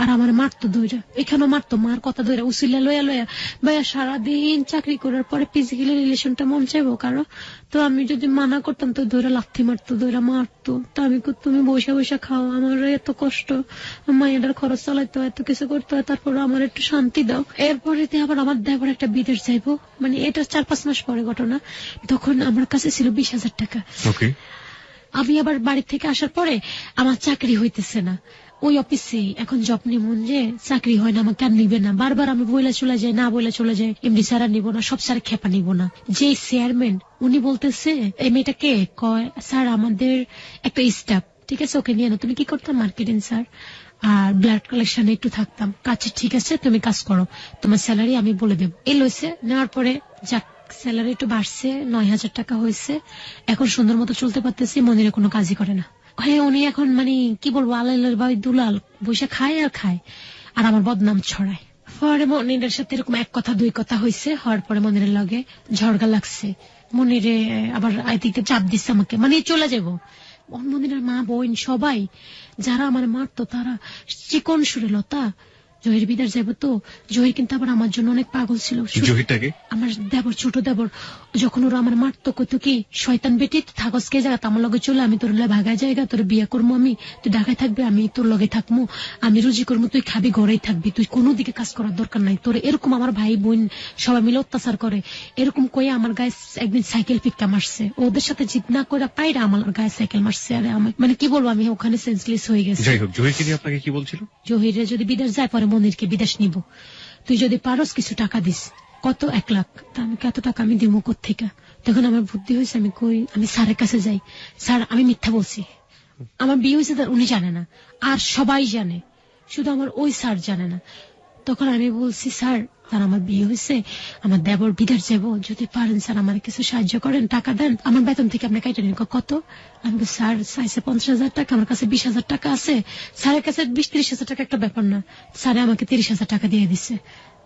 Speaker 2: আর আমার মারতো দইরা, এখানেও মারতো, মার কথা দইরা উসিলা লইয়া ভাইয়া সারাদিন চাকরি করার পরে ফিজিক্যালি রিলেশনটা মন চাইবো কারো,
Speaker 3: তো আমি যদি মানা করতাম তো ধরে লাথি মারতো, ধরে মারতো। তো আমি তুমি বসে বসে খাও, আমার এত কষ্ট, মায়ের খরচ চালাইতো, এত কিছু করতে হয়, তারপর আমার একটু শান্তি দাও। এরপরে আবার আমার দেবর একটা বিদেশ যাইবো, মানে এটা 4-5 মাস পরে ঘটনা। তখন আমার কাছে ছিল 20,000 টাকা। আমি আবার বাড়ি থেকে আসার পরে আমার চাকরি হইতেছে না, ওই অফিসে এখন জব নিমন যে চাকরি হয় না, আমাকে আর নিবে না। বারবার আমি বইলা চলে যাই, না বইলা চলে যাই, এমডি স্যার আর নিব না, সব স্যার খেপা নিব না। যে চেয়ারম্যান উনি বলতেছে এই মেয়েটাকে কয়, স্যার আমাদের একটা স্টাফ, ঠিক আছে ওকে নিয়ে না। তুমি কি করতাম? মার্কেটিং স্যার আর ব্লাড কালেকশনে একটু থাকতাম। কাছে ঠিক আছে তুমি কাজ করো, তোমার স্যালারি আমি বলে দেবো। এই লইছে, নেওয়ার পরে যাক স্যালারি একটু বাড়ছে, 9,000 টাকা হয়েছে। এখন সুন্দর মতো চলতে পারতেছি, মনিরে কোনো কাজই করে না। হ্যাঁ উনি এখন মানে কি বলবো, আলালের ভাই দুলাল বসে খায় আর খায়, আর আমার বদনাম ছড়ায়। পরে মনিরের সাথে এরকম 1 কথা 2 কথা হয়েছে, হওয়ার পরে মনিরের লগে ঝড়গা লাগছে। মনিরে আবার আইতে চাপ দিচ্ছে আমাকে, মানে চলে যাবো। মনিরের মা বোন সবাই যারা আমার মারতো, তারা চিকন সুরে, লতা জহির বিদার যাবো তো। জহির কিন্তু আবার আমার জন্য অনেক পাগল ছিল। আমার দেবর, ছোট দেবর, যখন ওরা আমার মারতো কইতো কি, শয়তান বেটি থাকস কে জায়গা, আমার লগে চলে, আমি তোর ভাগায় জায়গা, তোর বিয়ে করবো, আমি তুই ঢাকায় থাকবি, আমি তোর লগে থাকবো, আমি রুজি করবো, তুই খাবি, ঘরেই থাকবি, তুই কোনো দিকে কাজ করার দরকার নাই তোর। এরকম আমার ভাই বোন সবাই মিলে অত্যাচার করে, এরকম কয়ে আমার গায়ে একদিন সাইকেল পিক্কা মারছে। ওদের সাথে জিদ না করে পাইরা আমার গায়ে সাইকেল মারছে। আরে আমার মানে কি বলবো, আমি ওখানে সেন্সলেস হয়ে গেছি।
Speaker 2: আপনাকে কি বলছিল?
Speaker 3: জহিরে যদি বিদেশ যায় পরে মনিরকে বিদেশ নিব, তুই যদি পারস কিছু টাকা দিস। কত? 1 লাখ। তা আমি কত টাকা আমি দিব কোত্থেকে? তখন আমার বুদ্ধি হয়েছে, আমি কই আমি স্যারের কাছে যাই। স্যার আমি মিথ্যা বলছি, আমার বিয়ে হয়েছে, উনি জানে না, আর সবাই জানে, শুধু আমার ওই স্যার জানে না। তখন আমি বলছি, স্যার তার আমার বিয়ে হয়েছে, আমার দেবর বিদেশ যাবো, যদি পারেন স্যার আমার কিছু সাহায্য করেন, টাকা দেন, আমার বেতন থেকে আপনি কাইটে নিন। কত? আমি স্যার চাইছে 50,000 টাকা, আমার কাছে 20,000 টাকা আছে। স্যারের কাছে 20-30,000 টাকা একটা ব্যাপার না, স্যারে আমাকে 30,000 টাকা দিয়ে দিছে।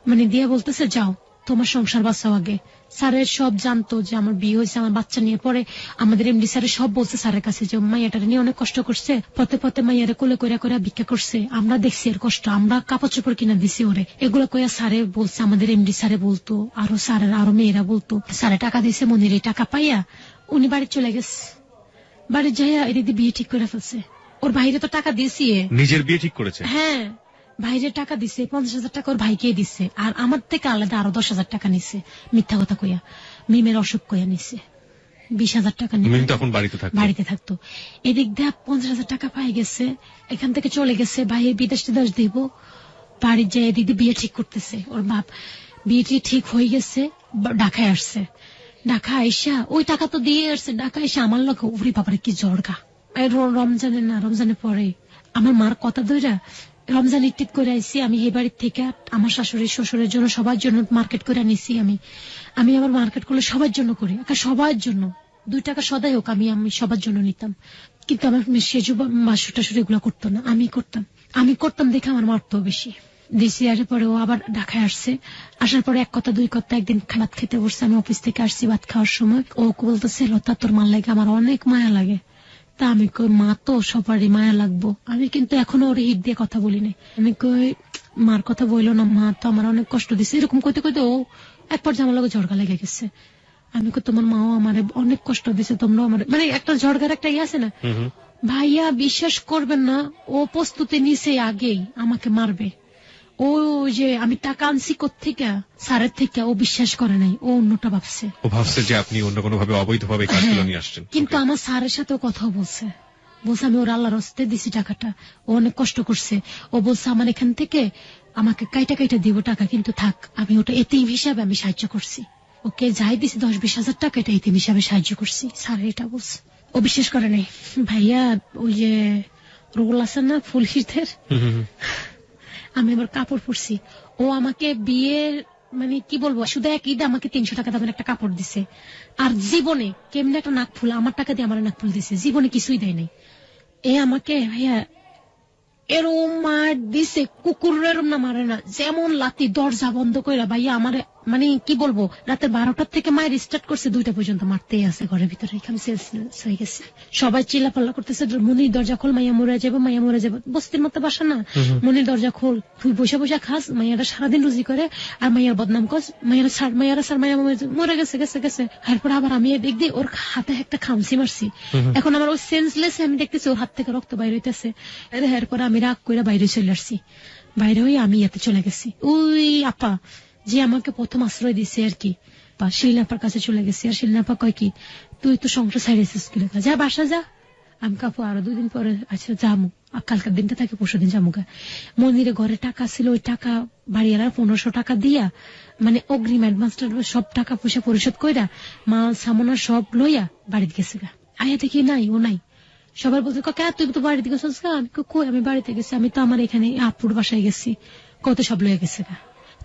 Speaker 3: মানে দিয়ে বলতেছে যাও তোমার সংসার বাঁচাও আগে। স্যারের সব জানতো যে আমার বিয়ে হয়েছে, আমার বাচ্চা নিয়ে। পরে আমাদের এমডি স্যারের সব বলছে স্যারের কাছে যে মাইয়াটারে নিয়ে অনেক কষ্ট করছে, পথে পথে মাইয়ারে কোলে কইরা কইরা ভিক্ষা করছে, আমরা দেখছি এর কষ্ট, আমরা কাপড় চোপড় কিনা দিছি ওরে। এগুলো কইয়া স্যারে বলছে, আমাদের এমডি স্যারে বলতো, আরো স্যারের আরো মেয়েরা বলতো। স্যারে টাকা দিয়েছে, মনির এই টাকা পাইয়া উনি বাড়ি চলে গেছে। বাড়ি যাইয়া এদিকে বিয়ে ঠিক করে ফেলছে। ওর ভাইরে তো টাকা দিয়েছি,
Speaker 2: নিজের বিয়ে ঠিক করেছে।
Speaker 3: হ্যাঁ ভাইরে টাকা দিছে, 50,000 টাকা ওর ভাইকে দিছে, আর আমার থেকে আলাদা আরো 10,000 টাকা নিছে মিথ্যা কথা কইয়া, মিমের অসুখ কইয়া নিছে। 20,000 টাকা নিয়ে
Speaker 2: তখন বাড়িতে থাকতো।
Speaker 3: এদিক দিয়ে 50,000 টাকা পাই গেছে, এখান থেকে চলে গেছে। ভাইয়ের বিদেশ টিদেশ দিব, বাড়ি যায় এদিক দিয়ে বিয়ে ঠিক করতেছে। ওর বাপ বিয়েটি ঠিক হয়ে গেছে, ঢাকায় আসছে। ঢাকা আইসা ওই টাকা তো দিয়ে আসছে, ঢাকা এসে আমার লোক উড়ি বাবারে কি জড়গা। রমজানের পরে আমার মার কথা ধইরা রমজান ঈদ করে আইসি আমি এই বাড়ির থেকে। আমার শাশুড়ি শ্বশুরের জন্য সবার জন্য মার্কেট করে আনিছি। আমি আমার মার্কেট করলে সবার জন্য করি, সবার জন্য 2 টাকা সদাই হোক, আমি সবার জন্য নিতাম। কিন্তু আমার সেজু শাশুড়ি এগুলো করতো না, আমি করতাম দেখে আমার মারতো বেশি। দিছি আসার পরে ও আবার ঢাকায় আসছে। আসার পরে 1 কথা 2 কথা একদিন খারাপ খেতে বসছে, আমি অফিস থেকে আসছি ভাত খাওয়ার সময়। ও বলতেছে, লতা তোর মার লাগে আমার অনেক মায়া লাগে। তা আমি কই মা তো সবারই মায়া লাগবো, আমি কিন্তু এখনো ওর হিট দিয়ে কথা বলি নাই। আমি কই মার কথা বইলো না, মা তো আমার অনেক কষ্ট দিচ্ছে। এরকম কইতে কইতে ও এক পর্যায়ে আমার লগে ঝড়গা লেগে গেছে। আমি কই তোমার মাও আমার অনেক কষ্ট দিচ্ছে, তোমরাও আমার, মানে একটা ঝড়গার একটা ইয়ে আছে না। ভাইয়া বিশ্বাস করবেন না, ও প্রস্তুতি নিছে আগেই আমাকে মারবে। ও যে আমি টাকা আনছি কোত্থেকে, স্যারের থেকে, ও বিশ্বাস করে নাই, ও অন্যটা ভাবছে।
Speaker 2: ও ভাবছে যে আপনি অন্য কোনো ভাবে অবৈধভাবে কাজগুলো নিয়ে আসছেন।
Speaker 3: কিন্তু আমার স্যারের সাথেও কথা বলছে আমি ওর আল্লাহর হস্তে দিছি টাকাটা, ও অনেক কষ্ট করছে। ও বলছে আমার এখান থেকে আমাকে কাইটা দিব টাকা, কিন্তু থাক আমি ওটা এতিম হিসাবে আমি সাহায্য করছি। ওকে যাই দিছি 10-20 হাজার টাকা, এটা এতিম হিসাবে সাহায্য করছি। স্যার এটা বলছে, ও বিশ্বাস করে নাই। ভাইয়া ওই যে রোল আছে না ফুলহিদের, আমি আবার কাপড় পরছি। ও আমাকে বিয়ের মানে কি বলবো, শুধু এক ঈদে আমাকে 300 টাকা দামের একটা কাপড় দিছে। আর জীবনে কেমনি একটা নাক ফুল, আমার টাকা দিয়ে আমার নাক ফুল দিছে, জীবনে কিছুই দেয় নাই। এ আমাকে ভাইয়া এরম মার দিছে। হয়েছে কুকুরের না মারে না, যেমন লাতি দরজা বন্ধ করে ভাইয়া আমার মানে কি বলবো, রাতের 12টার থেকে মায়ের স্টার্ট করছে 2টা পর্যন্ত মারতেই আছে ঘরের ভিতরে। আমি সেন্সলেস হয়ে গেছি, সবাই চিল্লাপাল্লা করতেছে মনির দরজা খোল, মাইয়া মরে যাবো, মাইয়া মরে যাবো। বস্তির মতো বাসা না, মনির দরজা খোল, তুই বসে বসে খাস, মাইয়ারা সারাদিন রুজি করে আর মাইয়ার বদনাম কর, মাইয়ারা ছাড়, মাইয়ারা ছাড়, মাইয়া মরে গেছে গেছে গেছে। এরপর আবার আমি এদিক দিয়ে ওর হাতে একটা খামসি মারছি, এখন আমার ওই সেন্সলেস আমি দেখতেছি ওর হাত থেকে রক্ত বাইরে হইতেছে। এরপর আমি রাগ করে বাইরে চলে আসছি, বাইরে হয়ে আমি এতে চলে গেছি ওই আপা যে আমাকে প্রথম আশ্রয় দিছে আর কি, বা শিলনাপার কাছে চলে গেছি। আর শিলনাপা কয় কি, তুই তো সংসার ছাড়িয়েছিস, যা বাসা যা। আমি কাপু আরো 2 দিন পরে আচ্ছা যামু, কালকার দিনটা থাকে পরশু দিন যামুগা। মন্দিরে ঘরে টাকা ছিল, ওই টাকা বাড়িওয়ালার 1500 টাকা দিয়া মানে অগ্রিম অ্যাডভান্স সব টাকা পয়সা পরিশোধ কইরা মাল সামনা সব লইয়া বাড়িতে গেছে গা। আয়া দেখি নাই, ও নাই। সবার বলছে তুই তো বাড়িতে গেছিস গা। আমি কই আমি বাড়িতে গেছি, আমি তো আমার এখানে আপুর বাসায় গেছি, কত সব লইয়া গেছে গা।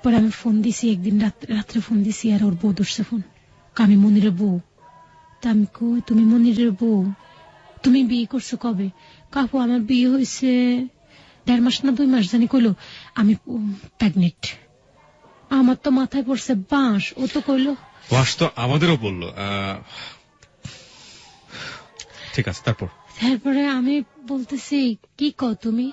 Speaker 3: পরে আমি ফোন দিছি, একদিন রাত্রে ফোন দিছি, আর ওর বউ ধরছে ফোন, আমি মনিরের বউ। তা আমি কই তুমি মনিরের বউ, তুমি বিয়ে করছো কবে? কাকু আমার বিয়ে হয়েছে 1.5 মাস না 2 মাস জানি কইলো আমি প্রেগনেন্ট। আমার তো মাথায় পড়ছে বাঁশ, ও তো কইলো
Speaker 2: বাঁশ, তো আমাদেরও বললো। ঠিক আছে, তারপরে
Speaker 3: আমি বলতেছি কি কও তুমি,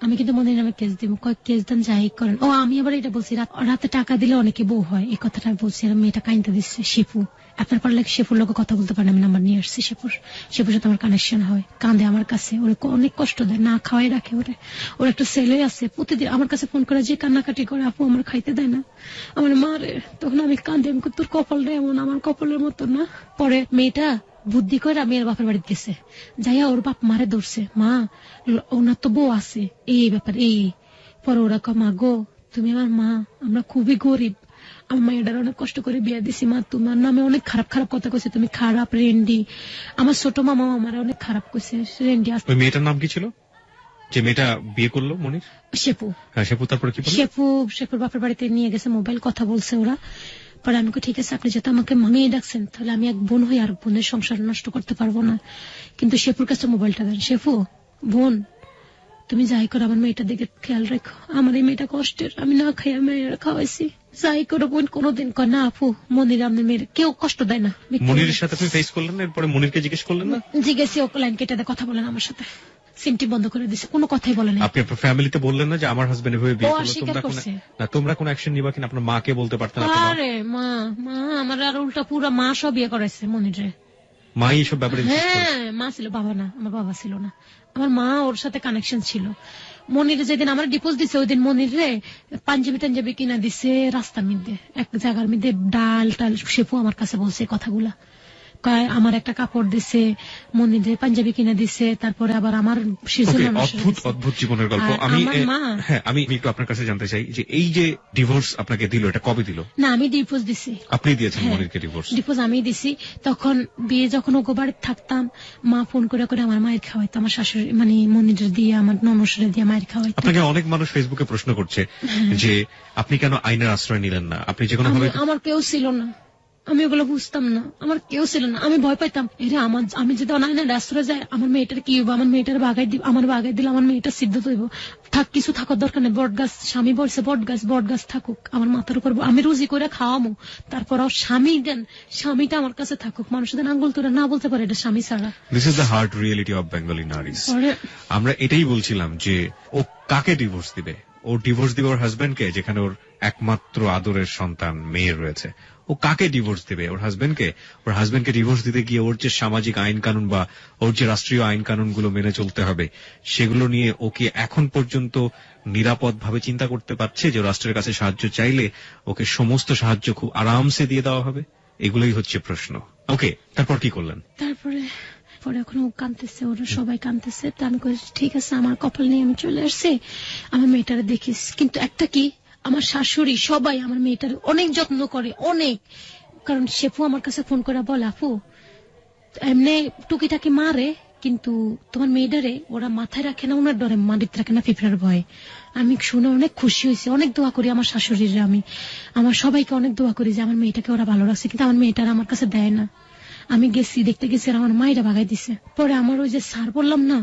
Speaker 3: আমি কিন্তু মনে নামে কেস দিব, কেস দেন যাই করেন। ও আমি আবার এটা বলছি রাতে টাকা দিলে অনেকে বউ হয়, এই কথাটা বলছি। আর মেয়েটা কাইনতে দিচ্ছে শিপু, আপনার পারলে শিপুর লোক কথা বলতে পারেন, আমি নাম্বার নিয়ে আসছি শিপুর সাথে আমার কানেকশন হয়, কাঁদে আমার কাছে, ওরে অনেক কষ্ট দেয়, না খাওয়াই রাখে ওরে। ওর একটা ছেলে আছে, প্রতিদিন আমার কাছে ফোন করে যে কান্নাকাটি করে, আপু আমার খাইতে দেয় না, আমার মারে। তখন আমি কাঁদে, আমি তোর কপালটা এমন, আমার কপালের মতো না। পরে মেয়েটা বুদ্ধি করে মেয়ের বাপের বাড়িতে গেছে, যাইয়া ওর বাপ মারে ধরছে, মা ওনার তো বউ আছে, এই ব্যাপার এই। পরে ওরা মা গো তুমি আমার মা, আমরা খুবই গরিব, আমার মায়ের অনেক কষ্ট করে বিয়ে দিছি, মা তোমার নামে অনেক খারাপ খারাপ কথা কইছে, তুমি খারাপ রেন্ডি। আমার ছোট মামা আমার অনেক খারাপ কইছে রেন্ডি।
Speaker 2: ওই মেয়েটার নাম কি ছিল যে মেয়েটা বিয়ে করলো মনির?
Speaker 3: শেপু।
Speaker 2: হ্যাঁ শেপু, তারপরে কি বলল?
Speaker 3: শেপুর বাপের বাড়িতে নিয়ে গেছে, মোবাইল কথা বলছে ওরা। পরে আমি ঠিক আছে আপনি যেহেতু আমাকে মেয়ে ডাকছেন, তাহলে আমি এক বোন হই আর বোনের সংসার নষ্ট করতে পারবো না, কিন্তু শেপুর কাছে মোবাইলটা দেন। শেপু বোন তুমি যাই করো আমার মেয়েটার দিকে খেয়াল রেখো, আমার এই মেয়েটা কষ্টের, আমি না খাই মেয়েরা খাওয়াইছি, যাই করো বোন। কোনোদিন কয় না আপু মনির আপনার মেয়ের কেউ কষ্ট দেয় না।
Speaker 2: মনিরের সাথে তুমি ফেস করলেন না? এরপরে মনিরকে জিজ্ঞেস করলেন না?
Speaker 3: জিজ্ঞেস ও লাইন কেটে কথা বলেন আমার সাথে, সিমটি বন্ধ করে দিছে, কোনো কথাই বলেন।
Speaker 2: আপনি আপনার ফ্যামিলিতে বললেন না যে আমার হাজবেন্ড এভাবে বিয়ে করলো, তোমরা কোন অ্যাকশন নিবা কিনা? আপনার মাকে বলতে পারতেন?
Speaker 3: আরে মা আমার আর উল্টা পুরো মা সব বিয়ে করাইছে মনিরে,
Speaker 2: মা এইসব ব্যাপারে?
Speaker 3: হ্যাঁ মা ছিল, বাবা না, আমার বাবা ছিল না, আমার মা ওর সাথে কানেকশন ছিল। মনিরে যেদিন আমার ডিপোজ দিছে ওই দিন মনিরে পাঞ্জাবি টাঞ্জাবি কিনা দিছে রাস্তার মধ্যে, এক জায়গার মধ্যে ডাল টাল। শেপু আমার কাছে বলছে কথাগুলা, আমার একটা কাপড় দিছে, মনিরে পাঞ্জাবি কিনা দিছে, তারপরে আবার আমার
Speaker 2: অদ্ভুত জীবনের গল্প। আমি একটু আপনার কাছে জানতে চাই যে এই যে ডিভোর্স আপনাকে দিল, এটা কবে দিল?
Speaker 3: না আমি ডিভোর্স দিছি।
Speaker 2: আপনি দিয়েছেন মনিরকে ডিভোর্স?
Speaker 3: ডিভোর্স আমি দিছি। তখন বিয়ে যখন ওগো বাড়িতে থাকতাম, মা ফোন করে করে আমার মায়ের খাওয়াইতো, আমার শাশুড়ি মানে মনিরে দিয়ে আমার ননসরে দিয়ে মায়ের খাওয়াইতো।
Speaker 2: আপনাকে অনেক মানুষ ফেসবুকে প্রশ্ন করছে যে আপনি কেন আইনের আশ্রয় নিলেন না? আপনি যে কোনো ভাবে,
Speaker 3: আমার কেউ ছিল না, আমি ওগুলো বুঝতাম না, আমার কেউ ছিল না, আমি ভয় পাইতাম। আমি যদি অনাইনের রাস্তায় যাই আমার মেয়েটার কি হইব, আমার মেয়েটার বাগাই দিব, আমার বাগাই দিলে আমার মেয়েটা সিদ্ধ হইব, কিছু থাকার দরকার নেই। বট গাছ, স্বামী বলছে বট গাছ থাকুক আমার মাথার উপর, আমি রুজি করে খাওয়ামো, তারপর স্বামী দেন, স্বামীটা আমার কাছে থাকুক, মানুষদের আঙ্গুল তোরা না বলতে পারে এটা স্বামী ছাড়া।
Speaker 2: This is the hard reality of Bengali নারীজ। আমরা এটাই বলছিলাম যে ও কাকে ডিভোর্স দিবে? ও ডিভোর্স দিবে ওর হাজবেন্ডকে, যেখানে ওর একমাত্র আদরের সন্তান মেয়ে রয়েছে। ও কাকে ডিভোর্স দিবে? ওর হাজবেন্ডকে। ওর হাজবেন্ডকে ডিভোর্স দিতে গিয়ে ওর যে সামাজিক আইন কানুন বা ওর যে রাষ্ট্রীয় আইন কানুন গুলো মেনে চলতে হবে, সেগুলো নিয়ে ও কি এখন পর্যন্ত নিরাপদ ভাবে চিন্তা করতে পারছে যে রাষ্ট্রের কাছে সাহায্য চাইলে ওকে সমস্ত সাহায্য খুব আরামসে দিয়ে দেওয়া হবে? এগুলোই হচ্ছে প্রশ্ন। ওকে, তারপর কি করলেন?
Speaker 3: পরে এখন ও কাঁদতেছে, ওরা সবাই কাঁদতেছে, তা আমি ঠিক আছে আমার কপাল নিয়ে আমি চলে আসছি, আমার মেয়েটারে দেখিস। কিন্তু একটা কি, আমার শাশুড়ি সবাই আমার মেয়েটার অনেক যত্ন করে, অনেক। কারণ শেফু আমার কাছে ফোন করে বলে আপু এমনি টুকিটাকি মারে, কিন্তু তোমার মেয়েটারে ওরা মাথায় রাখে না, ওনার ডরে মাটিতে রাখে না, পিঁপড়ার ভয়ে। আমি শুনে অনেক খুশি হয়েছি, অনেক দোয়া করি আমার শাশুড়ির, আমি আমার সবাইকে অনেক দোয়া করি যে আমার মেয়েটাকে ওরা ভালো রাখছে, কিন্তু আমার মেয়েটার আমার কাছে দেয় না। আমি গেছি, দেখতে গেছি, আর আমার মায়েরা ভাগাই দিছে। পরে আমার ওই যে স্যার বললাম না,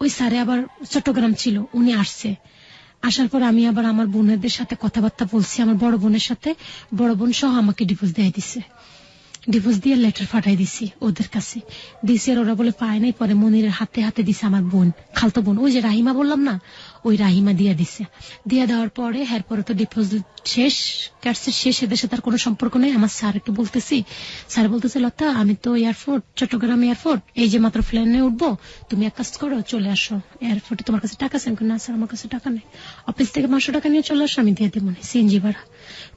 Speaker 3: ওই স্যারে আবার চট্টগ্রাম ছিল, উনি আসছে,
Speaker 1: আসার পর আমি আবার আমার বোনেদের সাথে কথাবার্তা বলছি, আমার বড় বোনের সাথে, বড় বোন সহ আমাকে ডিভোর্স দিয়ে দিছে। ডিভোর্স দিয়ে লেটার পাঠাই দিছি ওদের কাছে, দিছি আর ওরা বলে পায় নাই। পরে মনিরের হাতে হাতে দিছে আমার বোন, খালতো বোন, ওই যে রাহিমা বললাম না, ওই রাহিমা দিয়ে দিছে। দিয়ে দেওয়ার পরে এরপরে তো ডিভোর্স শেষ, ক্যাটসের শেষ, এদের সাথে আর কোনো সম্পর্ক নেই। আমার স্যারকে বলতেছি, স্যার বলতেছে লতা আমি তো এয়ারপোর্ট, চট্টগ্রাম এয়ারপোর্ট, এই যে মাত্র প্লেনে উঠবো, তুমি এক কাজ করো চলে আসো এয়ারপোর্টে, তোমার কাছে টাকা আছে? না স্যার আমার কাছে টাকা নেই। অফিস থেকে 500 টাকা নিয়ে চলে আসো, আমি দিয়ে দেবো সিএনজি ভাড়া।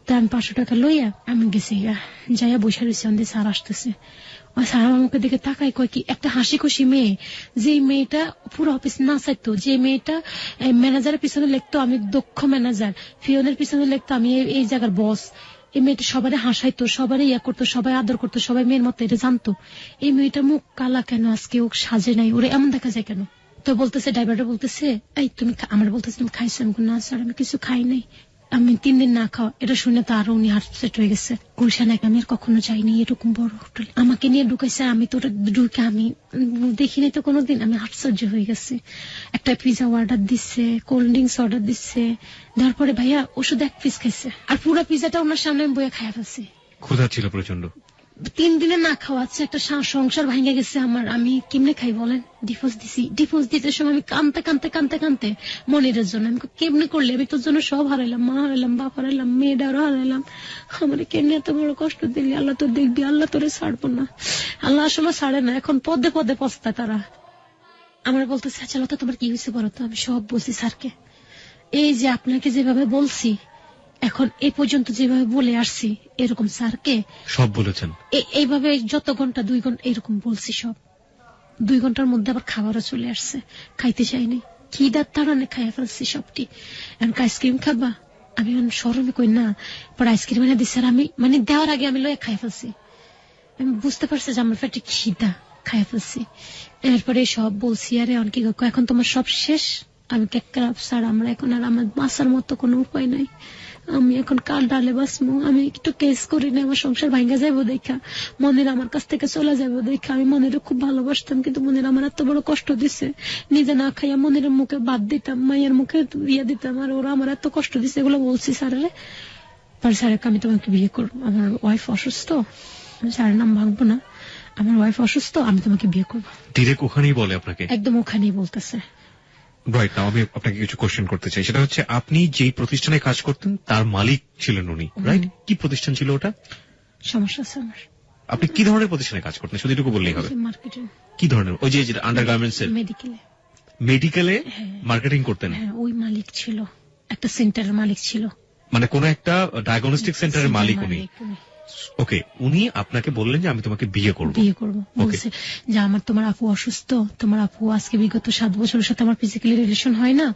Speaker 1: তো আমি 500 টাকা লইয়া আমি গেছি, যাইয়া বসে রয়েছি, আমাদের স্যার আসতেছে। ওই স্যার আমার মুখের দিকে তাকাই, কয় কি একটা হাসি খুশি মেয়ে, যে মেয়েটা পুরো অফিস না চাইতো, যে মেয়েটা ম্যানেজারের পিছনে লিখতো আমি দক্ষ ম্যানেজার, ফিওনের পিছনে লিখতো আমি এই জায়গার বস, এই মেয়েটা সবাই হাসাইতো, সবাই ইয়া করতো, সবাই আদর করতো, সবাই মেয়ের মতো এটা জানতো। এই মেয়েটা মুখ কালা কেন আজকে, ও সাজে নাই, ওরে এমন দেখা যায় কেন? তো বলতেছে, ড্রাইভারটা বলতেছে, এই তুমি আমার বলতেছে তুমি খাইছো? আমি না স্যার আমি কিছু খাই নাই, আমি 3 দিন না খাওয়া। এটা শুনে তো আরো উনি হার্ট সেট হয়ে গেছে। গুলশানে আমি আর কখনো যাইনি এরকম বড় হোটেল, আমাকে নিয়ে ঢুকাইছে, আমি তো ঢুকে আমি দেখিনি তো কোনোদিন, আমি আশ্চর্য হয়ে গেছি। একটা পিজা অর্ডার দিচ্ছে, কোল্ড ড্রিঙ্কস অর্ডার দিচ্ছে, দেওয়ার পরে ভাইয়া ওষুধ 1 পিস খাইছে, আর পুরো পিজাটা ওনার সামনে আমি বইয়া খাইয়া ফেলছি।
Speaker 2: ক্ষুধা ছিল প্রচন্ড।
Speaker 1: 3 দিনে না খাওয়াচ্ছে, একটা সংসার ভেঙে গেছে আমার, আমি কেমনে খাই বলেন? ডিভোর্স দিছি, ডিভোর্স দিতে সময় আমি কানতে কানতে কানতে কানতে মনিরের জন্য, আমি কেমনে করলে, আমি তোর জন্য সব হারাইলাম, মা হারাইলাম, বাপ হারাইলাম, মেয়েটারও হারাইলাম, আমার কেমনে এত বড় কষ্ট দিলি, আল্লাহ তোর দেখবি, আল্লাহ তোরে ছাড়বো না, আল্লাহ আসলে ছাড়ে না, এখন পদে পদে পস্তায় তারা। আমার বলতেছে আচ্ছা লতা তোমার কি হয়েছে বলো তো? আমি সব বলছি স্যারকে, এই যে আপনাকে যেভাবে বলছি, এখন এ পর্যন্ত যেভাবে বলে আসছি, এরকম স্যারকে
Speaker 2: সব বলেছেন,
Speaker 1: এইভাবে যত ঘন্টা 2 ঘন্টা এরকম বলছি সব। 2 ঘন্টার মধ্যে আবার খাবারও চলে আসছে, খাইতে চাইনি, খিদার তাড়ানে খাইয়া ফেলছি সবটি। এখন আইসক্রিম খাবা? আমি শরমে কই না, পরে আইসক্রিম এনে দিচ্ছে, আর আমি মানে দেওয়ার আগে আমি লয়ে খাইয়া ফেলছি, আমি বুঝতে পারছি যে আমার পেটে খিদা, খাইয়া ফেলছি। এরপরে সব বলছি, আরে অনেক এখন তোমার সব শেষ? আমি স্যার আমরা এখন আর আমার বাঁচার মতো কোনো উপায় নাই, আমি এখন কার ডালে বাঁচবো, আমি একটু কেস করি না, আমার সংসার ভাঙ্গা যাবো দেখা, মনির আমার কাছ থেকে চলে যাবো দেখা, আমি মনির খুব ভালোবাসতাম, কিন্তু মনির আমার এত বড় কষ্ট দিছে, নিজে না খাইয়া মনির মুখে বাদ দিতাম, মায়ের মুখে ইয়ে দিতাম, আর ওরা আমার এত কষ্ট দিছে, এগুলো বলছি স্যারের। পরে স্যারকে আমি তোমাকে বিয়ে করবো, আমার ওয়াইফ অসুস্থ, স্যারের নাম ভাঙবো না, আমার ওয়াইফ অসুস্থ, আমি তোমাকে বিয়ে করবো।
Speaker 2: ডিরেক্ট ওখানেই বলে আপনাকে?
Speaker 1: একদম ওখানেই বলতেছে।
Speaker 2: রাইট, নাও আমি আপনাকে কিছু কোশ্চেন করতে চাই, সেটা হচ্ছে আপনি যেই প্রতিষ্ঠানে কাজ করতেন তার মালিক ছিলেন উনি, রাইট? কি প্রতিষ্ঠান ছিল ওটা?
Speaker 1: সমস্যা আছে আমার।
Speaker 2: আপনি কি ধরনের প্রতিষ্ঠানে কাজ করতেন শুধু এটুকু বললেই হবে?
Speaker 1: মার্কেটিং।
Speaker 2: কি ধরনের? ওই যে আন্ডারগার্মেন্টস এর?
Speaker 1: মেডিকেলে।
Speaker 2: মেডিকেলে মার্কেটিং করতেন?
Speaker 1: হ্যাঁ, ওই মালিক ছিল, একটা সেন্টারের মালিক ছিল,
Speaker 2: মানে কোন একটা ডায়াগনস্টিক সেন্টারের মালিক উনি। ওকে, উনি আপনাকে বললেন যে আমি তোমাকে বিয়ে করবো। বলছে
Speaker 1: যে আমার তোমার আপু অসুস্থ, তোমার আপু আজকে বিগত 7 বছরের সাথে আমার ফিজিক্যালি রিলেশন হয় না,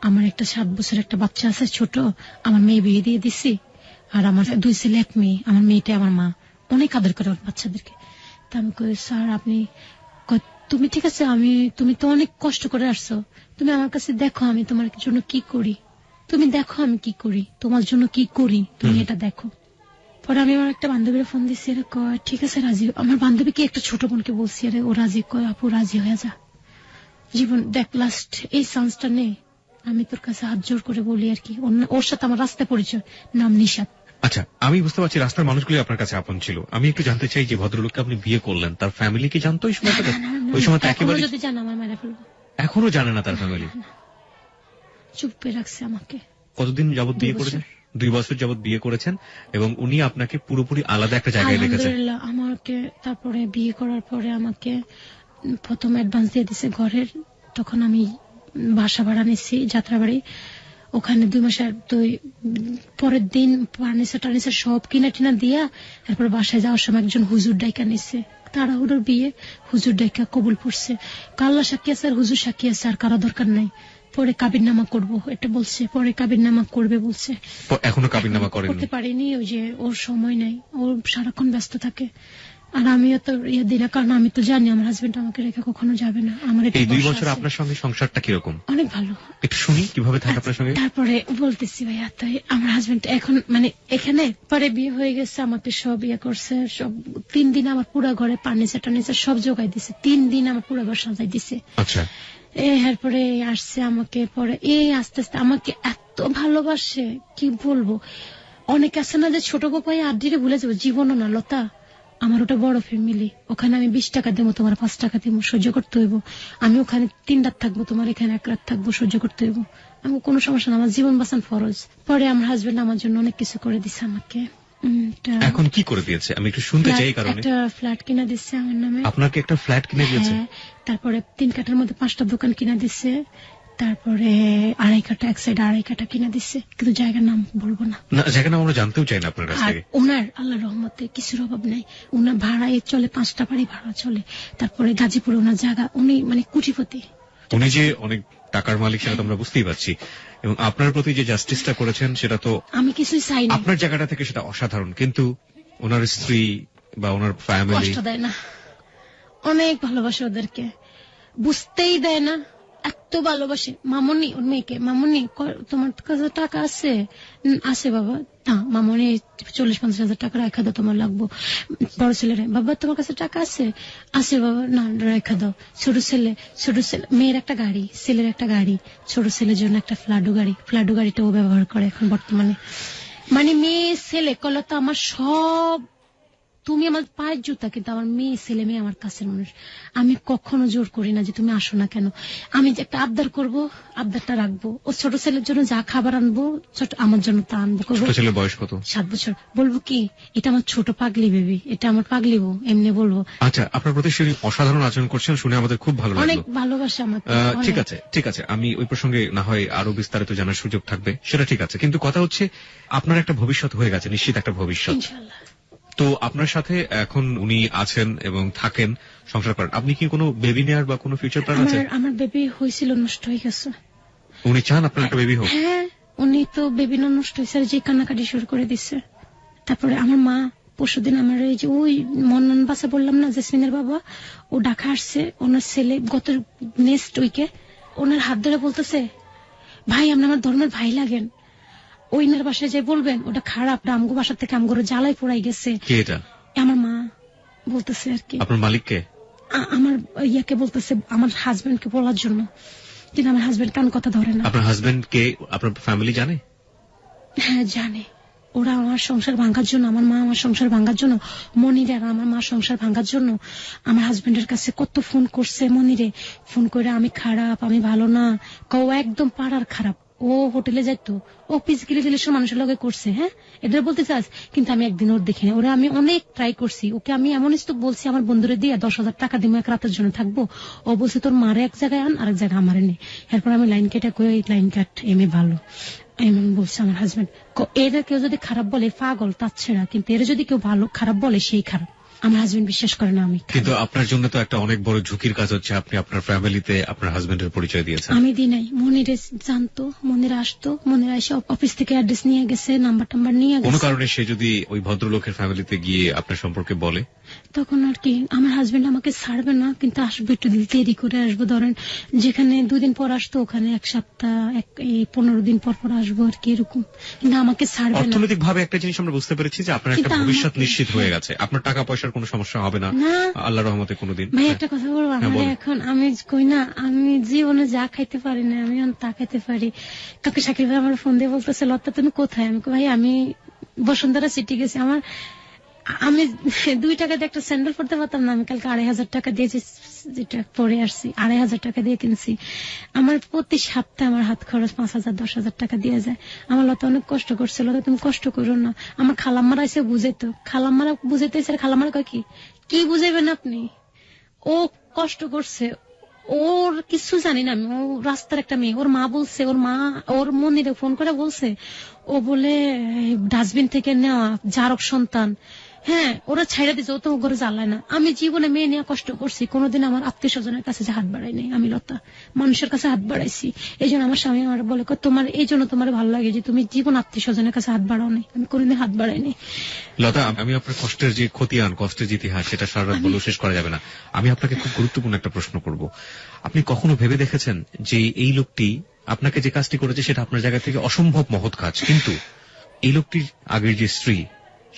Speaker 1: আমার একটা 7 বছরের একটা বাচ্চা আছে ছোট, আমার মেয়ে বিয়ে দিয়ে দিছি, আর আমার 2 ছেলে 1 মেয়ে, আমার মেয়েটা আমার মা অনেক আদর করে ওর বাচ্চাদেরকে। তা আমি কই স্যার আপনি, তুমি ঠিক আছে, তুমি তো অনেক কষ্ট করে আসছো, তুমি আমার কাছে দেখো আমি তোমার জন্য কি করি, তুমি দেখো আমি কি করি, তোমার জন্য কি করি, তুমি এটা দেখো। পরে আমি আমার একটা বান্ধবীর ফোন দিচ্ছি, আরে কয় ঠিক আছে রাজি, আমার বান্ধবীকে একটা ছোট বোনকে বলছি, আরে ও রাজি, কয় আপু রাজি হয়ে যা, জীবন দেখ লাস্ট এই চান্সটা নে, আমি তোর কাছে হাত জোর করে বলি আর কি। ওর সাথে আমার রাস্তায় পরিচয়, নাম নিশাত।
Speaker 2: আচ্ছা, আমি বুঝতে পারছি রাস্তার মানুষগুলি আপনার কাছে আপন ছিল। আমি একটু জানতে চাই যে ভদ্রলোককে আপনি বিয়ে করলেন, তার ফ্যামিলি কি জানতো ওই সময়? ওই সময় একেবারে
Speaker 1: যদি জানা আমার মেরে ফেলবো।
Speaker 2: এখনো জানে না তার ফ্যামিলি?
Speaker 1: চুপ করে রাখছে আমাকে।
Speaker 2: কতদিন যাবত বিয়ে করেছেন? 2 বছর যাবত বিয়ে করেছেন, এবং উনি আপনাকে পুরোপুরি আলাদা একটা জায়গায় রেখেছেন।
Speaker 1: আলহামদুলিল্লাহ। আমাকে তারপরে বিয়ে করার পরে আমাকে প্রথম অ্যাডভান্স দিয়ে দিছে ঘরের, তখন আমি বাসা ভাড়া নিচ্ছি যাত্রাবাড়ি, ওখানে 2 মাসের পরের দিন ফার্নিচার সব কিনা টিনা দিয়া তারপরে বাসায় যাওয়ার সময় একজন হুজুর ডাইকা নিচ্ছে, তাড়াহুড়োর বিয়ে, হুজুর ডাইকা কবুল পড়ছে, কাল্লা সাক্ষী আছে আর হুজুর সাক্ষী আছে, আর কারো দরকার নাই, পরে কাবিরনামা করবো এটা বলছে, পরে কাবিরনামা করবে বলছে।
Speaker 2: এখনো কাবিরনামা করতে
Speaker 1: পারিনি, ওই যে ওর সময় নাই, ওর সারাক্ষণ ব্যস্ত থাকে, আর আমিও তো দিই না, কারণ আমি তো জানি আমার হাজবেন্ড আমাকে রেখে কখনো যাবে না। আমার
Speaker 2: এই 2 বছর আপনার সঙ্গে সংসারটা কিরকম?
Speaker 1: অনেক ভালো।
Speaker 2: একটু শুনি কিভাবে থাকে আপনার সঙ্গে।
Speaker 1: তারপরে বলতেছি ভাইয়া, তাই আমার হাজবেন্ড এখন মানে এখানে পরে বিয়ে হয়ে গেছে, আমাকে সব করছে, সব 3 দিন আমার পুরো ঘরে ফার্নিচার টার্নিচার সব জোগাই দিছে, 3 দিন আমার পুরো ঘর সাজাই দিছে।
Speaker 2: আচ্ছা,
Speaker 3: এরপরে আসছে আমাকে, পরে এই আস্তে আস্তে আমাকে এত ভালোবাসে কি বলবো। অনেক আছে না যে ছোট গোপাই আড্ডিরে ভুলে যাবো, জীবনও না লতা। আমার ওটা বড় ফ্যামিলি, ওখানে আমি 20 টাকা দেবো, তোমার 5 টাকা দেবো, সহ্য করতে হইব। আমি ওখানে 3 রাত থাকবো, তোমার এখানে 1 রাত থাকবো, সহ্য করতে হইব। আমি কোনো সমস্যা না, আমার জীবন বাঁচান ফরজ। পরে আমার হাজবেন্ড আমার জন্য অনেক কিছু করে দিচ্ছে আমাকে।
Speaker 2: এখন কি করে দিয়েছে আমি একটু শুনতে চাই, কারণ
Speaker 3: একটা ফ্ল্যাট কিনা দিচ্ছে আমার নামে।
Speaker 2: আপনাকে একটা ফ্ল্যাট কিনে দিয়েছে?
Speaker 3: তারপরে 3 কাঠার মধ্যে 5টা দোকান কিনা দিচ্ছে, তারপরে 2.5 কাঠা, এক সাইড 2.5 কাঠা কিনা দিচ্ছে, কিন্তু জায়গার নাম বলবো না।
Speaker 2: জায়গার নাম আমরা জানতেও চাই না আপনার কাছ থেকে।
Speaker 3: ওনার আল্লাহর রহমতে কিছুর অভাব নাই, ওনার ভাড়ায় চলে, 5টা বাড়ি ভাড়া চলে। তারপরে গাজীপুরে ওনার জায়গা, উনি মানে কোটিপতি।
Speaker 2: উনি যে অনেক টাকার মালিক সেটা তো আমরা বুঝতেই পারছি, এবং আপনার প্রতি যে জাস্টিসটা করেছেন সেটা তো
Speaker 3: আমি কিছুই চাই না।
Speaker 2: আপনার জায়গাটা থেকে সেটা অসাধারণ, কিন্তু ওনার স্ত্রী বা ওনার ফ্যামিলি
Speaker 3: কষ্ট দেয় না, অনেক ভালোবাসে ওদেরকে, বুঝতেই দেয় না, এত ভালোবাসে। মামনি ওর মেয়েকে, মামনি তোমার কাছে টাকা আছে? আছে বাবা। না মামনি 40-50 হাজার টাকা রেখা দাও, তোমার লাগবো। বড় ছেলেরে, বাবা তোমার কাছে টাকা আছে? আছে বাবা। না রেখা দাও। ছোট ছেলে, মেয়ের একটা গাড়ি, ছেলের একটা গাড়ি, ছোট ছেলের জন্য একটা ফ্লাডো গাড়ি, ফ্লাডো গাড়িটা ও ব্যবহার করে এখন বর্তমানে। মানে মেয়ে ছেলে কলা তো আমার সব, তুমি আমার পায়ের জুতা, কিন্তু আমার মেয়ে ছেলে মেয়ে আমার কাছের মানুষ। আমি কখনো জোর করি না যে তুমি আসো না কেন। আমি যে একটা আবদার করব, আবদারটা রাখবো। ও ছোট ছেলের জন্য যা খাবার আনবো, ছোট আমার জন্য তা আনবো।
Speaker 2: ছোট ছেলের বয়স কত?
Speaker 3: 7 বছর। বলবো কি এটা আমার ছোট পাগলি বেবি, এটা আমার পাগলি বউ, এমনি বলবো।
Speaker 2: আচ্ছা, আপনার প্রতি সেই অসাধারণ আচরণ করছেন শুনে আমাদের খুব ভালো লাগলো,
Speaker 3: অনেক ভালোবাসা আমাকে।
Speaker 2: ঠিক আছে, ঠিক আছে, আমি ওই প্রসঙ্গে না হয় আরো বিস্তারিত জানার সুযোগ থাকবে, সেটা ঠিক আছে, কিন্তু কথা হচ্ছে আপনার একটা ভবিষ্যৎ হয়ে গেছে, নিশ্চিত একটা ভবিষ্যৎ।
Speaker 3: ইনশাআল্লাহ।
Speaker 2: তো আপনার সাথে এখন উনি আছেন এবং থাকেন, সংসার করেন, আপনি কি কোনো বেবি নেয়ার বা কোনো ফিউচার প্ল্যান আছে?
Speaker 3: আমার বেবি হয়েছিল, নষ্ট হয়ে গেছে।
Speaker 2: উনি চান আপনার একটা বেবি হোক?
Speaker 3: হ্যাঁ, উনি তো বেবি নষ্ট হয়েছে, যে কান্নাকাটি শুরু করে দিচ্ছে। তারপরে আমার মা পরশুদিন আমার এই যে ওই মন্নন বাসা বললাম না, জেসমিনের বাবা, ও ঢাকা আসছে, ওনার ছেলে গত নেক্সট উইকে ওনার হাত ধরে বলতেছে, ভাই আপনি আমার ধর্মের ভাই লাগেন, ওইনার বাসায় যাই বলবেন ওটা খারাপ, আমগো বাসা থেকে আমগো জ্বালাই পোড়াই গেছে।
Speaker 2: কে এটা?
Speaker 3: আমার মা বলতেছে আর কি।
Speaker 2: আপনার মালিককে?
Speaker 3: আমার ইয়াকে বলতেছে, আমার হাজবেন্ডকে বলার জন্য, কিন্তু আমার হাজবেন্ড কান কথা ধরে না।
Speaker 2: আপনার হাজবেন্ড কে আপনার ফ্যামিলি জানে?
Speaker 3: হ্যাঁ জানে, ওরা আমার সংসার ভাঙার জন্য, আমার মা আমার সংসার ভাঙার জন্য, মনিরে আর আমার মা সংসার ভাঙার জন্য আমার হাজবেন্ডের কাছে কত ফোন করছে। মনিরে ফোন করে আমি খারাপ, আমি ভালো না, কও একদম পাড়ার খারাপ। ও হোটেলে যাইতো, ও ফিজিক্যালি রিলেশন মানুষের লগে করছে। হ্যাঁ এদের বলতে চাস, কিন্তু আমি একদিন ওর দেখিনি। ওরা আমি অনেক ট্রাই করছি, ওকে আমি এমন বলছি আমার বন্ধুরে দিয়ে 10,000 টাকা দিব এক রাতের জন্য থাকবো। ও বলছে তোর মারে এক জায়গায় আন, আরেক জায়গায় আমারে নেই। এরপর আমি লাইন কেটে কই লাইন কাট, এমএ ভালো এমন বলছে আমার হাজবেন্ড। এরা কেউ যদি খারাপ বলে পাগল তার ছেড়া, কিন্তু এরা যদি কেউ ভালো খারাপ বলে সেই খারাপ। আমার হাজবেন্ড বিশ্বাস করে না। আমি
Speaker 2: কিন্তু আপনার জন্য তো একটা অনেক বড় ঝুঁকির কাজ হচ্ছে, আপনি আপনার ফ্যামিলিতে আপনার হাজবেন্ডের পরিচয় দিয়েছেন।
Speaker 3: আমি দিই নাই, মনিরে জানতো, মনিরা আসতো, মনিরা এসে অফিস থেকে অ্যাড্রেস নিয়ে গেছে, নাম্বার টাম্বার নিয়ে গেছে।
Speaker 2: কোনো কারণে সে যদি ওই ভদ্রলোকের ফ্যামিলিতে গিয়ে আপনার সম্পর্কে বলে,
Speaker 3: তখন আর কি আমার হাজবেন্ড আমাকে ছাড়বে না, কিন্তু আসবো একটু দেরি করে আসবো। ধরেন যেখানে 2 দিন পর আসতো ওখানে 1 সপ্তাহ 15 দিন পর পর আসবো আর কি, এরকম। কিন্তু আমাকে ছাড়বে না।
Speaker 2: অর্থনৈতিক ভাবে একটা জিনিস আমরা বুঝতে পেরেছি যে আপনার একটা ভবিষ্যৎ নিশ্চিত হয়ে গেছে, আপনার টাকা পয়সার কোনো সমস্যা হবে না আল্লাহর রহমতে কোনোদিন।
Speaker 3: ভাই একটা কথা বলবো, আমার এখন আমি কই না, আমি জীবনে যা খাইতে পারি না আমি তা খাইতে পারি। কাকে শাকিল ভাই আমার ফোন দিয়ে বলতেছে, লতা তুমি কোথায়? আমি ভাই আমি বসুন্ধরা সিটি গেছি। আমি 2 টাকা দিয়ে একটা স্যান্ডেল পরতে পারতাম না, আমি কালকে 2,500 টাকা দিয়েছি, যেটা পরে আসছি 2,500 টাকা দিয়ে কিনছি। আমার প্রতি সপ্তাহে আমার হাত খরচ 5,000-10,000 টাকা দিয়ে যায়। আমার লতা অনেক কষ্ট করছে, লতা তুমি কষ্ট করো না। আমার খালাম্মারা এসে বুঝাইতো, খালাম্মারা বুঝাইতেছে, খালাম্মারা কয় কি বুঝাইবেন আপনি, ও কষ্ট করছে, ওর কিছু জানি না আমি, ও রাস্তার একটা মেয়ে। ওর মা বলছে, ওর মনিরে ফোন করে বলছে, ও বলে ডাস্টবিন থেকে নেওয়া জারক সন্তান। হ্যাঁ ওরা ছাইড়া দিচ্ছে, ও তো ঘরে জ্বালায় না। আমি জীবনে মেয়ে নিয়ে কষ্ট করছি, কোনোদিন আমার আত্মীয় স্বজনের কাছে হাত বাড়াই নাই। আমি লতা মানুষের কাছে হাত বাড়াইছি। এই জন্য আমার স্বামী আমার বলে, তোমার এই জন্য তোমার ভালো লাগে যে তুমি জীবন আত্মীয় স্বজনের কাছে হাত বাড়াও নাই। আমি কোনোদিন হাত বাড়াইনি।
Speaker 2: লতা, আমি আপনার কষ্টের যে খতিয়ান, কষ্টের যে ইতিহাস, সেটা সারা রাত বলে শেষ করা যাবে না। আমি আপনাকে খুব গুরুত্বপূর্ণ একটা প্রশ্ন করব। আপনি কখনো ভেবে দেখেছেন যে এই লোকটি আপনাকে যে কাজটি করেছে সেটা আপনার জায়গা থেকে অসম্ভব মহৎ কাজ, কিন্তু এই লোকটির আগের যে স্ত্রী,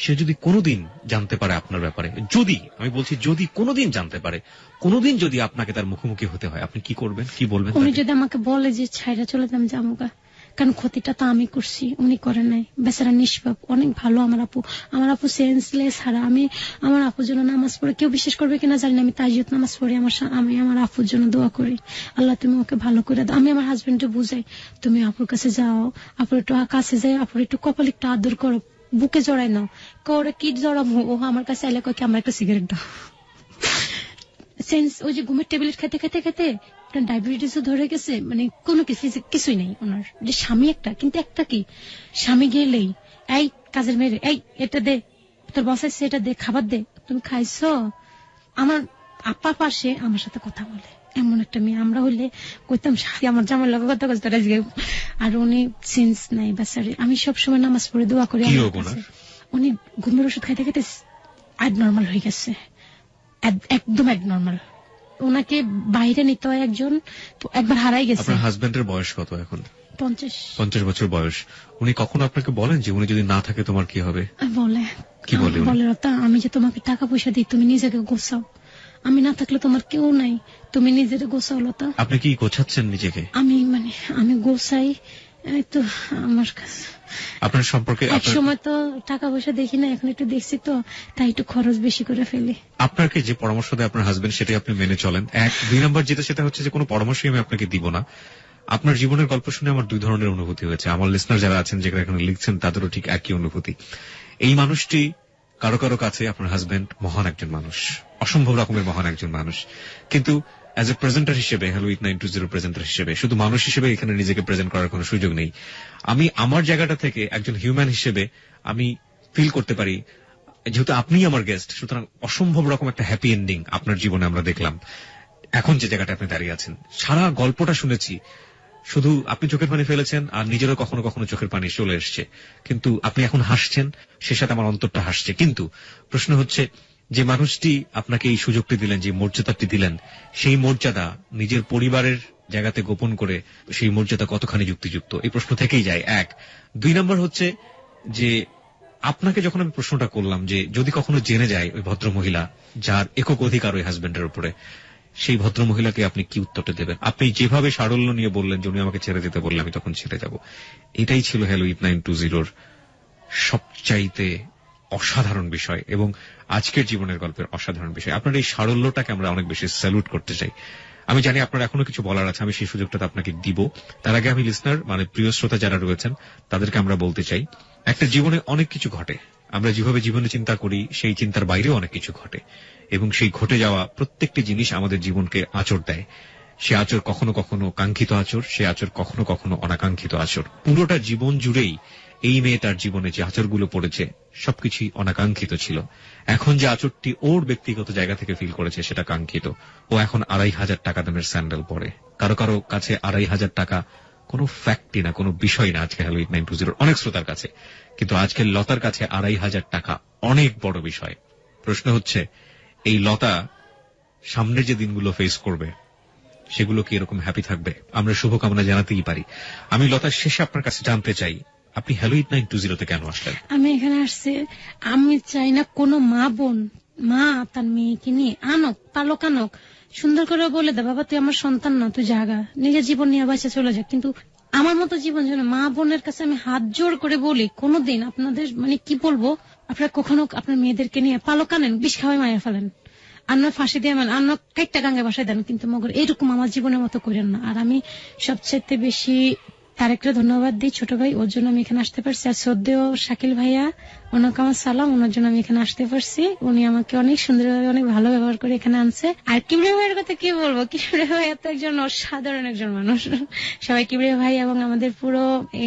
Speaker 2: সে যদি কোনোদিন জানতে পারে আপনার ব্যাপারে, যদি আমি বলছি যদি কোনোদিন জানতে পারে, কোনোদিন যদি আপনাকে তার মুখোমুখি হতে হয়, আপনি কি করবেন, কি বলবেন?
Speaker 3: উনি যদি আমাকে বলে যে ছাইরা চলে যাম জামুকা, কারণ ক্ষতিটা তো আমি করছি, উনি করে নাই, বেচারা নিষ্পাপ, অনেক ভালো আমার আপু। আমার আপু সেন্সলেস হারা। আমি আমার আপুর জন্য নামাজ পড়ে, কেউ বিশ্বাস করবে কিনা জানি না, আমি তাহিজ্জুদ নামাজ পড়ি, আমি আমার আপুর জন্য দোয়া করি, আল্লাহ তুমি ওকে ভালো করে দাও। আমি আমার হাজবেন্ডকে বুঝাই, তুমি আপুর কাছে যাও, আপুর একটু কাছে যাই, আপুর একটু কপাল একটু আদর করো, বুকে জড়াই নাও। ওরা কি জড়াবো, ও আমার কাছে এলে কয় কি আমার একটা সিগারেট দাও। সেন্স ওই যে ঘুমের ট্যাবলেট খেতে খেতে খেতে ডায়াবেটিসও ধরে গেছে, মানে কোনো কিছুই নেই ওনার। যে স্বামী একটা, কিন্তু একটা কি, স্বামী গেলেই এই কাজের মেয়ে, এই এটা দে, তোর বসাইছে এটা দে, খাবার দে, তুমি খাইছো। আমার আপা পাশে আমার সাথে কথা বলে, এমন একটা মেয়ে। আমরা হইলে কইতাম আমার জামার লগে কথা কইতে, আর উনি সেন্স নাই বেচারি। আমি সবসময় নামাজ পড়ে দোয়া করি। উনি ঘুমের ওষুধ খাইতে খাইতে অ্যাবনর্মাল হয়ে গেছে, একদম অ্যাবনর্মাল। ওনাকে বাইরে নিতে হয় একজন, একবার হারাই গেছে।
Speaker 2: আপনার হাজবেন্ডের বয়স কত এখন? 50 বছর বয়স। উনি কখনো আপনাকে বলেন যে উনি যদি না থাকে তোমার কি হবে?
Speaker 3: বলে।
Speaker 2: কি বলে?
Speaker 3: বলে রতা, আমি যে তোমাকে টাকা পয়সা দিই, তুমি নিজেকে গোছাও, আমি না থাকলে তোমার কেউ নাই, তুমি নিজের গোছাও লতা।
Speaker 2: আপনি কি গোছাচ্ছেন নিজেকে?
Speaker 3: আমি গোছাই তো আমার কাছে।
Speaker 2: আপনার সম্পর্কে
Speaker 3: এক সময় তো টাকা পয়সা দেখি না, এখন একটু দেখছি তো, তাই একটু খরচ বেশি করে ফেলি।
Speaker 2: আপনাকে যে পরামর্শ দেয় আপনার হাজবেন্ড, সেটাই আপনি মেনে চলেন। 2 নম্বর যেটা, সেটা হচ্ছে যে কোনো পরামর্শই আমি আপনাকে দিব না। আপনার জীবনের গল্প শুনে আমার 2 ধরনের অনুভূতি হয়েছে। আমার লিসনার যারা আছেন, যারা এখানে লিখছেন, তাদেরও ঠিক একই অনুভূতি। এই মানুষটি কারো কারো কাছে, আপনার হাজবেন্ড মহান একজন মানুষ, অসম্ভব রকমের মহান একজন মানুষ, কিন্তু অ্যাজ এ প্রেজেন্টার হিসেবে, হ্যালো 8920 প্রেজেন্টার হিসেবে, শুধু মানুষ হিসেবে এখানে নিজেকে প্রেজেন্ট করার কোনো সুযোগ নেই। আমি আমার জায়গাটা থেকে একজন হিউম্যান হিসেবে আমি ফিল করতে পারি, যেহেতু আপনি আমার গেস্ট, সুতরাং অসম্ভব রকম একটা হ্যাপি এন্ডিং আপনার জীবনে আমরা দেখলাম। এখন যে জায়গাটা আপনি দাঁড়িয়ে আছেন, সারা গল্পটা শুনেছি, শুধু আপনি চোখের পানি ফেলেছেন, আর নিজেরও কখনো কখনো চোখের পানি চলে এসছে, কিন্তু আপনি এখন হাসছেন, সে সাথে আমার অন্তরটা হাসছে। কিন্তু প্রশ্ন হচ্ছে, যে মানুষটি আপনাকে এই সুযোগটি দিলেন, যে মর্যাদাটি দিলেন, সেই মর্যাদা নিজের পরিবারের জায়গাতে গোপন করে সেই মর্যাদা কতখানি যুক্তিযুক্ত, এই প্রশ্ন থেকেই যায়। 1 2 নম্বর হচ্ছে যে আপনাকে যখন আমি প্রশ্নটা করলাম যে যদি কখনো জেনে যায় ওই ভদ্রমহিলা, যার একক অধিকার ওই হাজবেন্ডের উপরে, সেই ভদ্রমহিলাকে আপনি কি উত্তরটা দেবেন? আপনি যেভাবে সারল্য নিয়ে বললেন যে উনি আমাকে ছেড়ে যেতে বললে আমি তখন ছেড়ে যাব, এটাই ছিল হ্যালো 8920 সবচাইতে অসাধারণ বিষয় এবং আজকের জীবনের গল্পের অসাধারণ বিষয়। আপনার এই সারল্যটাকে আমরা অনেক বেশি স্যালুট করতে চাই। আমি জানি আপনার এখনো কিছু বলার আছে, আমি সেই সুযোগটা আপনাকে দিব। তার আগে আমি লিসনার, মানে প্রিয় শ্রোতা যারা রয়েছেন, তাদেরকে আমরা বলতে চাই, একটা জীবনে অনেক কিছু ঘটে। আমরা যেভাবে জীবনে চিন্তা করি, সেই চিন্তার বাইরেও অনেক কিছু ঘটে, এবং সেই ঘটে যাওয়া প্রত্যেকটি জিনিস আমাদের জীবনকে আঁচড় দেয়। সে আঁচড় কখনো কখনো কাঙ্ক্ষিত আঁচড়, সে আঁচড় কখনো কখনো অনাকাঙ্ক্ষিত আঁচড়। পুরোটা জীবন জুড়েই এই মেয়েটার জীবনে যে আঁচড়গুলো পড়েছে, সবকিছুই অনাকাঙ্ক্ষিত ছিল। এখন যে আঁচড়টি ওর ব্যক্তিগত জায়গা থেকে ফিল করেছে, সেটা কাঙ্ক্ষিত। ও এখন 2,500 টাকা দামের স্যান্ডেল পরে। কারো কারো কাছে 2,500 টাকা কোনো ফ্যাক্টই না, কোনো বিষয় না আজকে হ্যালো 8920 অনেক শ্রোতার কাছে, কিন্তু আজকের লতার কাছে 2,500 টাকা অনেক বড় বিষয়। প্রশ্ন হচ্ছে, এই লতা সামনের যে দিনগুলো ফেস করবে, সেগুলো কি এরকম হ্যাপি থাকবে? আমরা শুভকামনা জানাতেই পারি। আমি লতার শেষে আপনার কাছে জানতে চাই, আপনি হ্যালো 8920 কেন আসলেন?
Speaker 3: আমি এখানে আসছি, আমি চাই না কোনো মা বোন, মা তার মেয়েকে নিয়ে আনক, পালক আনক, সুন্দর করে বলে দে বাবা তুই আমার সন্তান না, তুই জাগা, নিজের জীবন নিয়ে বাঁচে চলে যাক, কিন্তু আমার মতো জীবন যেন মা বোনের কাছে আমি হাত জোড় করে বলি, কোনোদিন আপনাদের মানে কি বলবো, আপনারা কখনো আপনার মেয়েদেরকে নিয়ে পালক আনেন, বিষ খাওয়াই মায়া ফেলেন, আন্ন ফাঁসি দিয়ে আন্ন কাইটটা গাঙ্গে বাসায় দেন, কিন্তু মগর এরকম আমার জীবনের মতো করেন না। আর আমি সবচেয়ে বেশি তারেককে ধন্যবাদ দিই, ছোট ভাই, ওর জন্য আমি এখানে আসতে পারছি। আর শ্রদ্ধেয় শাকিল ভাইয়া, ওনাকে আমার সালাম, ওনার জন্য আমি এখানে আসতে পারছি। উনি আমাকে অনেক সুন্দরভাবে অনেক ভালো ব্যবহার করে এখানে আনছে। আর কিবরিয়া ভাইয়ের কথা কি বলবো, কিবরিয়া ভাই এত একজন অসাধারণ একজন মানুষ। সবাই কিবরিয়া ভাই এবং আমাদের পুরো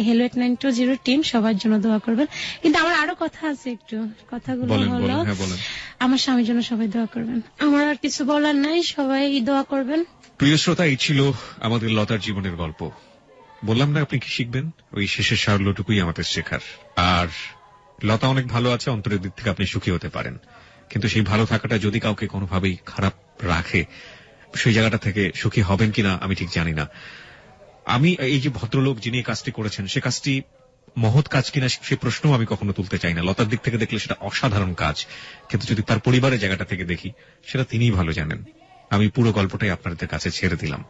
Speaker 3: হ্যালো 8920 টিম সবার জন্য দোয়া করবেন। কিন্তু আমার আরো কথা আছে, একটু কথাগুলো হলো, আমার স্বামীর জন্য সবাই দোয়া করবেন। আমার আর কিছু বলার নাই, সবাই দোয়া করবেন।
Speaker 2: প্রিয় শ্রোতা, এই ছিল আমাদের লতার জীবনের গল্প। বললাম না আপনি কি শিখবেন, ওই শেষের সারল্যটুকুই আমাদের শেখার। আর লতা অনেক ভালো আছে, অন্তরের দিক থেকে আপনি সুখী হতে পারেন, কিন্তু সেই ভালো থাকাটা যদি কাউকে কোনোভাবেই খারাপ রাখে, সেই জায়গাটা থেকে সুখী হবেন কিনা আমি ঠিক জানি না। আমি এই যে ভদ্রলোক যিনি এই কাজটি করেছেন, সে কাজটি মহৎ কাজ কিনা সে প্রশ্নও আমি কখনো তুলতে চাই না। লতার দিক থেকে দেখলে সেটা অসাধারণ কাজ, কিন্তু যদি তার পরিবারের জায়গাটা থেকে দেখি সেটা তিনিই ভালো জানেন। আমি পুরো গল্পটাই আপনাদের কাছে ছেড়ে দিলাম।